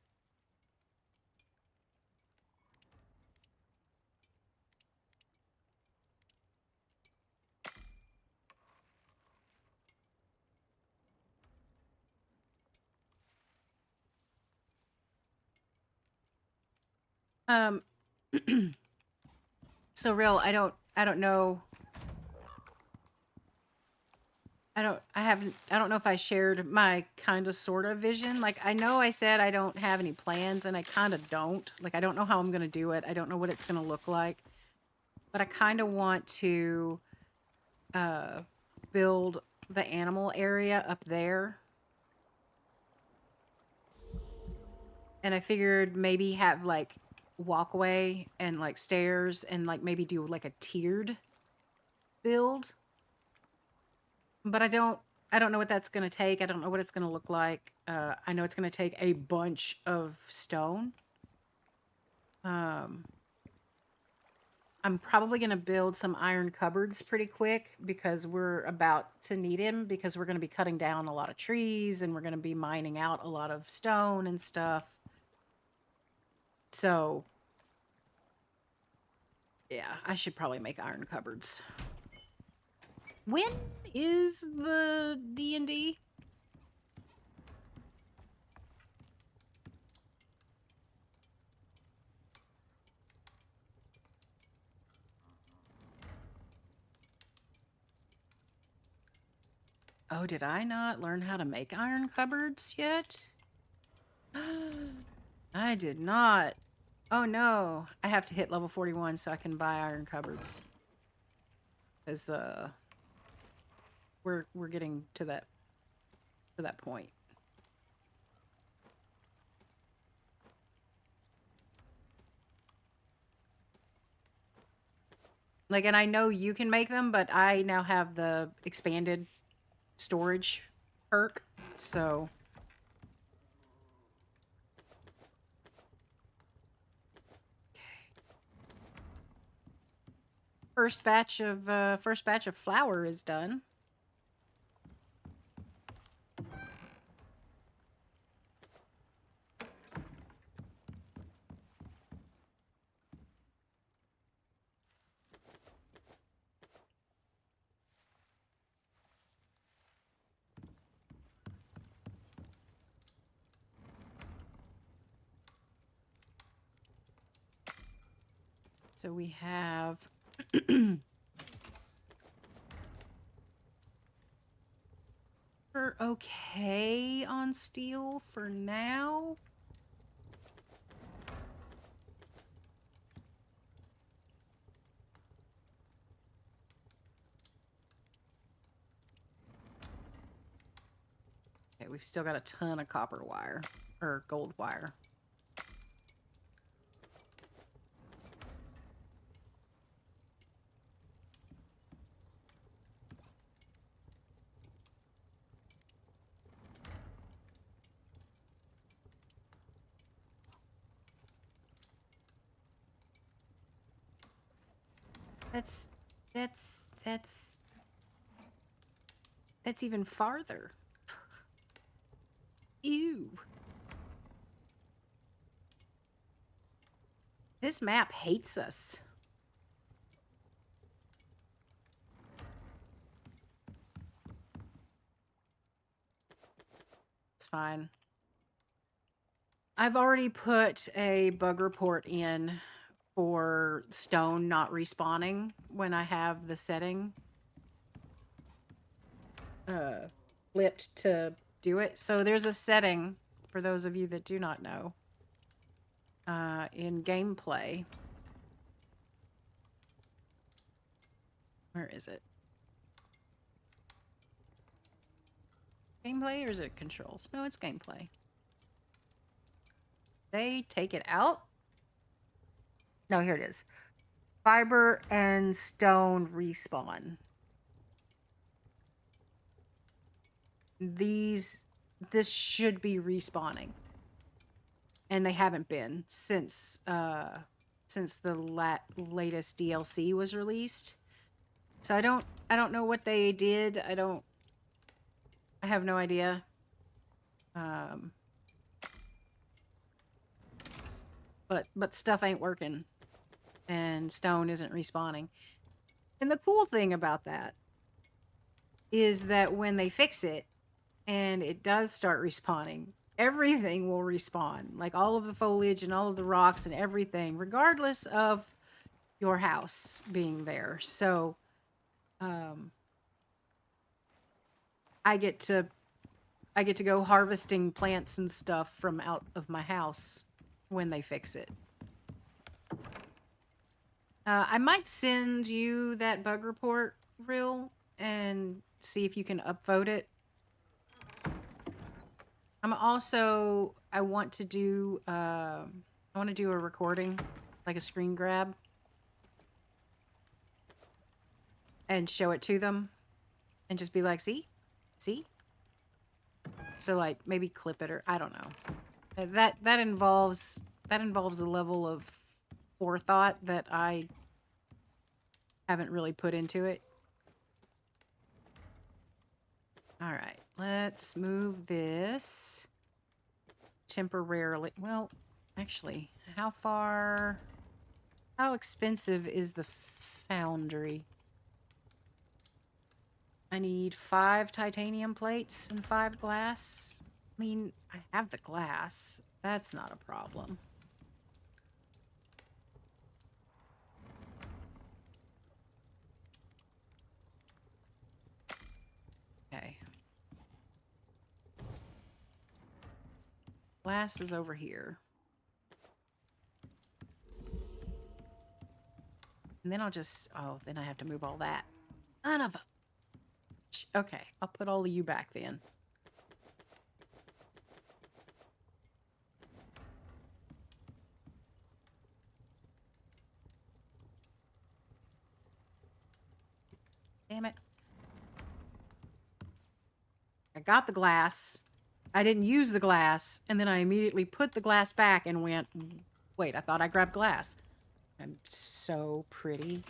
So real, I don't know. I don't know if I shared my kind of sort of vision. Like, I know I said I don't have any plans, and I kind of don't. Like, I don't know how I'm going to do it. I don't know what it's going to look like. But I kind of want to build the animal area up there. And I figured maybe have, like, walkway and like stairs and like maybe do like a tiered build. But I don't know what that's going to take. I don't know what it's going to look like. I know it's going to take a bunch of stone. I'm probably going to build some iron cupboards pretty quick because we're about to need him, because we're going to be cutting down a lot of trees and we're going to be mining out a lot of stone and stuff. So, yeah, I should probably make iron cupboards. When is the D&D? Oh, did I not learn how to make iron cupboards yet? I did not. Oh no, I have to hit level 41 so I can buy iron cupboards. Cuz we're getting to that point. Like, and I know you can make them, but I now have the expanded storage perk, so first batch of flour is done. So we have we're okay on steel for now. Okay, we've still got a ton of copper wire or gold wire. That's that's even farther. Ew. This map hates us. It's fine. I've already put a bug report in for stone not respawning when I have the setting flipped to do it. So there's a setting, for those of you that do not know, in gameplay. Where is it? Gameplay, or is it controls? No, it's gameplay. They take it out? No, here it is. Fiber and stone respawn. This should be respawning. And they haven't been since the latest DLC was released. So I don't know what they did. I have no idea. But stuff ain't working, and stone isn't respawning. And the cool thing about that is that when they fix it and it does start respawning, everything will respawn. Like all of the foliage and all of the rocks and everything, regardless of your house being there. So I get to go harvesting plants and stuff from out of my house when they fix it. I might send you that bug report, Real, and see if you can upvote it. I want to do I want to do a recording, like a screen grab, and show it to them, and just be like, "See, see." So like maybe clip it, or I don't know. That involves a level of forethought that I haven't really put into it. All right, let's move this temporarily. Well, actually, how expensive is the foundry? I need 5 titanium plates and 5 glass. I mean, I have the glass. That's not a problem. Okay. Glass is over here. And then I'll just... Oh, then I have to move all that. Son of a... Okay, I'll put all of you back then. Damn it. I got the glass. I didn't use the glass. And then I immediately put the glass back and went, wait, I thought I grabbed glass. I'm so pretty.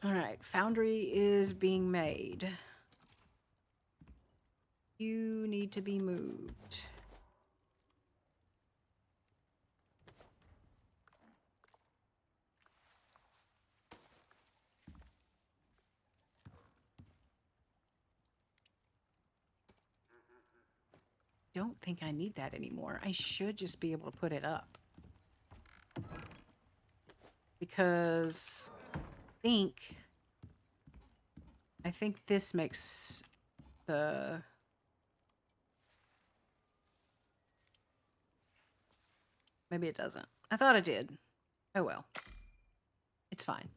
All right, foundry is being made. You need to be moved. Don't think I need that anymore. I should just be able to put it up. Because I think this makes the... Maybe it doesn't. I thought it did. Oh well. It's fine.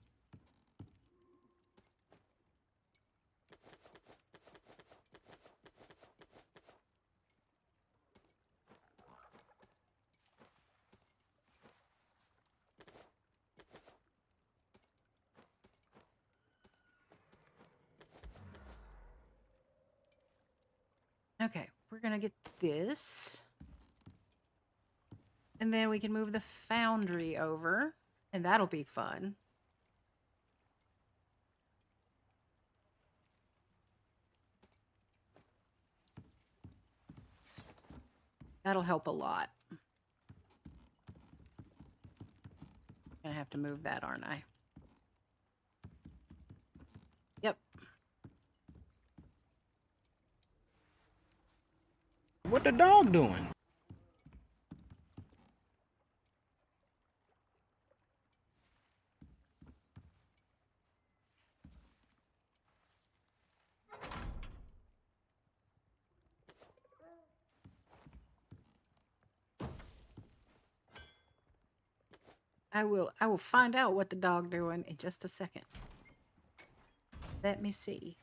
Okay, we're gonna get this. And then we can move the foundry over. And that'll be fun. That'll help a lot. Gonna have to move that, aren't I? Yep. What the dog doing? I will find out what the dog doing in just a second. Let me see.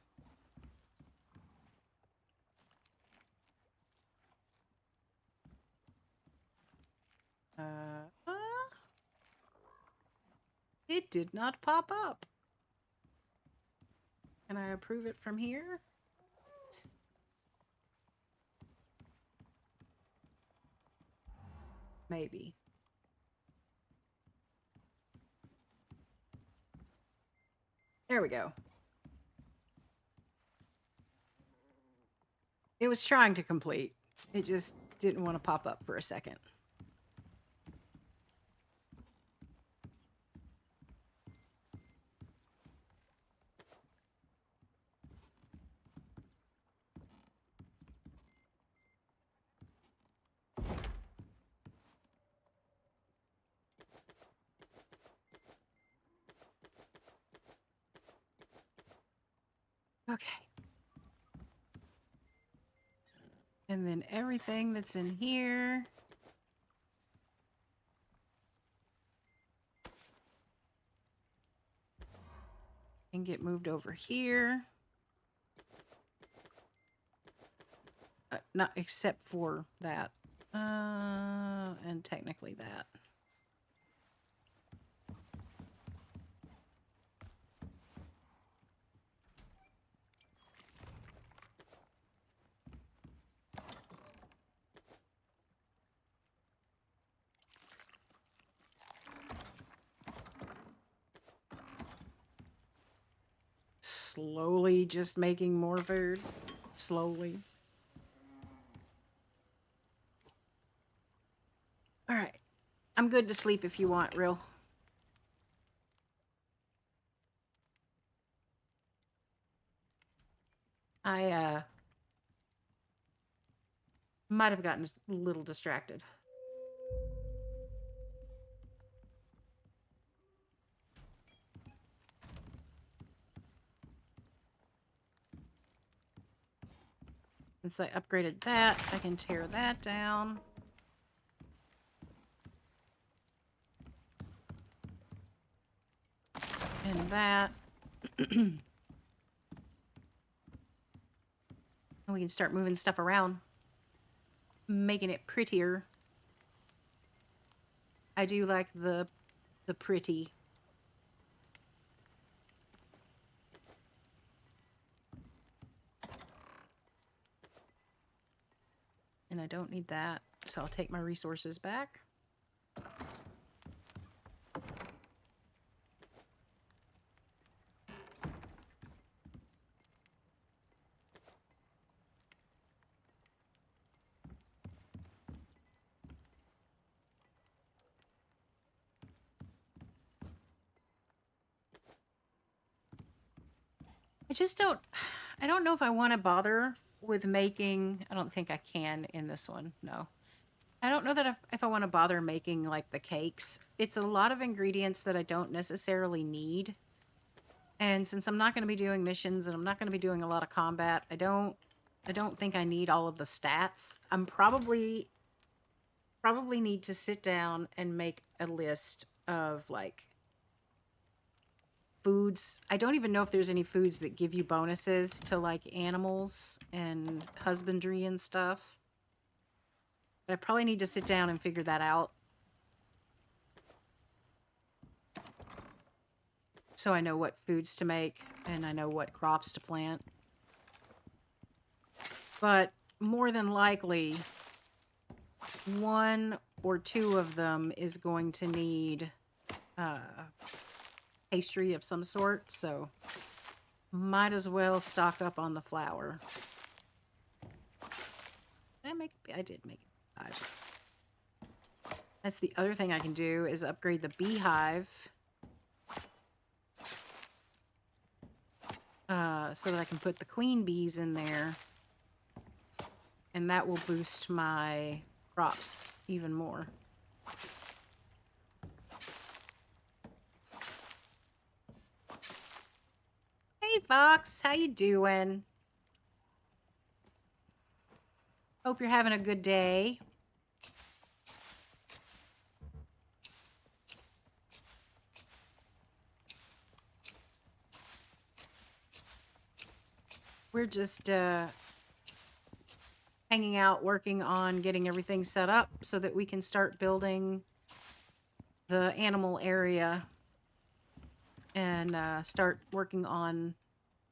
It did not pop up. Can I approve it from here? Maybe. There we go. It was trying to complete. It just didn't want to pop up for a second. Okay. And then everything that's in here. Can get moved over here. Not except for that. And technically that. Slowly just making more food. Slowly. All right. I'm good to sleep if you want, real. I might have gotten a little distracted. Since I upgraded that, I can tear that down. And that. And we can start moving stuff around. Making it prettier. I do like the pretty. And I don't need that, so I'll take my resources back. I don't know if I want to bother with making, I don't think I can in this one, no. I don't know that if I want to bother making like the cakes. It's a lot of ingredients that I don't necessarily need. And since I'm not going to be doing missions and I'm not going to be doing a lot of combat, I don't think I need all of the stats. I'm probably need to sit down and make a list of like foods. I don't even know if there's any foods that give you bonuses to like animals and husbandry and stuff. But I probably need to sit down and figure that out. So I know what foods to make and I know what crops to plant. But more than likely, one or two of them is going to need pastry of some sort, so might as well stock up on the flour. I did make it 5. That's the other thing I can do is upgrade the beehive. So that I can put the queen bees in there. And that will boost my crops even more. Hey Fox, how you doing? Hope you're having a good day. We're just hanging out, working on getting everything set up so that we can start building the animal area and start working on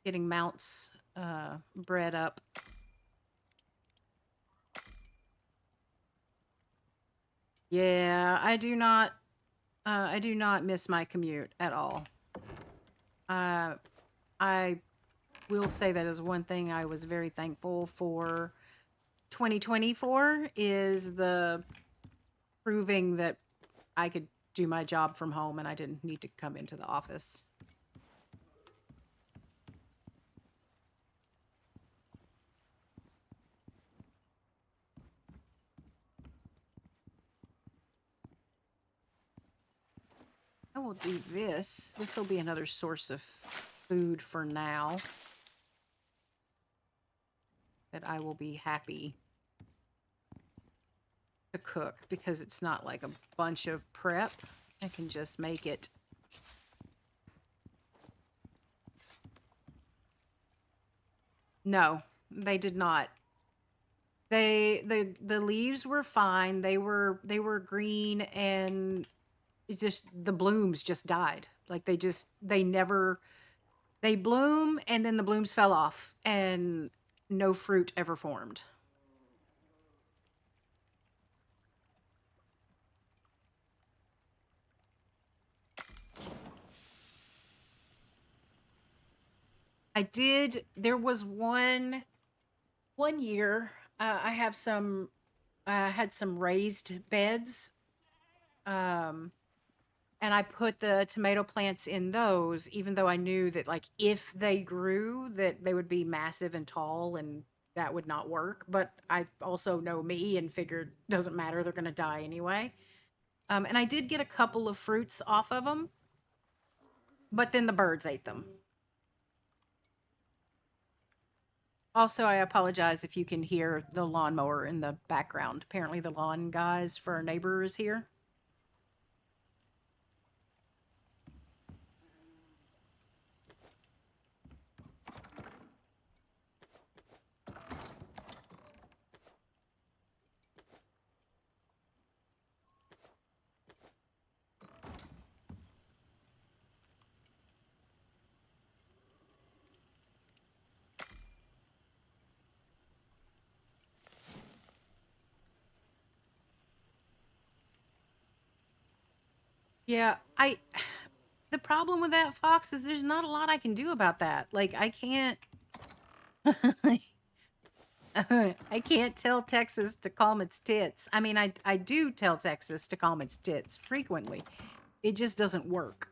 getting mounts bred up. Yeah, I do not miss my commute at all. I will say that is one thing I was very thankful for 2024 is the proving that I could do my job from home and I didn't need to come into the office. I will do this. This will be another source of food for now that I will be happy to cook because it's not like a bunch of prep. I can just make it. No, they did not. The leaves were fine. They were green, and it just the blooms just died. Like they never they bloom, and then the blooms fell off and no fruit ever formed. There was one year, I had some raised beds, um, and I put the tomato plants in those, even though I knew that, like, if they grew, that they would be massive and tall, and that would not work. But I also know me and figured doesn't matter, they're gonna die anyway. And I did get a couple of fruits off of them, but then the birds ate them. Also, I apologize if you can hear the lawnmower in the background. Apparently, the lawn guys for our neighbor is here. Yeah, the problem with that, Fox, is there's not a lot I can do about that. Like, I can't I can't tell Texas to calm its tits. I mean, I do tell Texas to calm its tits frequently. It just doesn't work.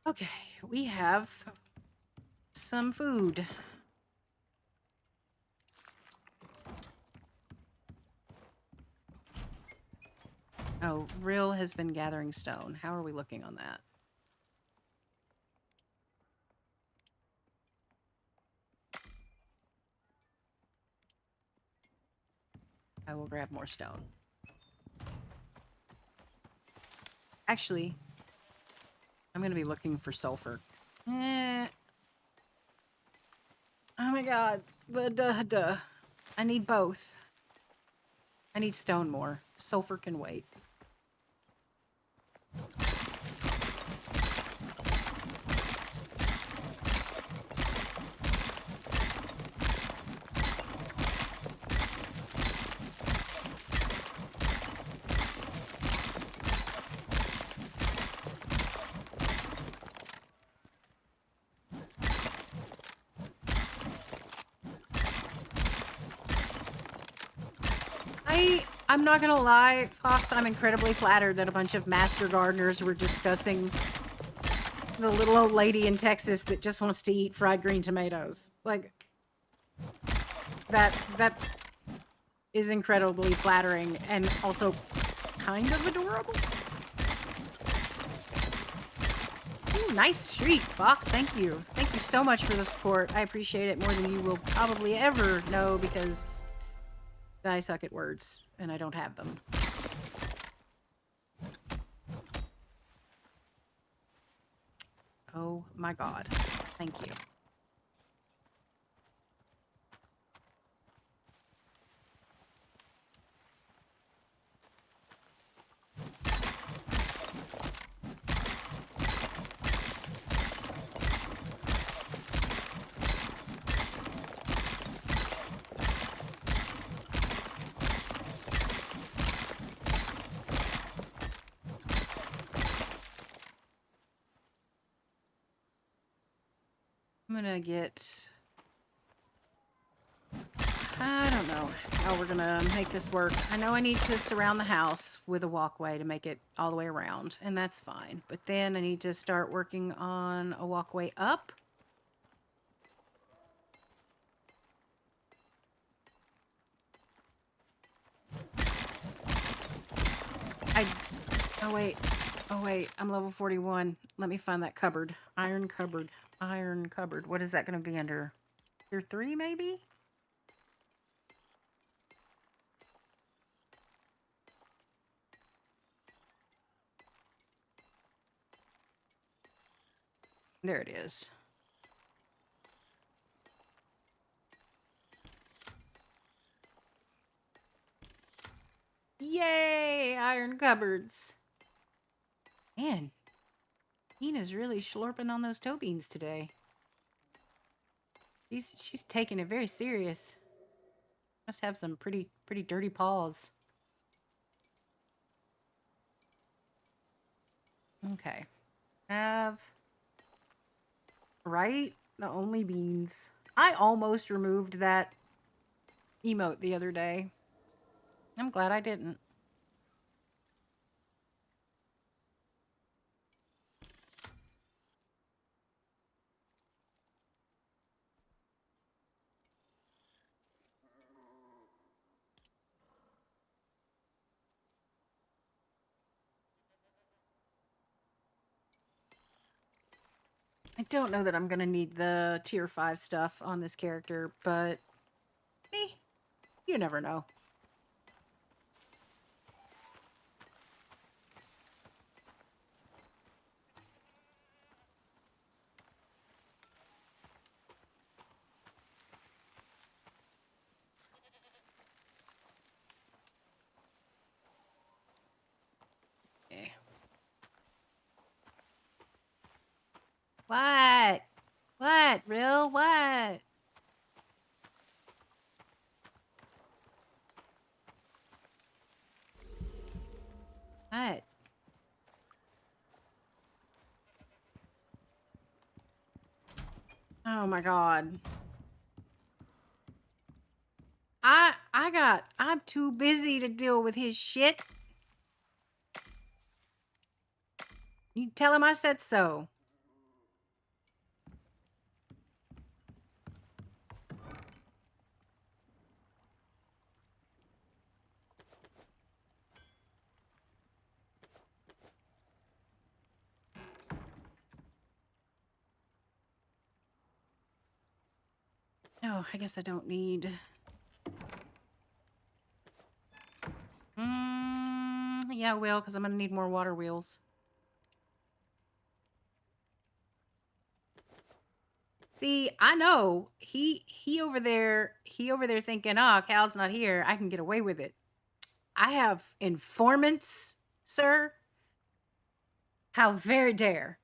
Okay, we have some food. Oh, Rill has been gathering stone. How are we looking on that? I will grab more stone. Actually, I'm going to be looking for sulfur. Oh my god. Duh. I need both. I need stone more. Sulfur can wait. I'm not gonna lie, Fox, I'm incredibly flattered that a bunch of master gardeners were discussing the little old lady in Texas that just wants to eat fried green tomatoes. Like, that is incredibly flattering and also kind of adorable. Ooh, nice streak, Fox. Thank you. Thank you so much for the support. I appreciate it more than you will probably ever know, because I suck at words and I don't have them. Oh my god. Thank you. I'm gonna get... I don't know. know how we're gonna make this work. I know I need to surround the house with a walkway to make it all the way around, and that's fine. But then I need to start working on a walkway up. Oh wait. Oh wait, I'm level 41. Let me find that cupboard. Iron cupboard. Iron cupboard. What is that going to be under? Tier 3 maybe? There it is. Yay! Iron cupboards. Man, Tina's really slurping on those toe beans today. She's taking it very serious. Must have some pretty dirty paws. Okay. Have right? The only beans. I almost removed that emote the other day. I'm glad I didn't. I don't know that I'm going to need the tier 5 stuff on this character, but you never know. Okay. What? What? Real? What? What? Oh my god. I'm too busy to deal with his shit. You tell him I said so. Oh, I guess I don't need... yeah, I will, because I'm going to need more water wheels. See, I know. He over there thinking, oh, Cal's not here. I can get away with it. I have informants, sir. How very dare.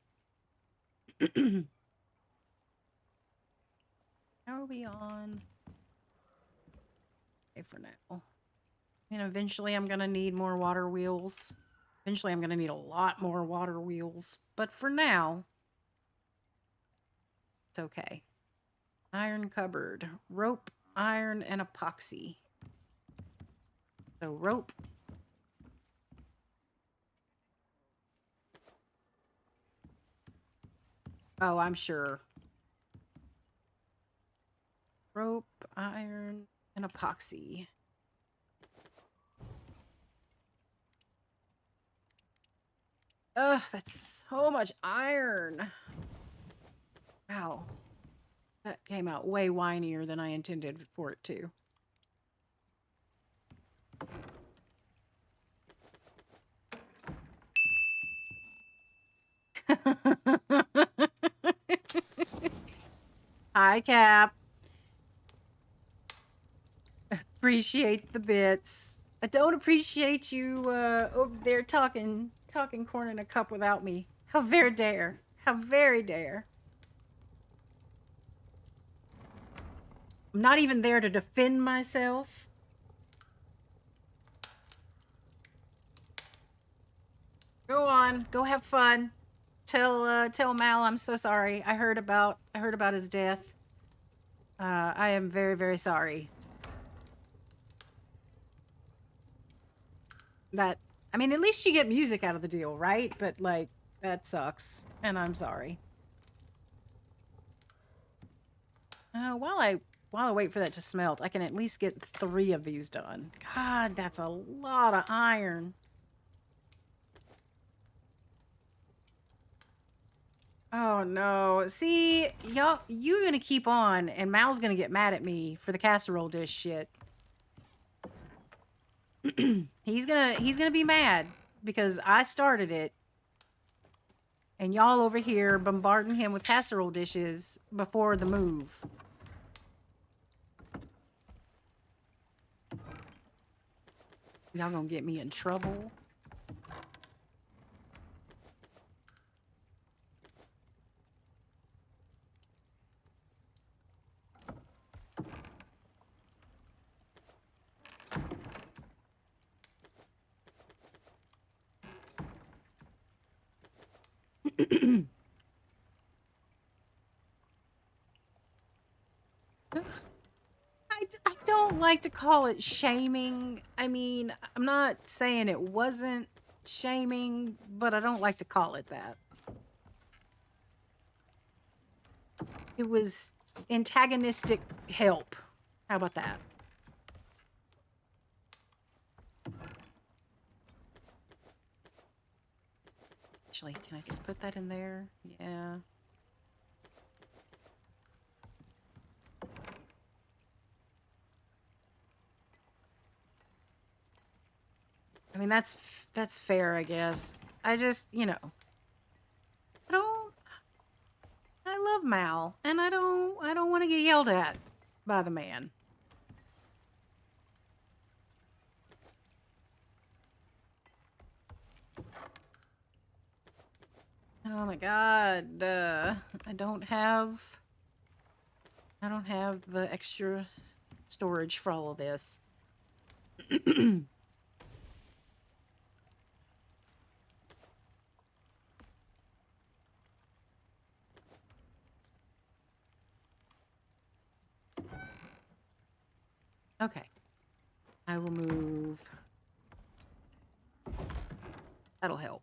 How are we on? Okay, for now. And eventually I'm going to need more water wheels. Eventually I'm going to need a lot more water wheels. But for now, it's okay. Iron cupboard. Rope, iron, and epoxy. So rope. Oh, I'm sure. Rope, iron, and epoxy. Ugh, that's so much iron. Wow. That came out way whinier than I intended for it to. Hi, Cap. Appreciate the bits. I don't appreciate you over there talking corn in a cup without me. How very dare. How very dare. I'm not even there to defend myself. Go on. Go have fun. Tell Mal I'm so sorry. I heard about his death. I am very, very sorry. That, I mean, at least you get music out of the deal, right? But, like, that sucks. And I'm sorry. While I wait for that to smelt, I can at least get 3 of these done. God, that's a lot of iron. Oh no. See, y'all, you're gonna keep on, and Mal's gonna get mad at me for the casserole dish shit. He's gonna be mad because I started it, and y'all over here bombarding him with casserole dishes before the move. Y'all gonna get me in trouble. I don't like to call it shaming. I mean, I'm not saying it wasn't shaming, but I don't like to call it that. It was antagonistic help. How about that? Actually, can I just put that in there? Yeah. I mean, that's fair, I guess. I just, you know, I love Mal, and I don't want to get yelled at by the man. Oh my god, I don't have the extra storage for all of this. Okay. I will move. That'll help.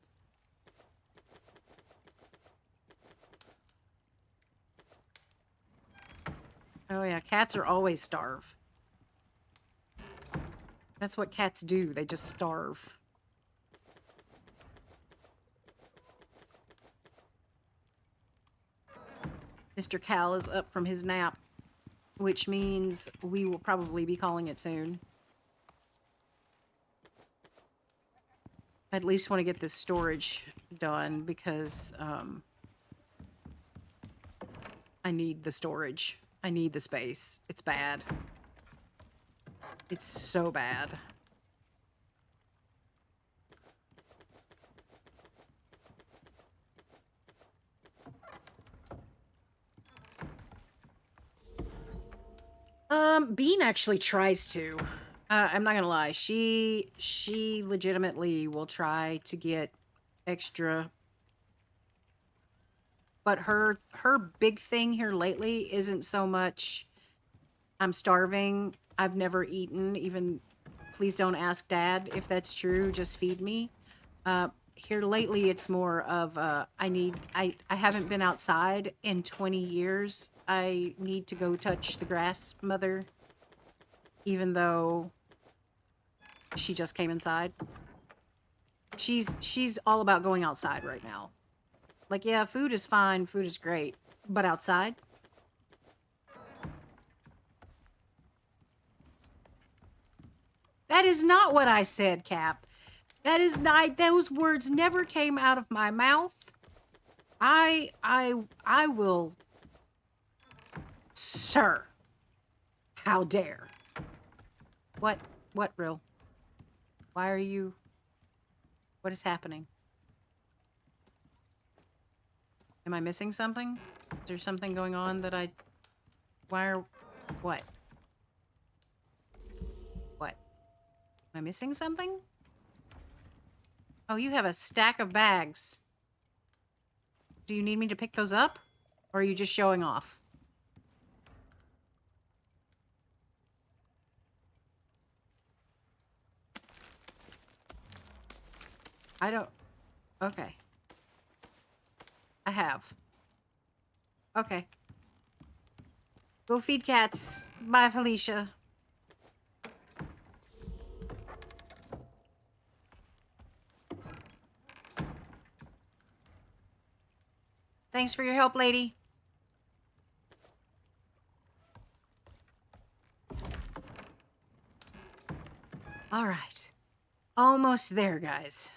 Oh yeah, cats are always starve. That's what cats do. They just starve. Mr. Cal is up from his nap, which means we will probably be calling it soon. I at least want to get this storage done because I need the storage. I need the space. It's bad. It's so bad. Bean actually tries to. I'm not gonna lie. She legitimately will try to get extra. But her big thing here lately isn't so much I'm starving, I've never eaten, even please don't ask Dad if that's true, just feed me. Here lately it's more of I haven't been outside in 20 years. I need to go touch the grass, Mother. Even though she just came inside. She's all about going outside right now. Like, yeah, food is fine, food is great, but outside? That is not what I said, Cap. That is not, those words never came out of my mouth. I will... Sir. How dare. What, Real? Why are you... What is happening? Am I missing something? Is there something going on that I... Why are... What? What? Am I missing something? Oh, you have a stack of bags. Do you need me to pick those up? Or are you just showing off? I don't... Okay. I have. Okay. Go feed cats. Bye, Felicia. Thanks for your help, lady. All right. Almost there, guys.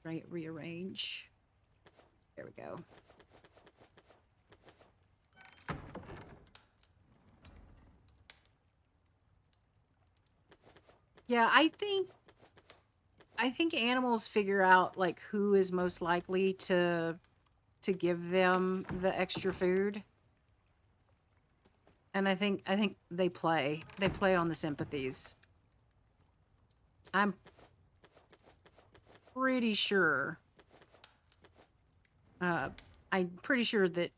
Right, rearrange. There we go. Yeah, I think animals figure out like who is most likely to give them the extra food. And I think they play. They play on the sympathies. I'm pretty sure I'm pretty sure that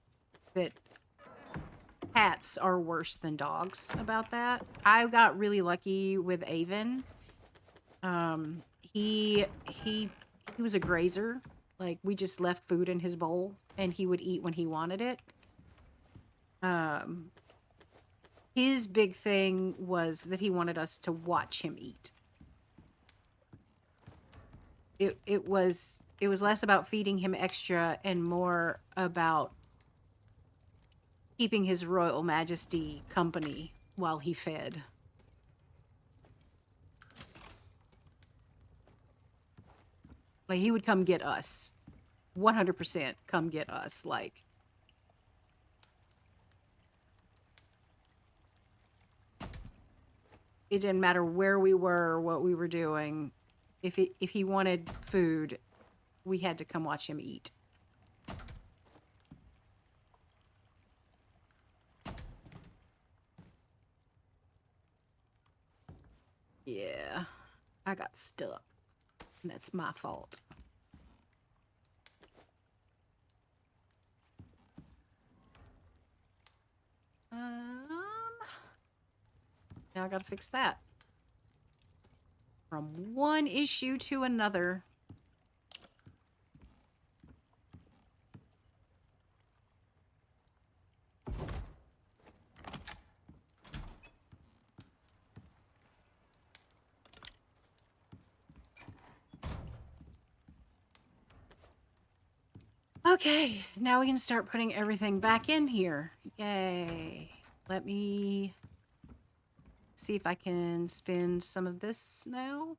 cats are worse than dogs about that. I got really lucky with Avon. He was a grazer. Like, we just left food in his bowl and he would eat when he wanted it. His big thing was that he wanted us to watch him eat. It was less about feeding him extra and more about keeping his royal majesty company while he fed. Like, he would come get us. 100% come get us. Like, it didn't matter where we were or what we were doing. If he wanted food, we had to come watch him eat. Yeah, I got stuck. And that's my fault. Now I gotta fix that. From one issue to another. Okay, now we can start putting everything back in here. Yay. Let me see if I can spend some of this now.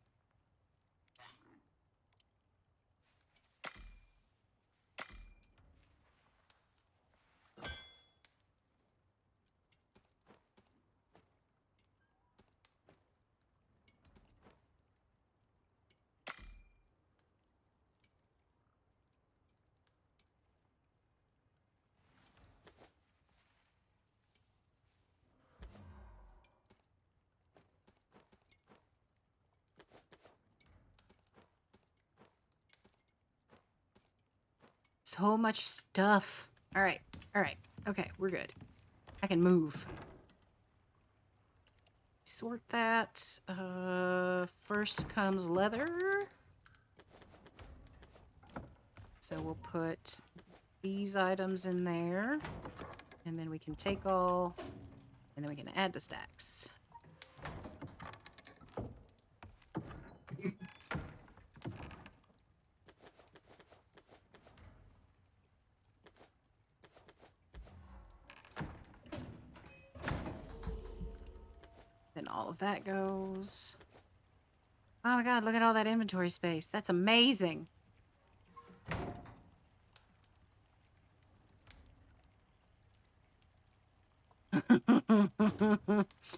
So much stuff. All right. Okay, we're good. I can move. Sort that. First comes leather. So we'll put these items in there. And then we can take all. And then we can add to stacks. Then all of that goes. Oh my god, look at all that inventory space. That's amazing.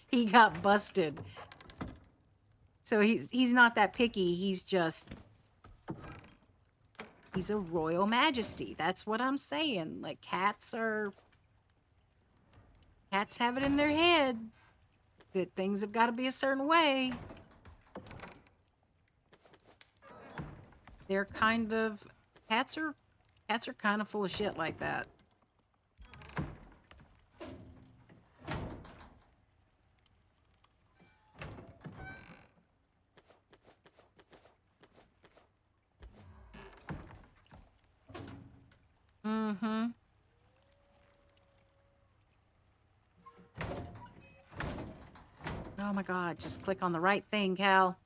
He got busted. So he's not that picky. He's a royal majesty. That's what I'm saying. Like, cats have it in their head that things have got to be a certain way. They're kind of Cats are kind of full of shit like that. Mm-hmm. Oh my god, just click on the right thing, Cal.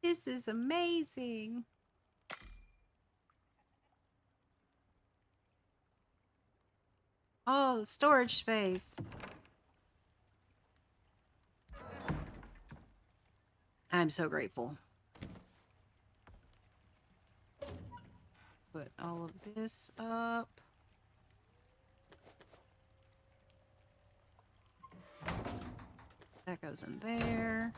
This is amazing. Oh, storage space. I'm so grateful. Put all of this up. That goes in there.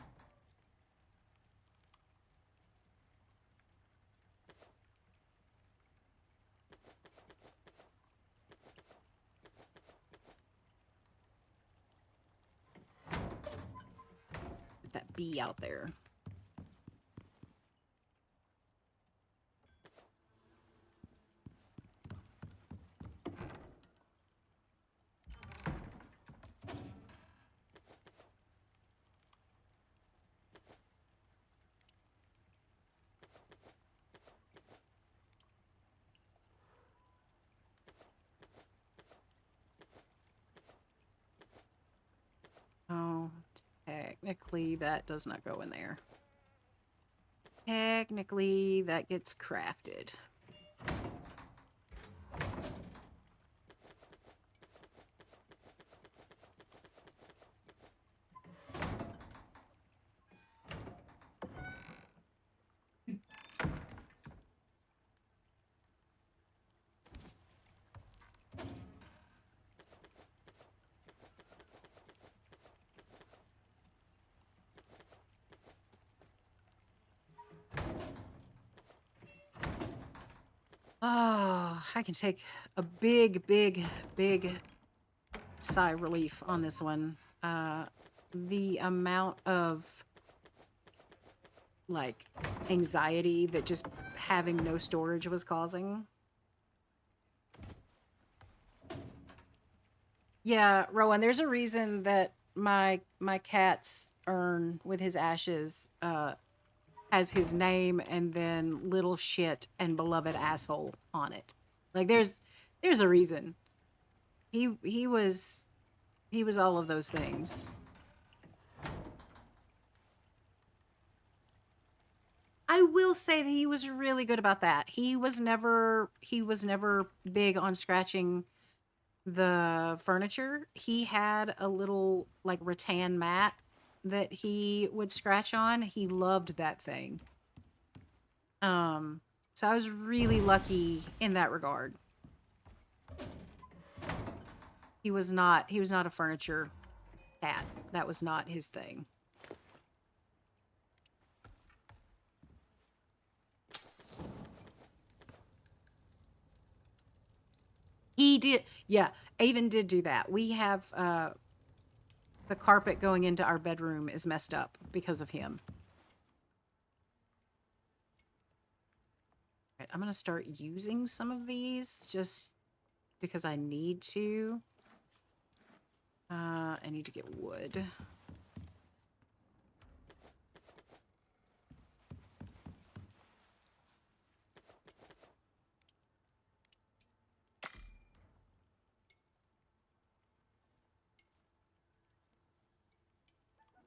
Put that bee out there. Oh, technically that does not go in there. Technically that gets crafted. Oh, I can take a big, big, big sigh of relief on this one. The amount of like anxiety that just having no storage was causing. Yeah, Rowan, there's a reason that my cat's urn with his ashes has his name and then little shit and beloved asshole on it. Like there's a reason. He was all of those things. I will say that he was really good about that. He was never big on scratching the furniture. He had a little like rattan mat that he would scratch on. He loved that thing. So I was really lucky in that regard. He was not a furniture cat. That was not his thing. He did, yeah, Avon did do that. We have the carpet going into our bedroom is messed up because of him. Right, I'm gonna start using some of these just because I need to. I need to get wood.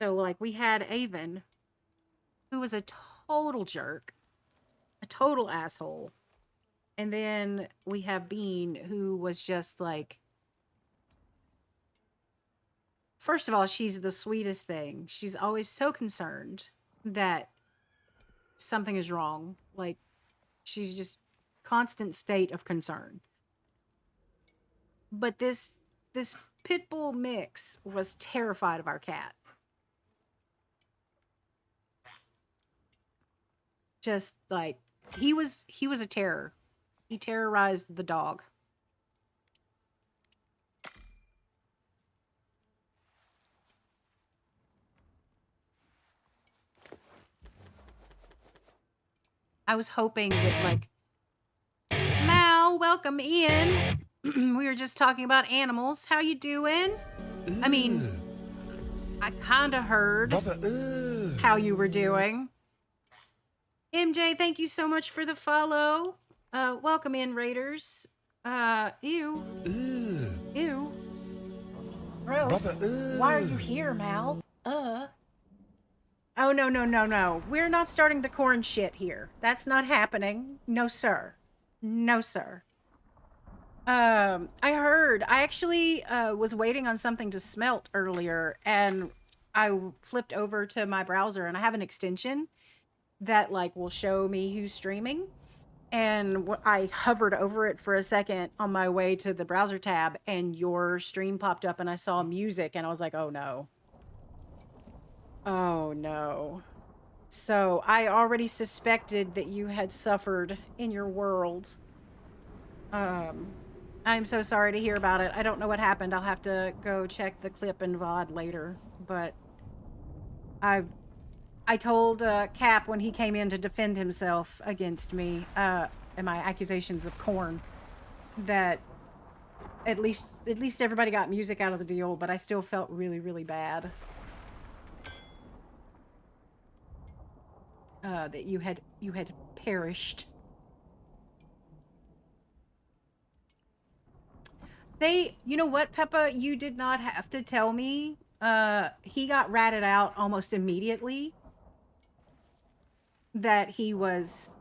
So, like, we had Avon, who was a total jerk, a total asshole. And then we have Bean, who was just like, first of all, she's the sweetest thing. She's always so concerned that something is wrong. Like, she's just constant state of concern. But this pit bull mix was terrified of our cat. Just like he was a terror. He terrorized the dog. I was hoping that, like, Mal, welcome in. We were just talking about animals. How you doing? I mean, I kind of heard how you were doing. MJ, thank you so much for the follow. Welcome in, Raiders. Ew. Ew. Gross. Why are you here, Mal? Oh, no. We're not starting the corn shit here. That's not happening. No, sir. No, sir. I actually was waiting on something to smelt earlier, and I flipped over to my browser, and I have an extension that, like, will show me who's streaming. And I hovered over it for a second on my way to the browser tab, and your stream popped up, and I saw music, and I was like, oh no. Oh no. So I already suspected that you had suffered in your world. I'm so sorry to hear about it. I don't know what happened. I'll have to go check the clip and VOD later. But I told Cap when he came in to defend himself against me and my accusations of corn that at least everybody got music out of the deal, but I still felt really, really bad. That you had perished. You know what, Peppa? You did not have to tell me. He got ratted out almost immediately. That he was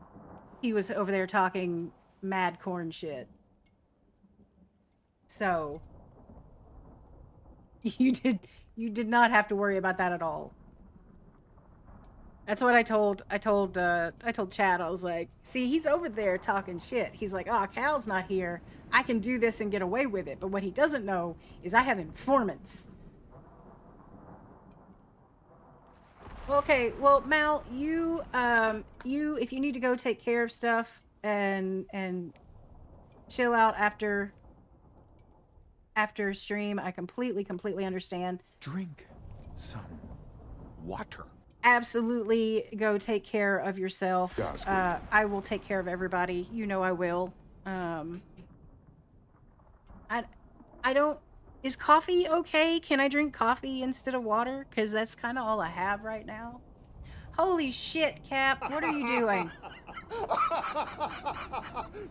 over there talking mad corn shit. So you did not have to worry about that at all. That's what I told Chad. I was like, see, he's over there talking shit. He's like, oh, Cal's not here. I can do this and get away with it. But what he doesn't know is I have informants. Okay, well, Mal, you if you need to go take care of stuff and chill out after stream, I completely understand. Drink some water. Absolutely go take care of yourself. Godspeed. I will take care of everybody. You know I will. I don't... Is coffee okay? Can I drink coffee instead of water? Because that's kind of all I have right now. Holy shit, Cap. What are you doing?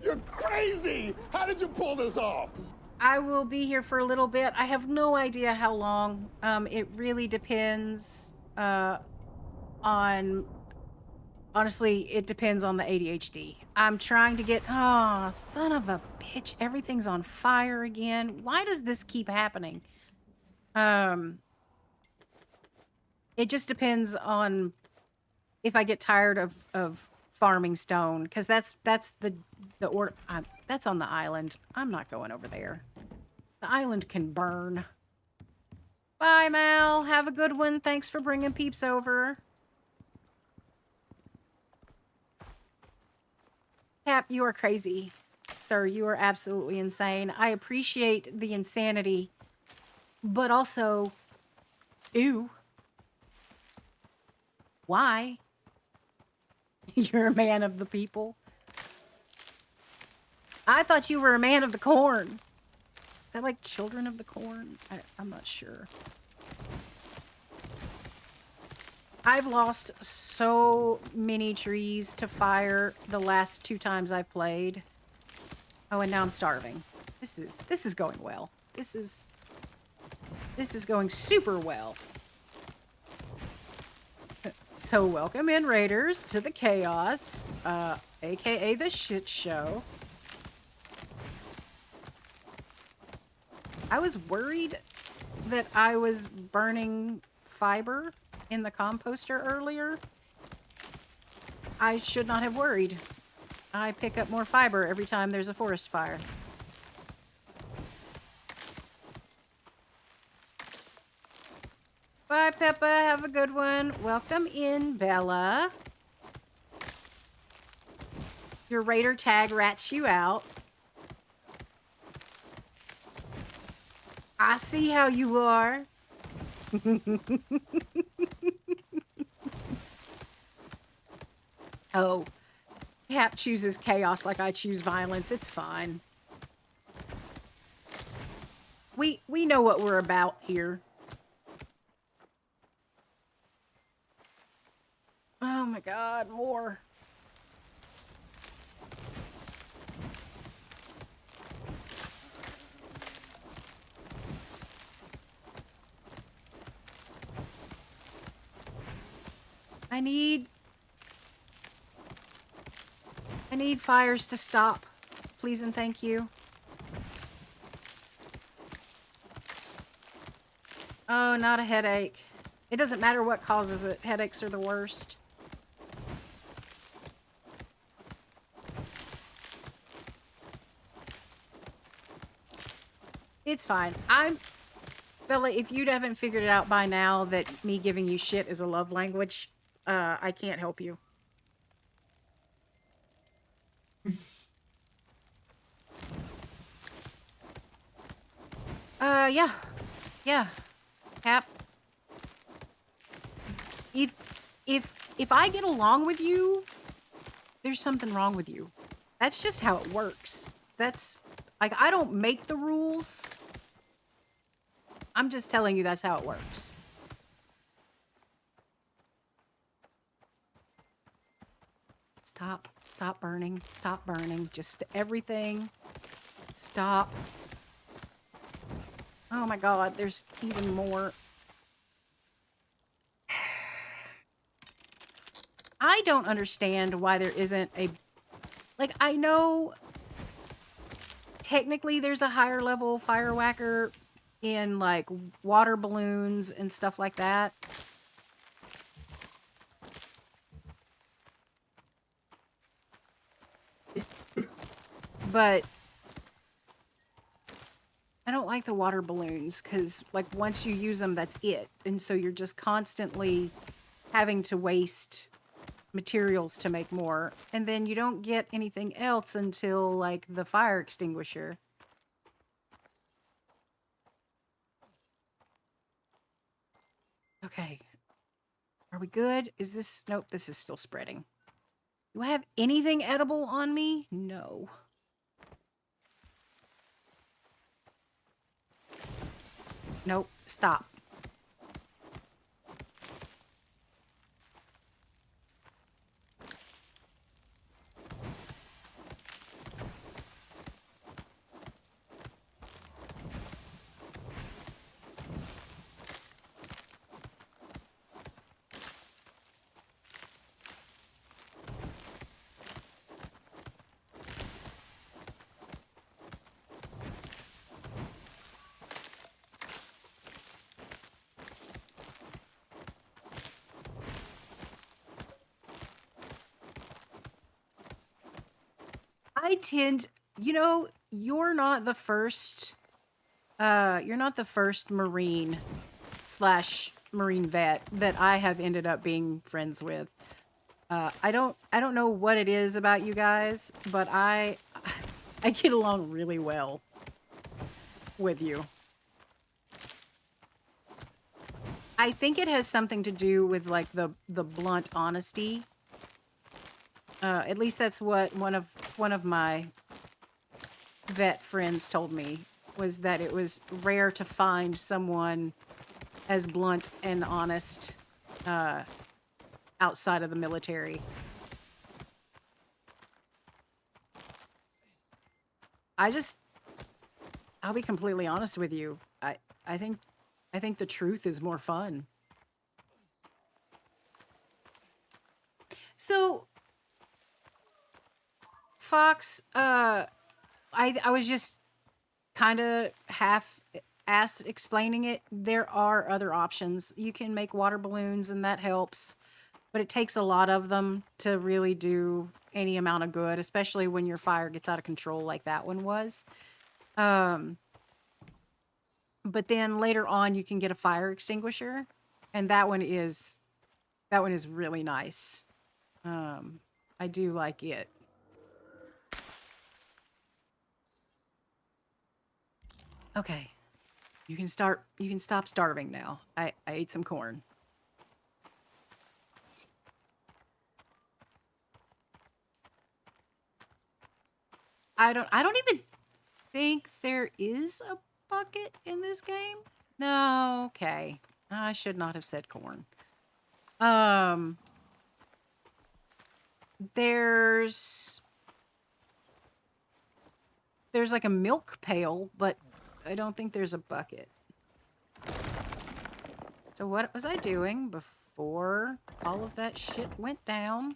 You're crazy! How did you pull this off? I will be here for a little bit. I have no idea how long. It really depends on... Honestly, it depends on the ADHD. I'm trying to get... Oh, son of a bitch. Everything's on fire again. Why does this keep happening? It just depends on if I get tired of farming stone. Because that's the order... that's on the island. I'm not going over there. The island can burn. Bye, Mal. Have a good one. Thanks for bringing peeps over. Cap, you are crazy. Sir, you are absolutely insane. I appreciate the insanity, but also, ew. Why? You're a man of the people. I thought you were a man of the corn. Is that like children of the corn? I'm not sure. I've lost so many trees to fire the last 2 times I've played. Oh, and now I'm starving. This is going well. This is going super well. So welcome in, Raiders, to the chaos, aka the shit show. I was worried that I was burning fiber in the composter earlier, I should not have worried. I pick up more fiber every time there's a forest fire. Bye, Peppa. Have a good one. Welcome in, Bella. Your raider tag rats you out. I see how you are. Oh, Hap chooses chaos like I choose violence. It's fine. We know what we're about here. Oh my god, more. I need fires to stop. Please and thank you. Oh, not a headache. It doesn't matter what causes it. Headaches are the worst. It's fine. Bella, if you haven't figured it out by now that me giving you shit is a love language, I can't help you. Yeah. Yeah. Hap. If I get along with you, there's something wrong with you. That's just how it works. That's, like, I don't make the rules. I'm just telling you that's how it works. Stop burning, stop burning. Just everything, stop. Oh my god, there's even more. I don't understand why there isn't a... Like, I know technically there's a higher level fire whacker in, like, water balloons and stuff like that. But I don't like the water balloons because, like, once you use them, that's it. And so you're just constantly having to waste materials to make more. And then you don't get anything else until, like, the fire extinguisher. Okay. Are we good? Is this... Nope, this is still spreading. Do I have anything edible on me? No. Nope. Stop. I tend, you know, you're not the first Marine / Marine vet that I have ended up being friends with. I don't know what it is about you guys, but I get along really well with you. I think it has something to do with, like, the blunt honesty. At least that's what one of my vet friends told me, was that it was rare to find someone as blunt and honest outside of the military. I'll be completely honest with you. I think the truth is more fun. So, Fox, I was just kind of half-assed explaining it. There are other options. You can make water balloons, and that helps. but it takes a lot of them to really do any amount of good, especially when your fire gets out of control like that one was. But then later on you can get a fire extinguisher, and that one is really nice. I do like it. Okay. You can stop starving now. I ate some corn. I don't even think there is a bucket in this game. No, okay. I should not have said corn. There's like a milk pail, but I don't think there's a bucket. So what was I doing before all of that shit went down?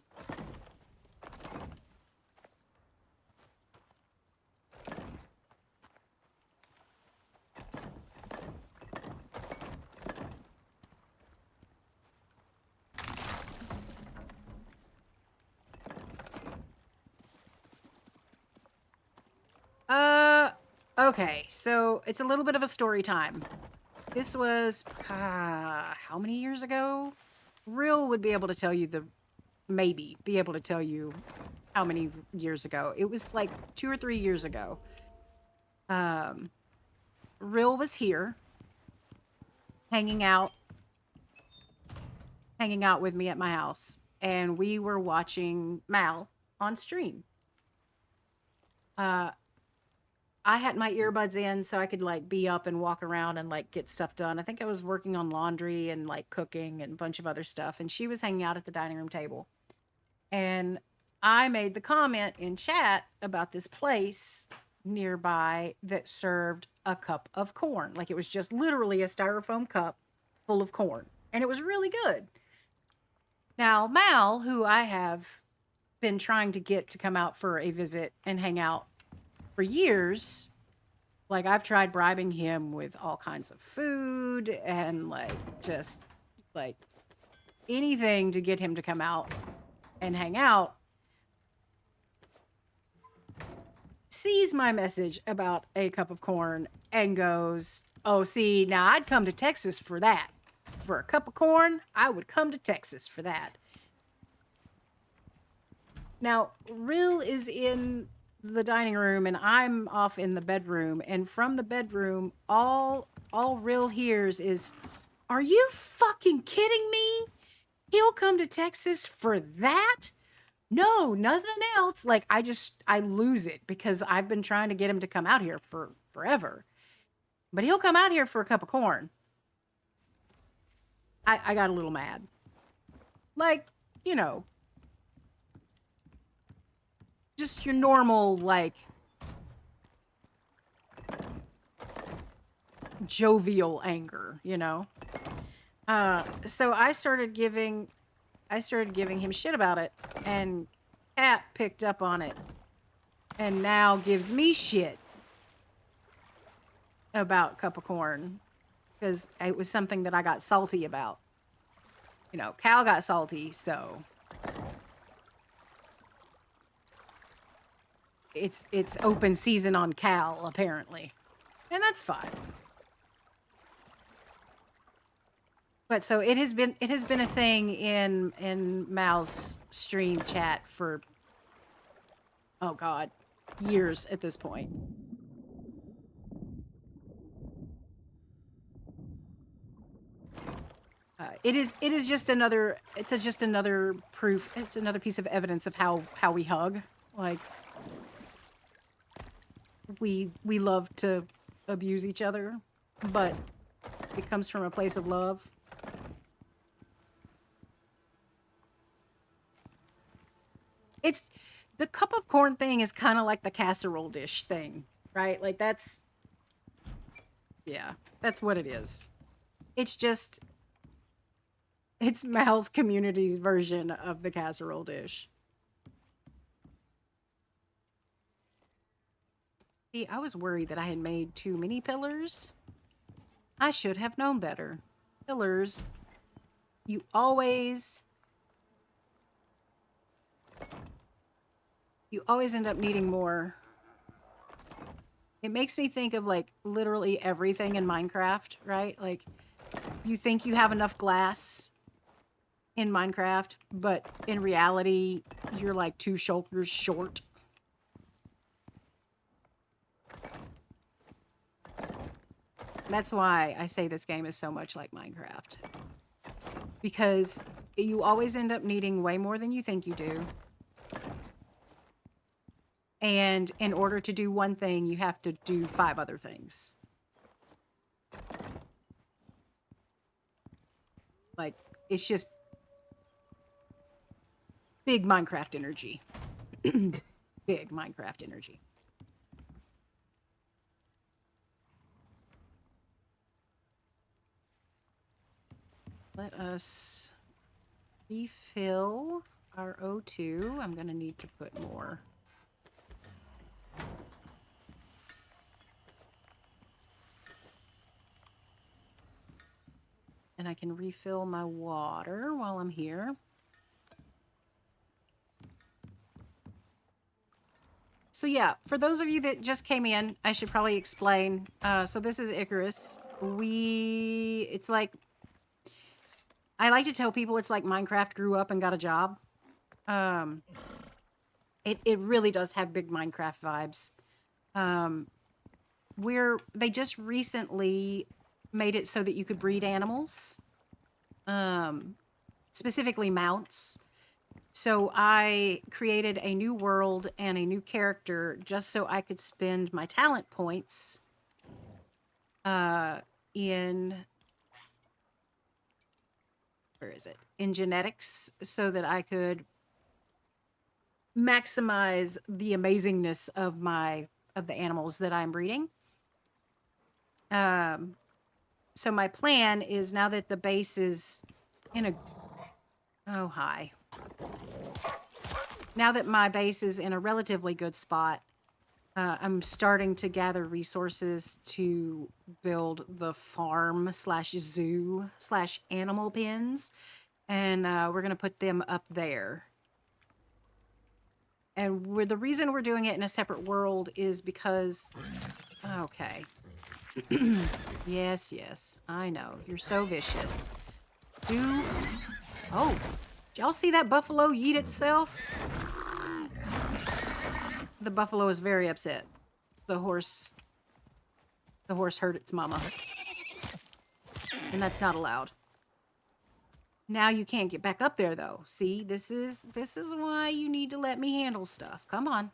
Okay, so it's a little bit of a story time. This was, how many years ago? Real would be able to tell you maybe be able to tell you how many years ago. It was like 2 or 3 years ago. Real was here, hanging out with me at my house, and we were watching Mal on stream. I had my earbuds in so I could like be up and walk around and like get stuff done. I think I was working on laundry and like cooking and a bunch of other stuff. And she was hanging out at the dining room table. And I made the comment in chat about this place nearby that served a cup of corn. Like it was just literally a styrofoam cup full of corn. And it was really good. Now, Mal, who I have been trying to get to come out for a visit and hang out for years, like I've tried bribing him with all kinds of food and like just like anything to get him to come out and hang out, sees my message about a cup of corn and goes, oh, see, now I'd come to Texas for that. For a cup of corn, I would come to Texas for that. Now, Rill is in the dining room and I'm off in the bedroom, and from the bedroom all Rill hears is, are you fucking kidding me? He'll come to Texas for that? No, nothing else. Like I lose it because I've been trying to get him to come out here for forever. But he'll come out here for a cup of corn. I got a little mad. Like, you know, just your normal, like, jovial anger, you know? So I started giving him shit about it, and Cat picked up on it, and now gives me shit about cup of corn, because it was something that I got salty about. You know, Cal got salty, so it's open season on Cal, apparently. And that's fine. But so it has been a thing in Mal's stream chat for, oh god, years at this point. It is just another proof. It's another piece of evidence of how we hug. Like we love to abuse each other, but it comes from a place of love. It's the cup of corn thing is kind of like the casserole dish thing, right? Like that's what it is. It's Mal's community's version of the casserole dish. See, I was worried that I had made too many pillars. I should have known better. Pillars, you always you always end up needing more. It makes me think of like literally everything in Minecraft, right? Like you think you have enough glass in Minecraft, but in reality, you're like 2 shoulders short. That's why I say this game is so much like Minecraft. Because you always end up needing way more than you think you do. And in order to do one thing, you have to do 5 other things. Like, it's just big Minecraft energy. Big Minecraft energy. Let us refill our O2. I'm going to need to put more. And I can refill my water while I'm here. So yeah, for those of you that just came in, I should probably explain. So this is Icarus. It's like, I like to tell people it's like Minecraft grew up and got a job. It really does have big Minecraft vibes. They just recently made it so that you could breed animals, specifically mounts. So I created a new world and a new character just so I could spend my talent points in, where is it? In genetics, so that I could maximize the amazingness of the animals that I'm breeding. So my plan is, now that the base is in a, oh hi. Now that my base is in a relatively good spot, I'm starting to gather resources to build the farm slash zoo slash animal pens. And we're going to put them up there. And the reason we're doing it in a separate world is because, okay. Yes, I know. You're so vicious. Oh, did y'all see that buffalo yeet itself? The buffalo is very upset. The horse hurt its mama. And that's not allowed. Now you can't get back up there though. See, this is why you need to let me handle stuff. Come on.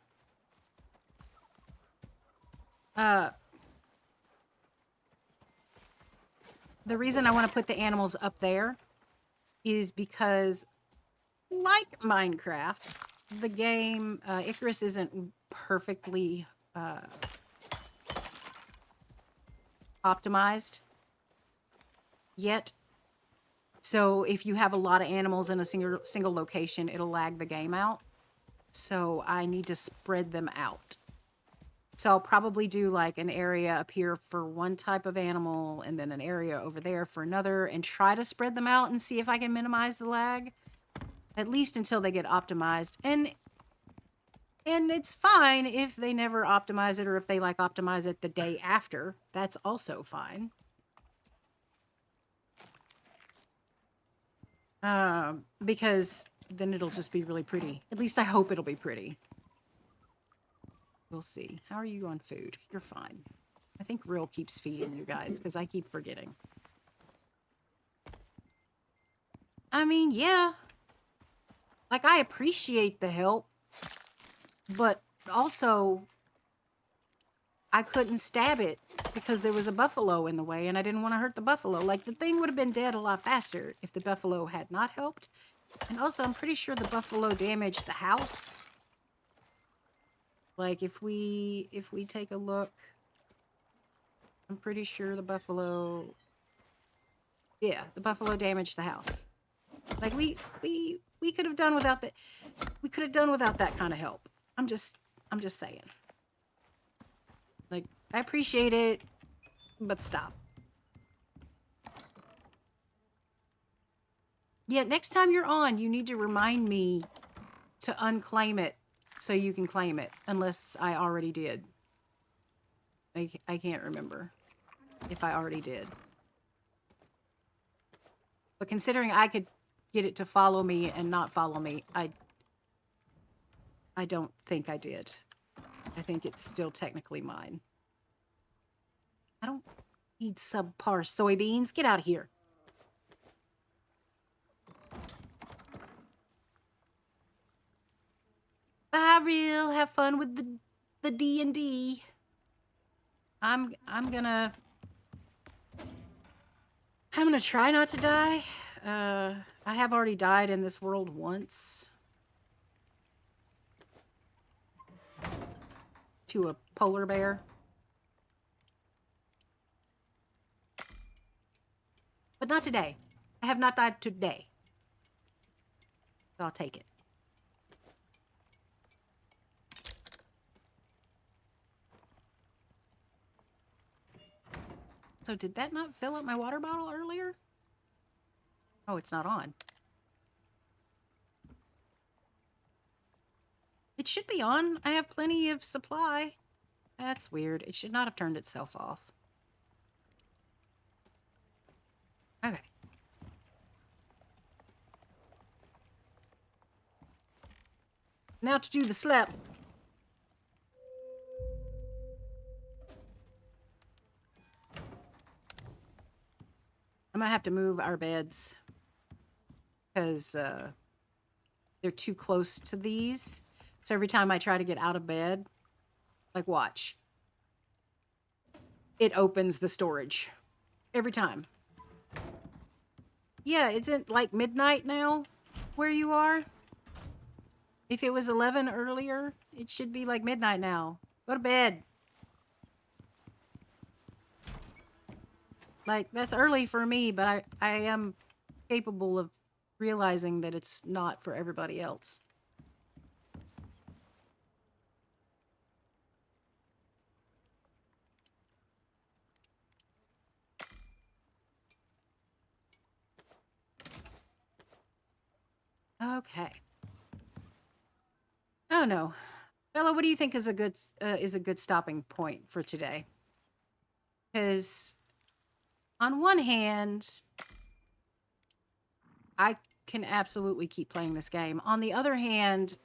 The reason I want to put the animals up there is because, like Minecraft, the game Icarus isn't perfectly optimized yet. So if you have a lot of animals in a single location, it'll lag the game out. So I need to spread them out. So I'll probably do like an area up here for one type of animal and then an area over there for another, and try to spread them out and see if I can minimize the lag, at least until they get optimized. And it's fine if they never optimize it, or if they like optimize it the day after. That's also fine. Because then it'll just be really pretty. At least I hope it'll be pretty. We'll see. How are you on food? You're fine. I think Real keeps feeding you guys because I keep forgetting. I mean, yeah. Like, I appreciate the help, but also I couldn't stab it because there was a buffalo in the way and I didn't want to hurt the buffalo. Like, the thing would have been dead a lot faster if the buffalo had not helped. And also, I'm pretty sure the buffalo damaged the house. Like, if we take a look, I'm pretty sure the buffalo, yeah, the buffalo damaged the house. Like, we could have done without that. We could have done without that kind of help. I'm just saying. Like, I appreciate it, but stop. Yeah, next time you're on, you need to remind me to unclaim it so you can claim it, unless I already did. I can't remember if I already did. But considering I could get it to follow me and not follow me, I don't think I did. I think it's still technically mine. I don't need subpar soybeans. Get out of here. I will have fun with the D&D. I'm gonna try not to die. I have already died in this world once. To a polar bear. But not today. I have not died today. So I'll take it. So did that not fill up my water bottle earlier? Oh, it's not on. It should be on. I have plenty of supply. That's weird. It should not have turned itself off. Okay. Now to do the slap. I might have to move our beds because they're too close to these. So every time I try to get out of bed, like watch, it opens the storage. Every time. Yeah, isn't like midnight now where you are? If it was 11 earlier, it should be like midnight now. Go to bed. Like, that's early for me, but I am capable of realizing that it's not for everybody else. Okay. Oh no, Bella, what do you think is a good stopping point for today? Because on one hand, I can absolutely keep playing this game. On the other hand,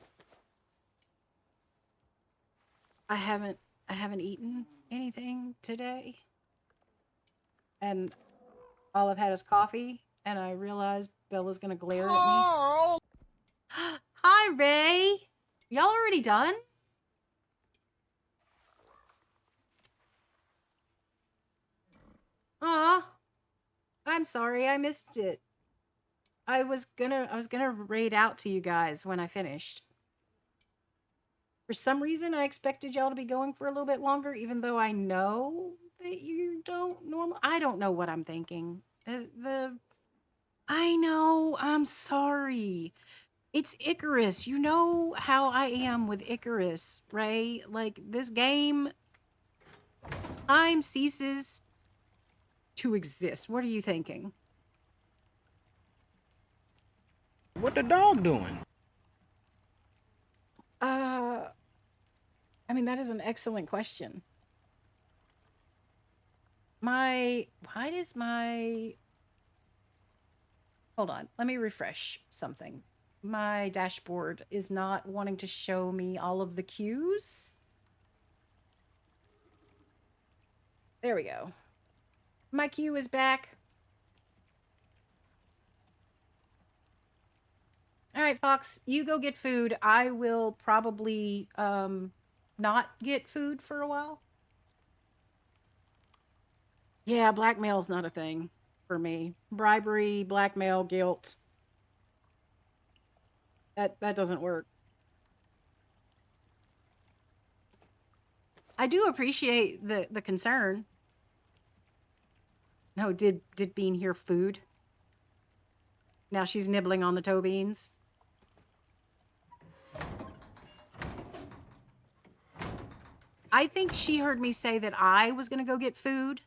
I haven't eaten anything today, and all I've had is coffee. And I realized Bella's gonna glare at me. Hi, Ray. Y'all already done? Aw. I'm sorry, I missed it. I was gonna raid out to you guys when I finished. For some reason, I expected y'all to be going for a little bit longer, even though I know that you don't I don't know what I'm thinking. I know, I'm sorry. It's Icarus. You know how I am with Icarus, right? Like, this game, time ceases to exist. What are you thinking? What the dog doing? I mean, that is an excellent question. Why does my... Hold on, let me refresh something. My dashboard is not wanting to show me all of the cues. There we go. My cue is back. All right, Fox, you go get food. I will probably not get food for a while. Yeah, blackmail's not a thing for me. Bribery, blackmail, guilt. That doesn't work. I do appreciate the concern. No, did Bean hear food? Now she's nibbling on the toe beans. I think she heard me say that I was going to go get food.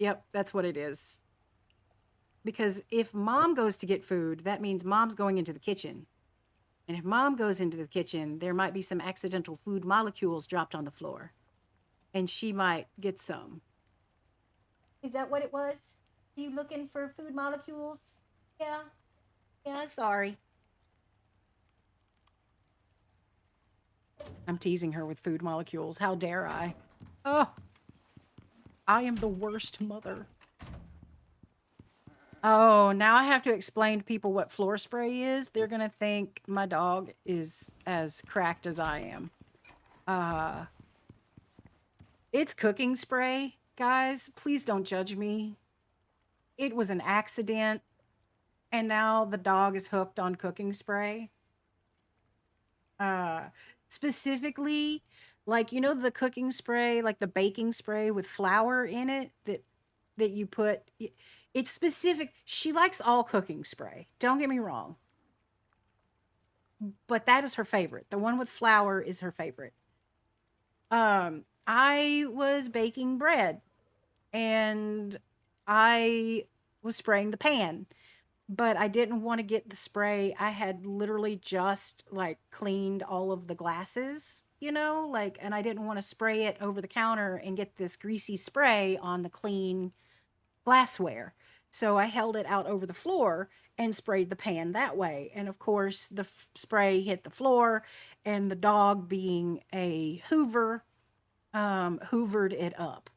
Yep, that's what it is. Because if Mom goes to get food, that means Mom's going into the kitchen. And if mom goes into the kitchen, there might be some accidental food molecules dropped on the floor. And she might get some. Is that what it was? You looking for food molecules? Yeah. Yeah, sorry. I'm teasing her with food molecules. How dare I? Oh, I am the worst mother. Oh, now I have to explain to people what floor spray is. They're going to think my dog is as cracked as I am. It's cooking spray, guys. Please don't judge me. It was an accident, and now the dog is hooked on cooking spray. Specifically, like, you know, the cooking spray, like the baking spray with flour in it that you put. It's specific. She likes all cooking spray. Don't get me wrong. But that is her favorite. The one with flour is her favorite. I was baking bread and I was spraying the pan, but I didn't want to get the spray. I had literally just like cleaned all of the glasses, you know, like, and I didn't want to spray it over the counter and get this greasy spray on the clean glassware. So I held it out over the floor and sprayed the pan that way. And of course, the spray hit the floor, and the dog, being a Hoover, hoovered it up.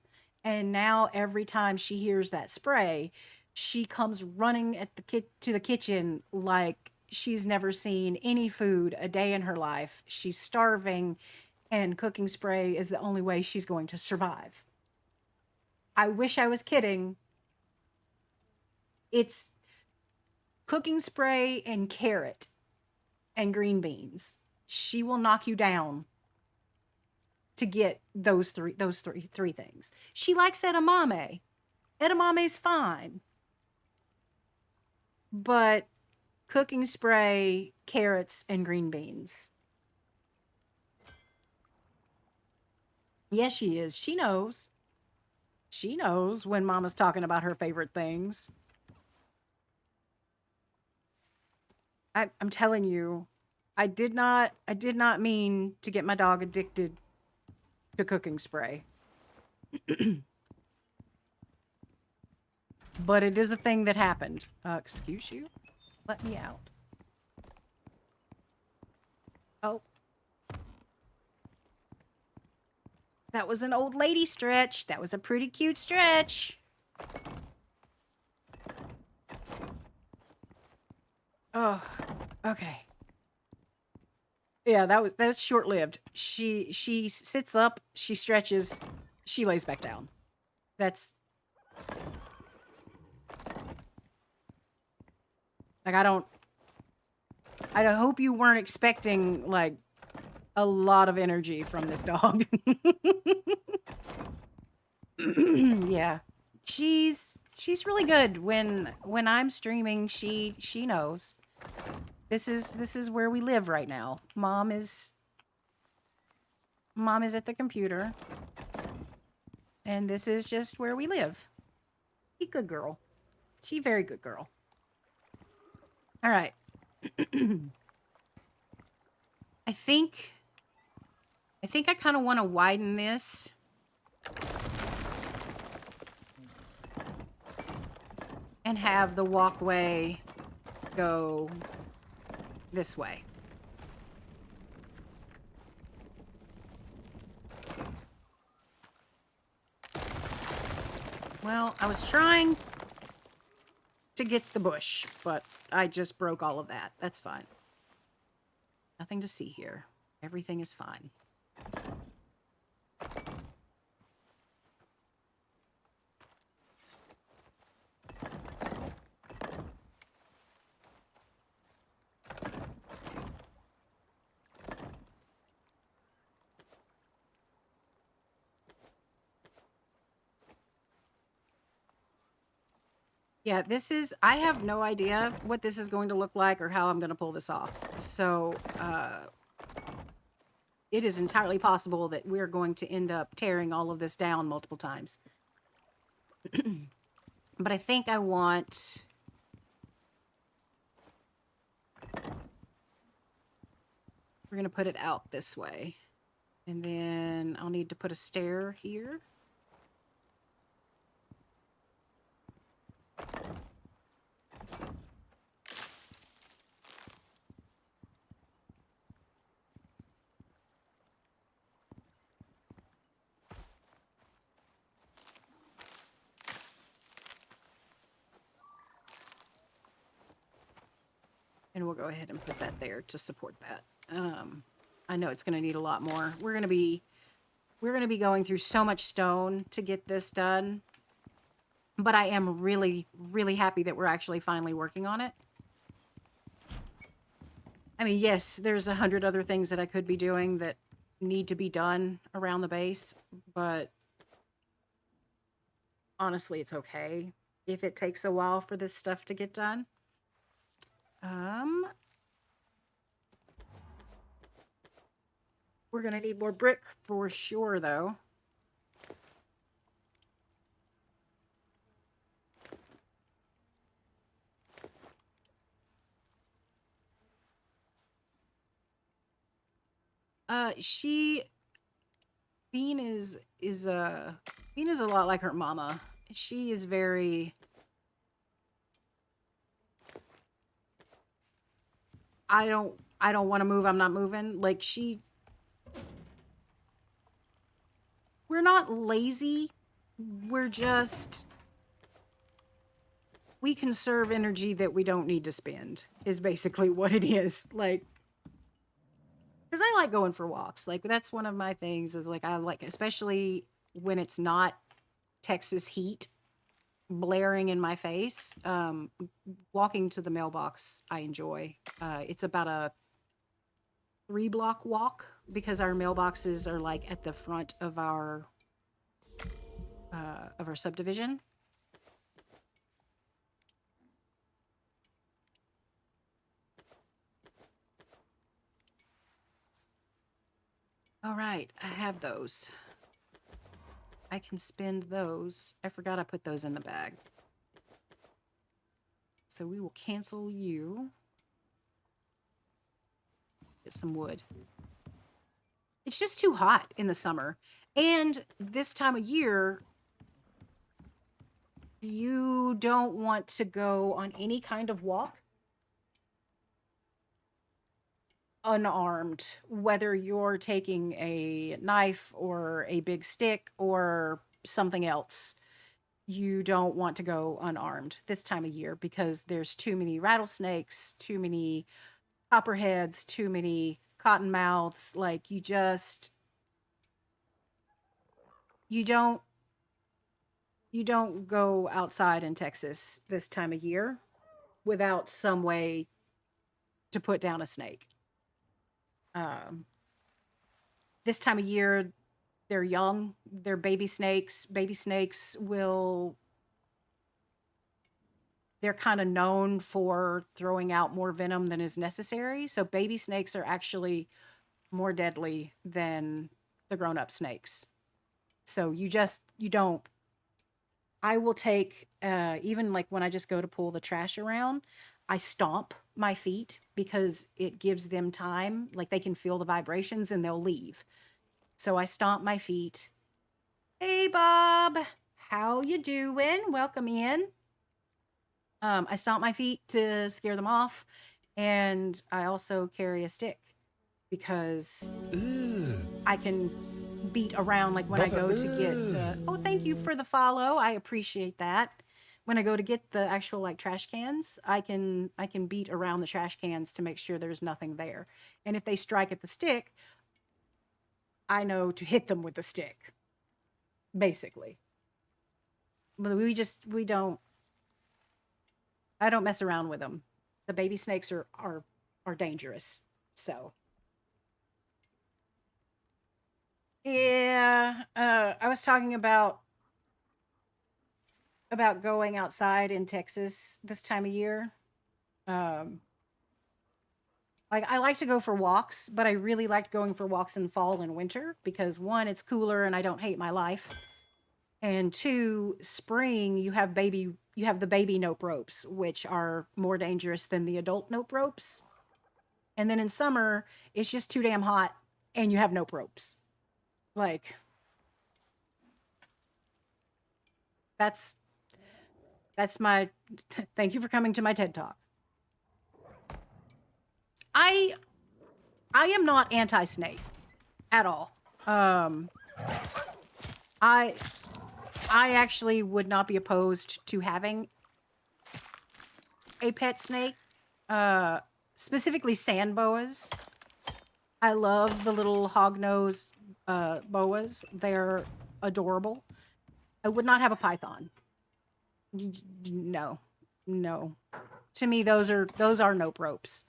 And now every time she hears that spray, she comes running at to the kitchen like she's never seen any food a day in her life. She's starving, and cooking spray is the only way she's going to survive. I wish I was kidding. It's cooking spray and carrot and green beans. She will knock you down to get those three things. She likes edamame. Edamame's fine. But cooking spray, carrots, and green beans. Yes, she is. She knows. She knows when Mama's talking about her favorite things. I'm telling you, I did not mean to get my dog addicted to cooking spray. But it is a thing that happened. Excuse you? Let me out. Oh. That was an old lady stretch. That was a pretty cute stretch. Oh, okay. Yeah, that was short-lived. She sits up, she stretches, she lays back down. That's like, I hope you weren't expecting like a lot of energy from this dog. Yeah. She's really good when I'm streaming. She knows. This is where we live right now. Mom is at the computer. And this is just where we live. She good girl. She very good girl. All right. I think I kind of want to widen this. And have the walkway go this way. Well, I was trying to get the bush, but I just broke all of that. That's fine. Nothing to see here. Everything is fine. Yeah, I have no idea what this is going to look like or how I'm going to pull this off. So, it is entirely possible that we're going to end up tearing all of this down multiple times. But I think I want We're going to put it out this way. And then I'll need to put a stair here. And we'll go ahead and put that there to support that. I know it's going to need a lot more. We're going to be going through so much stone to get this done. But I am really, really happy that we're actually finally working on it. I mean, yes, there's 100 other things that I could be doing that need to be done around the base, but honestly, it's okay if it takes a while for this stuff to get done. We're gonna need more brick for sure, though. Bean is a lot like her mama. She is very. I don't want to move. I'm not moving. Like we're not lazy. We're just. We conserve energy that we don't need to spend, is basically what it is. Like, because I like going for walks. Like, that's one of my things is like, I like, especially when it's not Texas heat blaring in my face. Walking to the mailbox, I enjoy. It's about a 3-block walk because our mailboxes are like at the front of our subdivision. All right, I have those. I can spend those. I forgot I put those in the bag. So we will cancel you. Get some wood. It's just too hot in the summer. And this time of year, you don't want to go on any kind of walk unarmed, whether you're taking a knife or a big stick or something else. You don't want to go unarmed this time of year because there's too many rattlesnakes, too many copperheads, too many cottonmouths. Like you don't go outside in Texas this time of year without some way to put down a snake. This time of year, they're young. They're baby snakes. Baby snakes they're kind of known for throwing out more venom than is necessary. So baby snakes are actually more deadly than the grown-up snakes. So you don't. I will take, even like when I just go to pull the trash around, I stomp my feet because it gives them time. Like they can feel the vibrations and they'll leave. So I stomp my feet. Hey, Bob. How you doing? Welcome in. I stomp my feet to scare them off. And I also carry a stick because I can beat around like when I go to get oh, thank you for the follow. I appreciate that. When I go to get the actual like trash cans, I can beat around the trash cans to make sure there's nothing there. And if they strike at the stick, I know to hit them with the stick. Basically. But we don't I don't mess around with them. The baby snakes are dangerous. So yeah, I was talking about going outside in Texas this time of year. Like I like to go for walks, but I really liked going for walks in fall and winter because one, it's cooler and I don't hate my life. And two, spring you have the baby nope ropes, which are more dangerous than the adult nope ropes. And then in summer, it's just too damn hot and you have no ropes. Like, that's my, thank you for coming to my TED Talk. I am not anti-snake at all. I actually would not be opposed to having a pet snake, specifically sand boas. I love the little hognose boas. They're adorable. I would not have a python. No. To me, those are nope ropes.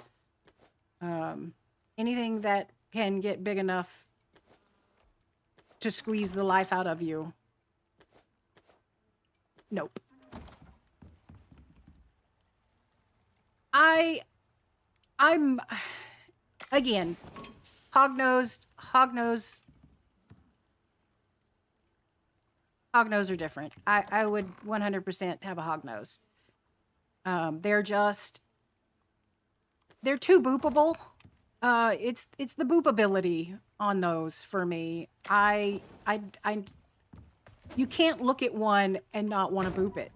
Anything that can get big enough to squeeze the life out of you. Nope. I'm again, hognose are different. I would 100% have a hognose. They're too boopable. It's the boopability on those for me. You can't look at one and not want to boop it.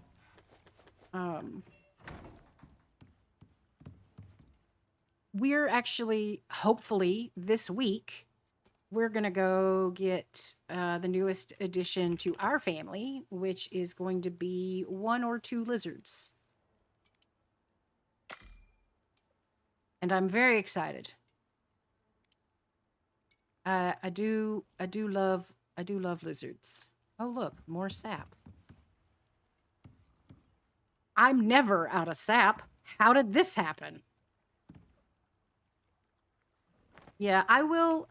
We're actually, hopefully, this week, we're going to go get the newest addition to our family, which is going to be 1 or 2 lizards. And I'm very excited. I do love lizards. Oh, look, more sap. I'm never out of sap. How did this happen? Yeah, I will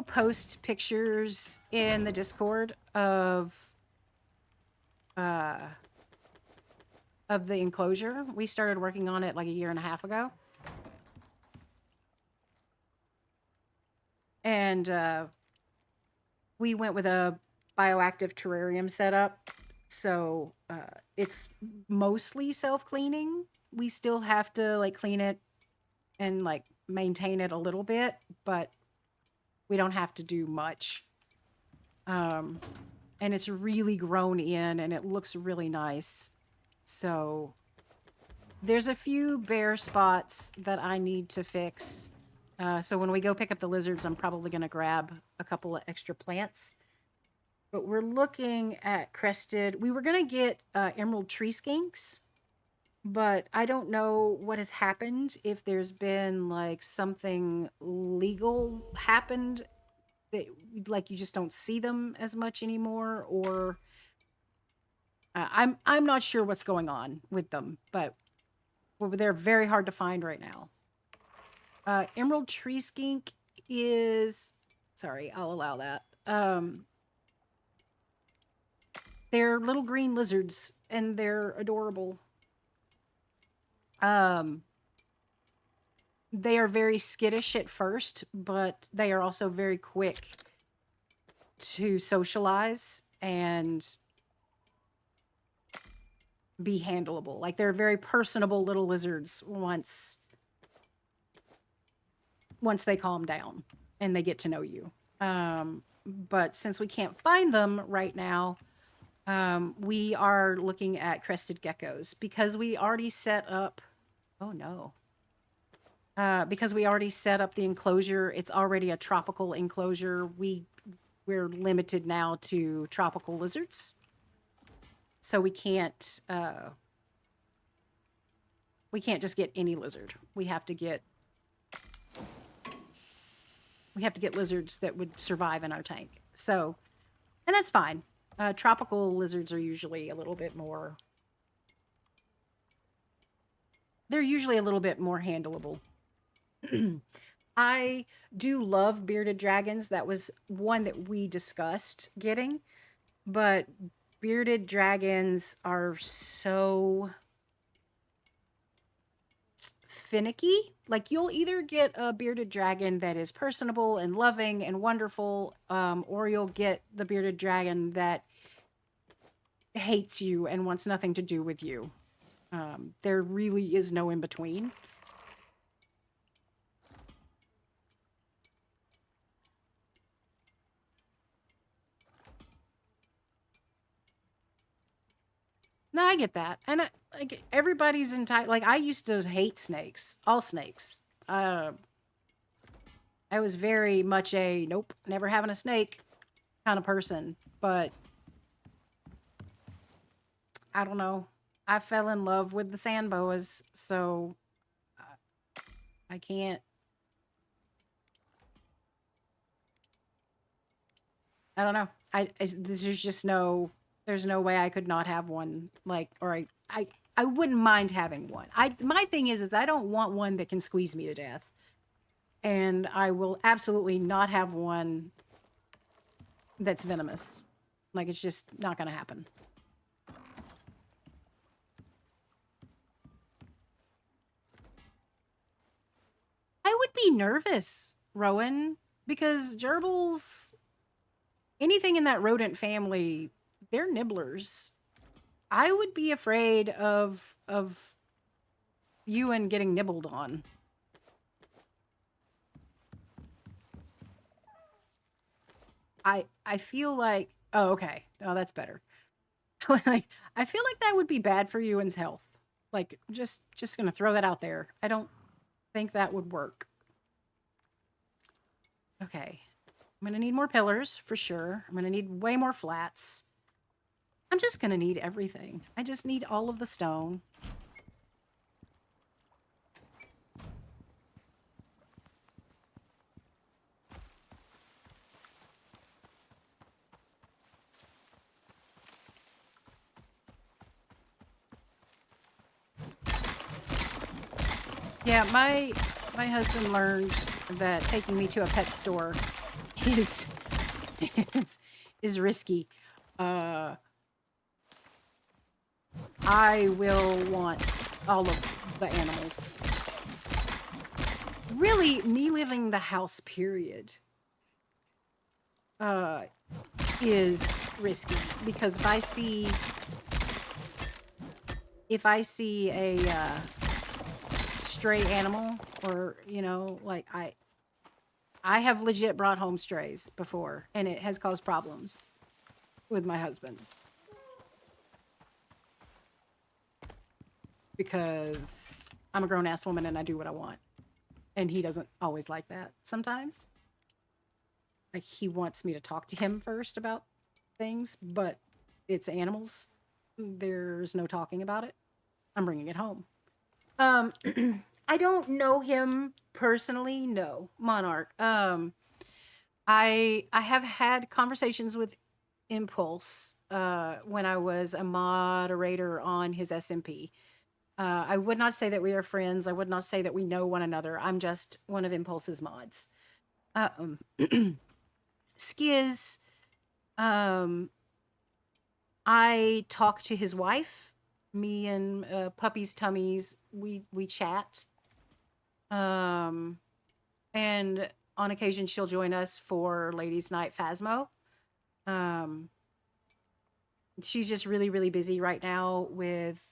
post pictures in the Discord of the enclosure. We started working on it like a year and a half ago. And we went with a bioactive terrarium setup. So it's mostly self-cleaning. We still have to like clean it and like maintain it a little bit, but we don't have to do much. And it's really grown in and it looks really nice. So there's a few bare spots that I need to fix. So when we go pick up the lizards, I'm probably going to grab a couple of extra plants. But we're looking at crested. We were going to get emerald tree skinks, but I don't know what has happened. If there's been like something legal happened that like you just don't see them as much anymore, or I'm not sure what's going on with them, but they're very hard to find right now. Emerald tree skink is, sorry, I'll allow that. They're little green lizards and they're adorable. They are very skittish at first, but they are also very quick to socialize and be handleable. Like they're very personable little lizards once they calm down and they get to know you. But since we can't find them right now, we are looking at crested geckos because we already set up, oh no. Because we already set up the enclosure. It's already a tropical enclosure. We're limited now to tropical lizards. So we can't just get any lizard. We have to get lizards that would survive in our tank. So, and that's fine. Tropical lizards are usually a little bit more, they're usually a little bit more handleable. I do love bearded dragons. That was one that we discussed getting, but bearded dragons are so finicky. Like you'll either get a bearded dragon that is personable and loving and wonderful, or you'll get the bearded dragon that hates you and wants nothing to do with you. There really is no in between. No, I get that. And like everybody's entitled. Like I used to hate snakes, all snakes. I was very much a nope, never having a snake kind of person. But I don't know. I fell in love with the sand boas, so I can't. I don't know. There's just no. There's no way I could not have one. Like, or I wouldn't mind having one. My thing is I don't want one that can squeeze me to death, and I will absolutely not have one that's venomous. Like, it's just not gonna happen. I would be nervous, Rowan, because gerbils, anything in that rodent family, they're nibblers. I would be afraid of you and getting nibbled on. I feel like, oh, okay. Oh, that's better. Like, I feel like that would be bad for Ewan's health. Like, just gonna throw that out there. I don't think that would work. Okay. I'm gonna need more pillars for sure. I'm gonna need way more flats. I'm just gonna need everything. I just need all of the stone. Yeah, my husband learned that taking me to a pet store is is risky. I will want all of the animals. Really, me leaving the house, period, is risky because if I see a stray animal, or like I have legit brought home strays before, and it has caused problems with my husband because I'm a grown-ass woman and I do what I want, and he doesn't always like that sometimes. Like, he wants me to talk to him first about things, but it's animals. There's no talking about it. I'm bringing it home. I don't know him personally. No, Monarch. I have had conversations with Impulse when I was a moderator on his SMP. I would not say that we are friends. I would not say that we know one another. I'm just one of Impulse's mods. Skiz, I talk to his wife. Me and Puppy's Tummies, we chat. And on occasion she'll join us for Ladies Night Phasmo. She's just really, really busy right now with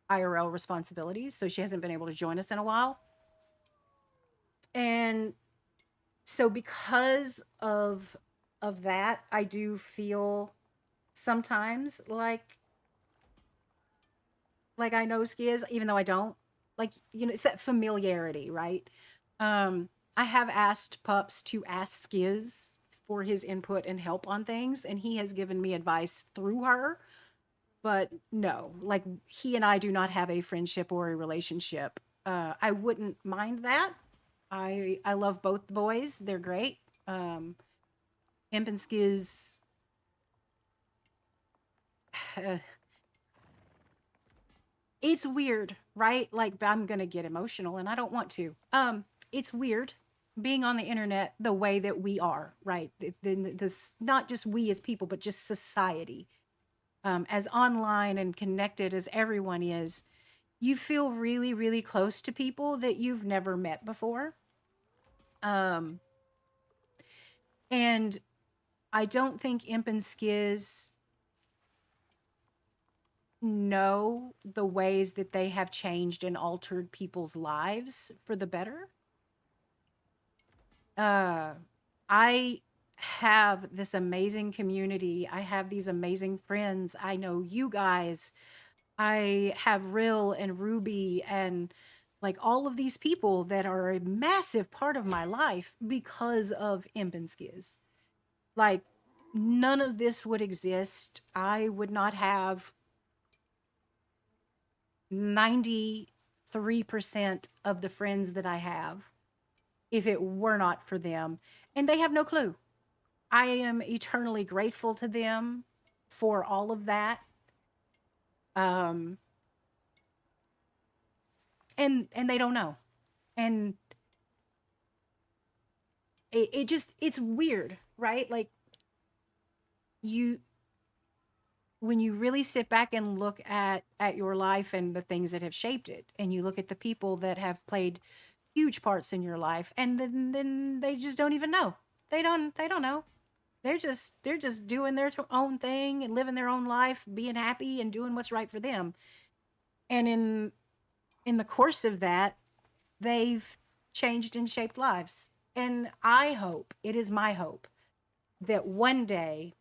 IRL responsibilities, so she hasn't been able to join us in a while. And so because of that, I do feel sometimes like I know Skiz, even though I don't. Like, it's that familiarity, right? I have asked Pups to ask Skiz for his input and help on things, and he has given me advice through her. But no, like, he and I do not have a friendship or a relationship. I wouldn't mind that. I love both the boys. They're great. Imp and Skiz, it's weird, right? Like, I'm gonna get emotional and I don't want to. It's weird being on the internet the way that we are, right? This, not just we as people, but just society. As online and connected as everyone is, you feel really, really close to people that you've never met before. And I don't think Imp and Skiz know the ways that they have changed and altered people's lives for the better. I have this amazing community. I have these amazing friends. I know you guys. I have Rill and Ruby and like all of these people that are a massive part of my life because of Imp and Skiz. Like, none of this would exist. I would not have 93% of the friends that I have if it were not for them. And they have no clue. I am eternally grateful to them for all of that. Um, and they don't know. And it just, it's weird, right? Like, you, when you really sit back and look at your life and the things that have shaped it, and you look at the people that have played huge parts in your life, and then they just don't even know. They don't know. They're just doing their own thing and living their own life, being happy and doing what's right for them. And in the course of that, they've changed and shaped lives. And I hope, it is my hope, that one day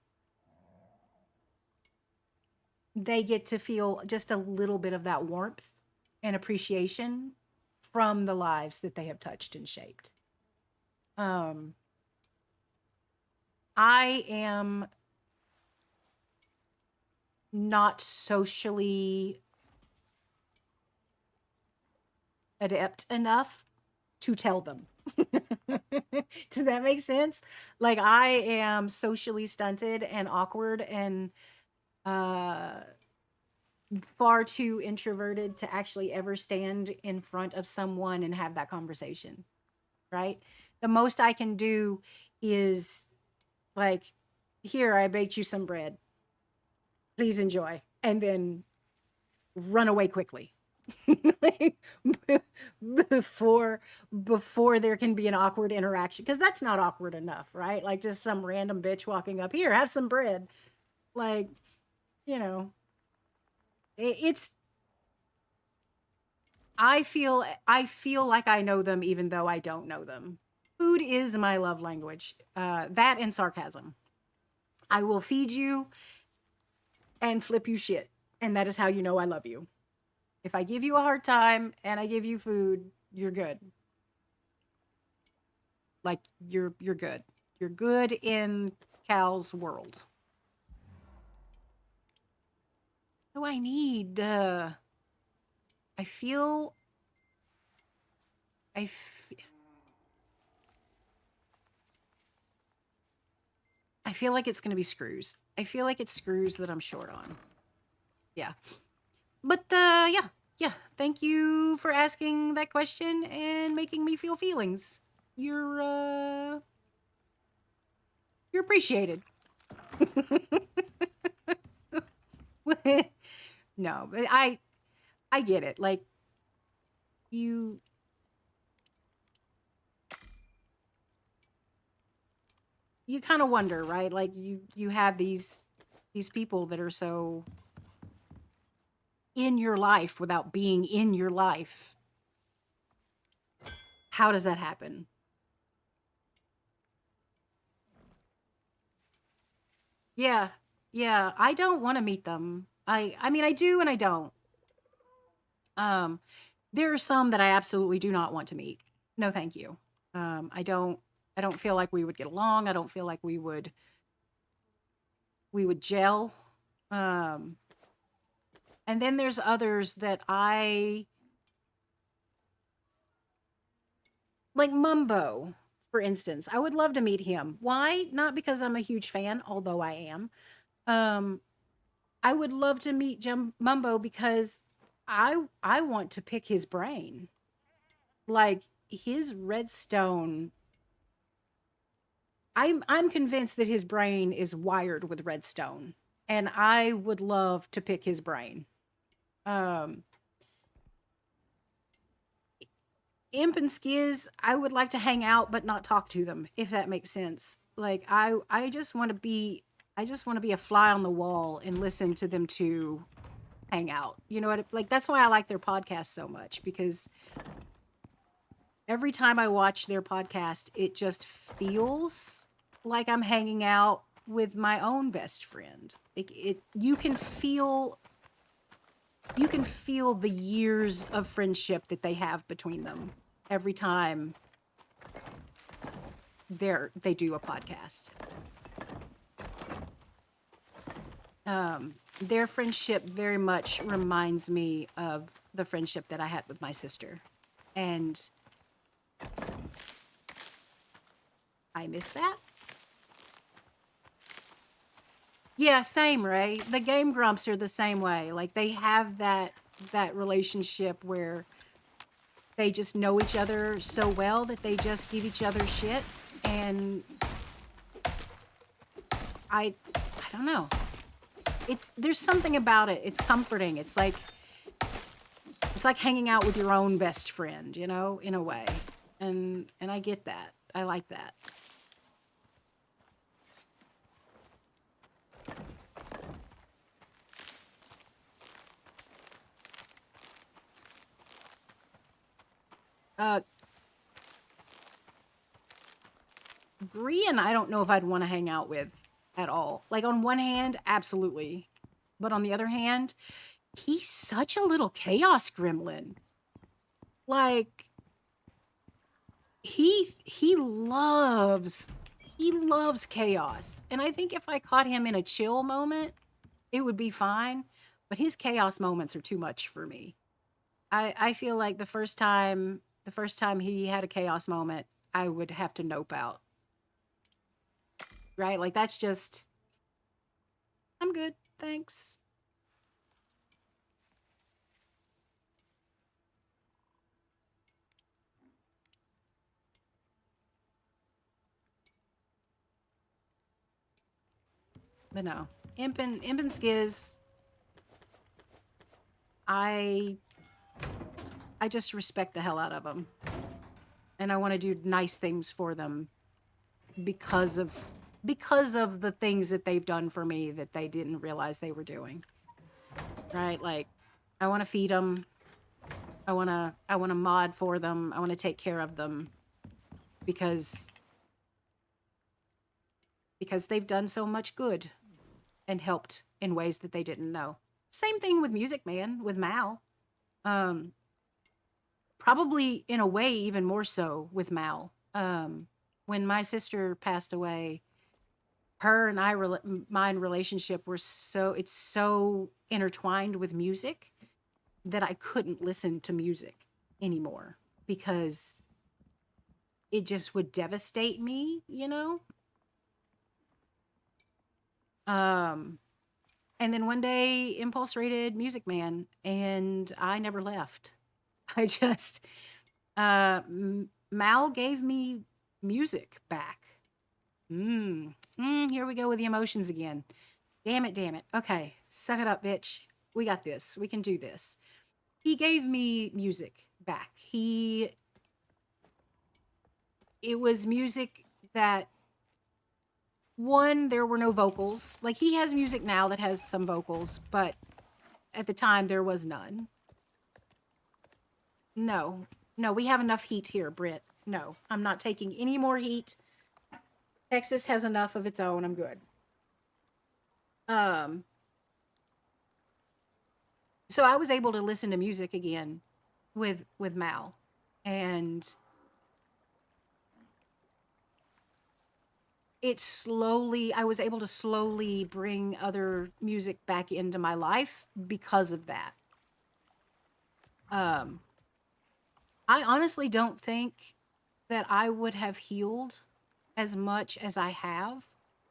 they get to feel just a little bit of that warmth and appreciation from the lives that they have touched and shaped. I am not socially adept enough to tell them. Does that make sense? Like, I am socially stunted and awkward and uh far too introverted to actually ever stand in front of someone and have that conversation, right? The most I can do is like, here, I baked you some bread. Please enjoy. And then run away quickly. Like, before there can be an awkward interaction, because that's not awkward enough, right? Like, just some random bitch walking up, here, have some bread. Like, you know, it's, I feel like I know them even though I don't know them. Food is my love language. That and sarcasm. I will feed you and flip you shit, and that is how you know I love you. If I give you a hard time and I give you food, you're good. Like, you're good. You're good in Cal's world. What do I need? I feel I f- I feel like it's going to be screws. I feel like it's screws that I'm short on. Yeah. But yeah. Thank you for asking that question and making me feel feelings. You're appreciated. No, but I get it. Like, you kind of wonder, right? Like, you have these people that are so in your life without being in your life. How does that happen? Yeah. Yeah, I don't want to meet them. I mean, I do and I don't. Um there are some that I absolutely do not want to meet. No, thank you. I don't feel like we would get along. I don't feel like we would gel. Um and then there's others that I like. Mumbo, for instance. I would love to meet him. Why? Not because I'm a huge fan, although I am. Um I would love to meet Mumbo because I want to pick his brain. Like, his redstone, I'm convinced that his brain is wired with redstone, and I would love to pick his brain. Um Imp and Skiz, I would like to hang out but not talk to them, if that makes sense. Like, I just want to be a fly on the wall and listen to them two hang out. You know what? Like, that's why I like their podcast so much, because every time I watch their podcast, it just feels like I'm hanging out with my own best friend. You can feel the years of friendship that they have between them every time they do a podcast. Their friendship very much reminds me of the friendship that I had with my sister. And I miss that. Yeah, same, Ray. The Game Grumps are the same way. Like, they have that relationship where they just know each other so well that they just give each other shit. And I don't know. There's something about it. It's comforting. It's like hanging out with your own best friend, you know, in a way. And I get that. I like that. Grian, I don't know if I'd want to hang out with at all. Like, on one hand, absolutely. But on the other hand, he's such a little chaos gremlin. Like, he loves chaos. And I think if I caught him in a chill moment, it would be fine. But his chaos moments are too much for me. I feel like the first time he had a chaos moment, I would have to nope out. Right? Like, that's just, I'm good, thanks. But no, Imp and Skiz, I just respect the hell out of them. And I want to do nice things for them because of the things that they've done for me that they didn't realize they were doing. Right? Like, I want to feed them. I want to mod for them. I want to take care of them because they've done so much good and helped in ways that they didn't know. Same thing with Music Man, with Mal. Probably in a way even more so with Mal. When my sister passed away, her and mine relationship were so intertwined with music that I couldn't listen to music anymore because it just would devastate me, you know? And then one day Impulse rated Music Man and I never left. I just, Mal gave me music back. Here we go with the emotions again. Damn it. Okay, suck it up, bitch. We got this. We can do this. He gave me music back. It was music that, one, there were no vocals. Like, he has music now that has some vocals, but at the time there was none. No, we have enough heat here, Britt. No, I'm not taking any more heat. Texas has enough of its own. I'm good. So I was able to listen to music again with Mal, and I was able to slowly bring other music back into my life because of that. I honestly don't think that I would have healed as much as I have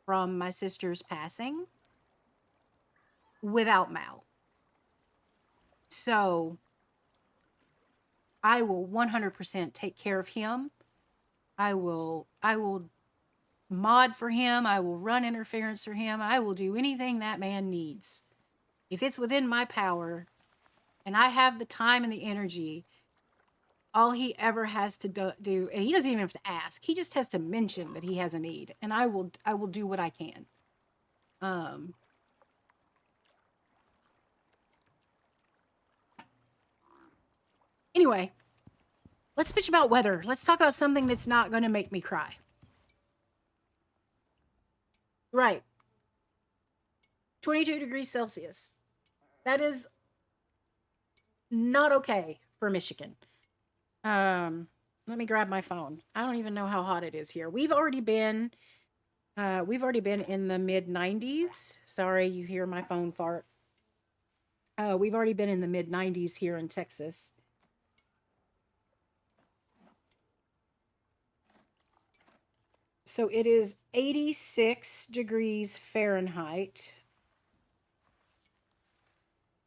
from my sister's passing without Mal. So I will 100% take care of him. I will mod for him. I will run interference for him. I will do anything that man needs. If it's within my power and I have the time and the energy, all he ever has to do, and he doesn't even have to ask, he just has to mention that he has a need, and I will do what I can. Anyway, let's bitch about weather. Let's talk about something that's not going to make me cry. Right. 22 degrees Celsius. That is not okay for Michigan. Let me grab my phone. I don't even know how hot it is here. We've already been in the mid 90s. Sorry, you hear my phone fart. We've already been in the mid 90s here in Texas. So it is 86 degrees Fahrenheit,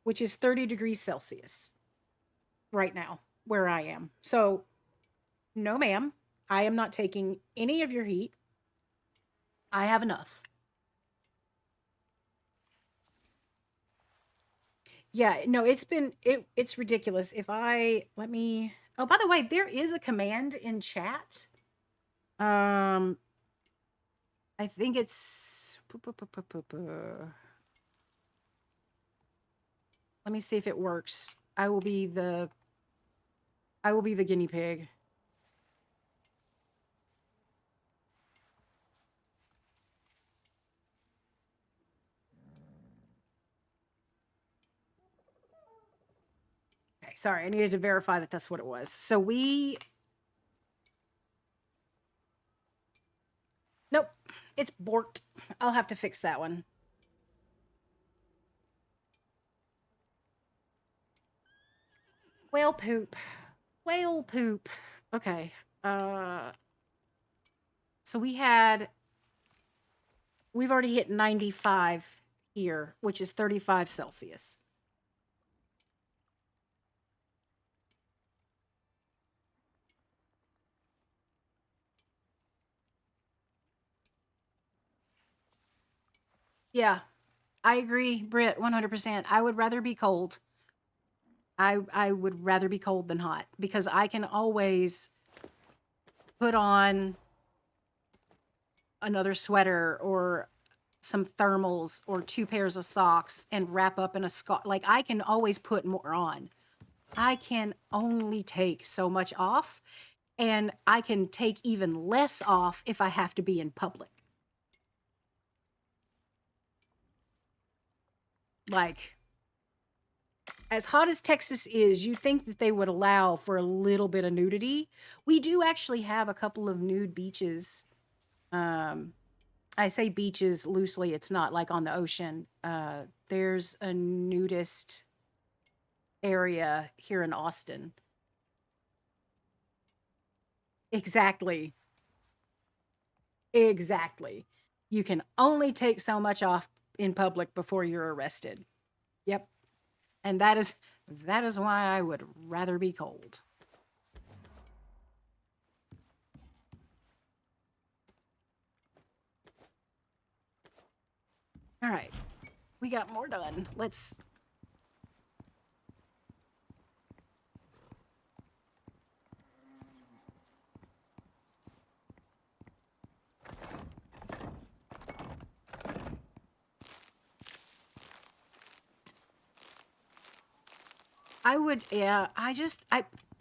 which is 30 degrees Celsius right now where I am. So, no, ma'am, I am not taking any of your heat. I have enough. Yeah, no, it's ridiculous. If I let me Oh, by the way, there is a command in chat. I think it's let me see if it works. I will be the guinea pig. Okay, sorry, I needed to verify that that's what it was. So nope, it's borked. I'll have to fix that one. Whale poop. Whale poop. Okay. So we've already hit 95 here, which is 35 Celsius. Yeah, I agree, Britt, 100%. I would rather be cold. I would rather be cold than hot because I can always put on another sweater or some thermals or 2 pairs of socks and wrap up in a scarf. Like, I can always put more on. I can only take so much off, and I can take even less off if I have to be in public. Like, as hot as Texas is, you think that they would allow for a little bit of nudity. We do actually have a couple of nude beaches. I say beaches loosely, it's not like on the ocean. There's a nudist area here in Austin. Exactly. Exactly. You can only take so much off in public before you're arrested. Yep. And that is why I would rather be cold. All right. We got more done. Let's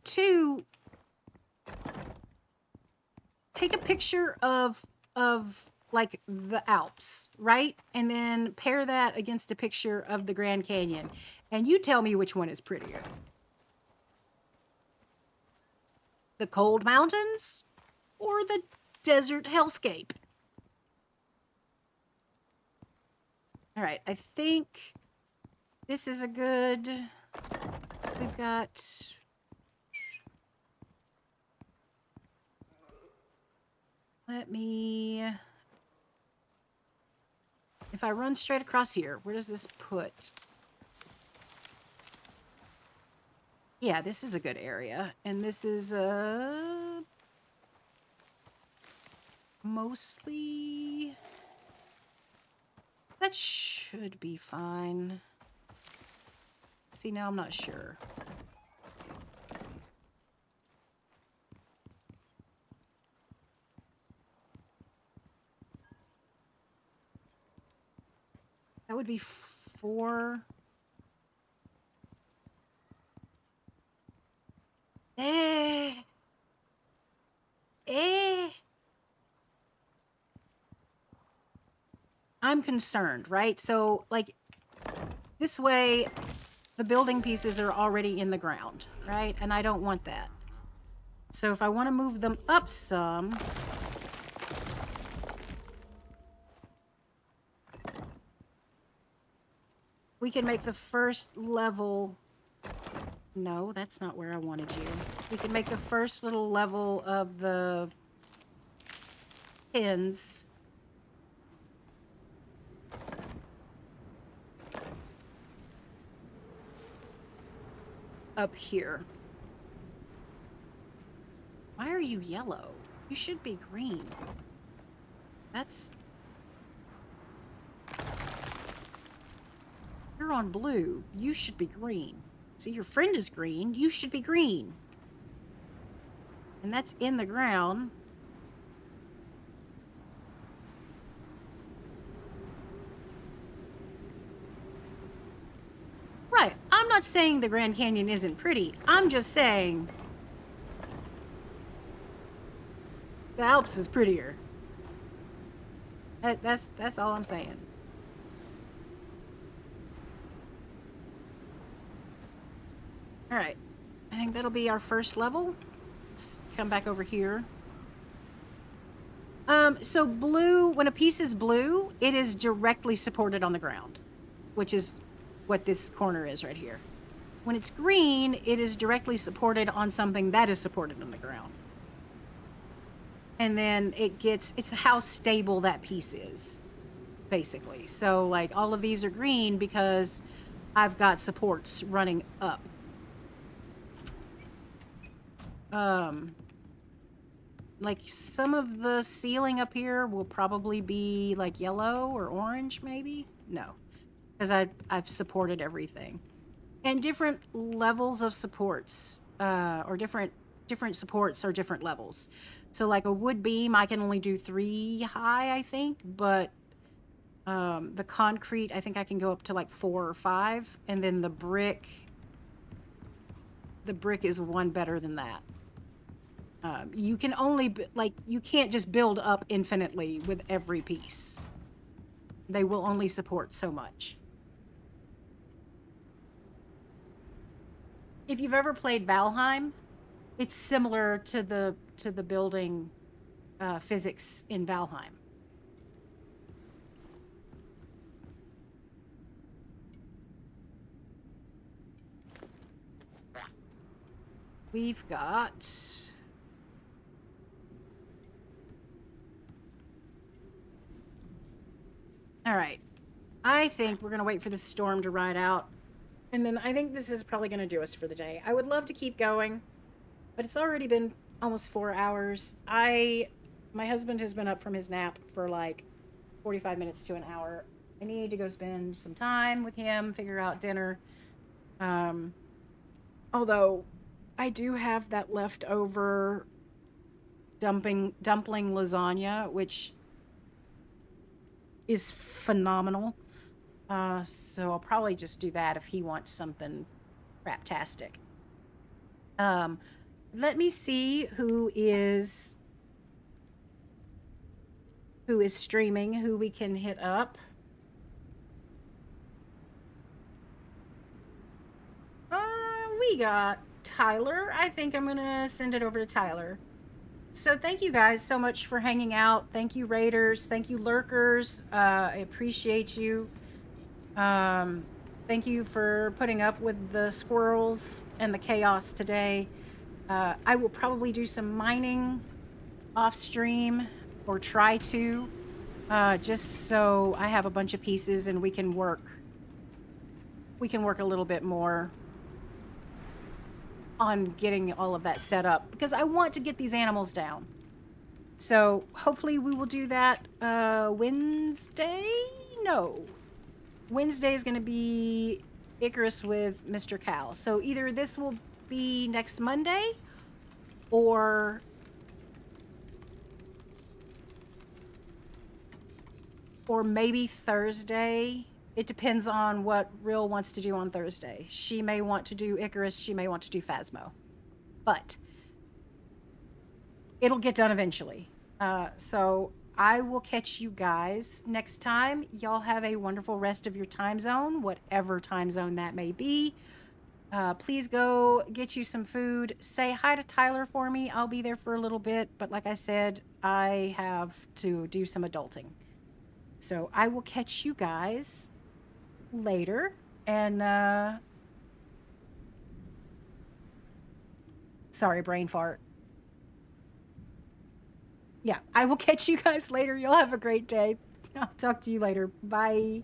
to take a picture of like the Alps, right? And then pair that against a picture of the Grand Canyon. And you tell me which one is prettier. The cold mountains or the desert hellscape? All right, I think this is a good... We've got... Let me... If I run straight across here, where does this put? Yeah, this is a good area. And this is mostly... That should be fine. See, now I'm not sure. That would be 4. Eh. Eh. I'm concerned, right? So, like, this way, the building pieces are already in the ground, right? And I don't want that. So if I want to move them up some... we can make the first level... no, that's not where I wanted you. We can make the first little level of the pins... up here. Why are you yellow? You should be green. That's... you're on blue. You should be green. See, your friend is green. You should be green. And that's in the ground. Right. I'm not saying the Grand Canyon isn't pretty. I'm just saying the Alps is prettier. That's all I'm saying. All right. I think that'll be our first level. Let's come back over here. So blue, when a piece is blue, it is directly supported on the ground, which is what this corner is right here. When it's green, it is directly supported on something that is supported on the ground. And then it's how stable that piece is, basically. So, like, all of these are green because I've got supports running up. Like, some of the ceiling up here will probably be, like, yellow or orange, maybe? No. Because I've supported everything. And different levels of supports, or different supports are different levels. So like a wood beam, I can only do 3 high, I think. But the concrete, I think I can go up to like 4 or 5. And then the brick is 1 better than that. You can only, you can't just build up infinitely with every piece. They will only support so much. If you've ever played Valheim, it's similar to the building physics in Valheim. We've got... all right. I think we're going to wait for the storm to ride out. And then I think this is probably going to do us for the day. I would love to keep going, but it's already been almost 4 hours. My husband has been up from his nap for like 45 minutes to an hour. I need to go spend some time with him, figure out dinner. Although I do have that leftover dumpling lasagna, which is phenomenal. So I'll probably just do that if he wants something craptastic. Let me see who is streaming, who we can hit up. We got Tyler. I think I'm going to send it over to Tyler. So thank you guys so much for hanging out. Thank you, Raiders. Thank you, Lurkers. I appreciate you. Thank you for putting up with the squirrels and the chaos today. I will probably do some mining off stream, or try to, just so I have a bunch of pieces and we can work a little bit more on getting all of that set up, because I want to get these animals down. So hopefully we will do that Wednesday? No. Wednesday is going to be Icarus with Mr. Cow. So either this will be next Monday, or maybe Thursday. It depends on what Real wants to do on Thursday. She may want to do Icarus. She may want to do Phasmo. But it'll get done eventually. So I will catch you guys next time. Y'all have a wonderful rest of your time zone, whatever time zone that may be. Please go get you some food. Say hi to Tyler for me. I'll be there for a little bit, but like I said, I have to do some adulting. So I will catch you guys later. And sorry, brain fart. Yeah, I will catch you guys later. You'll have a great day. I'll talk to you later. Bye.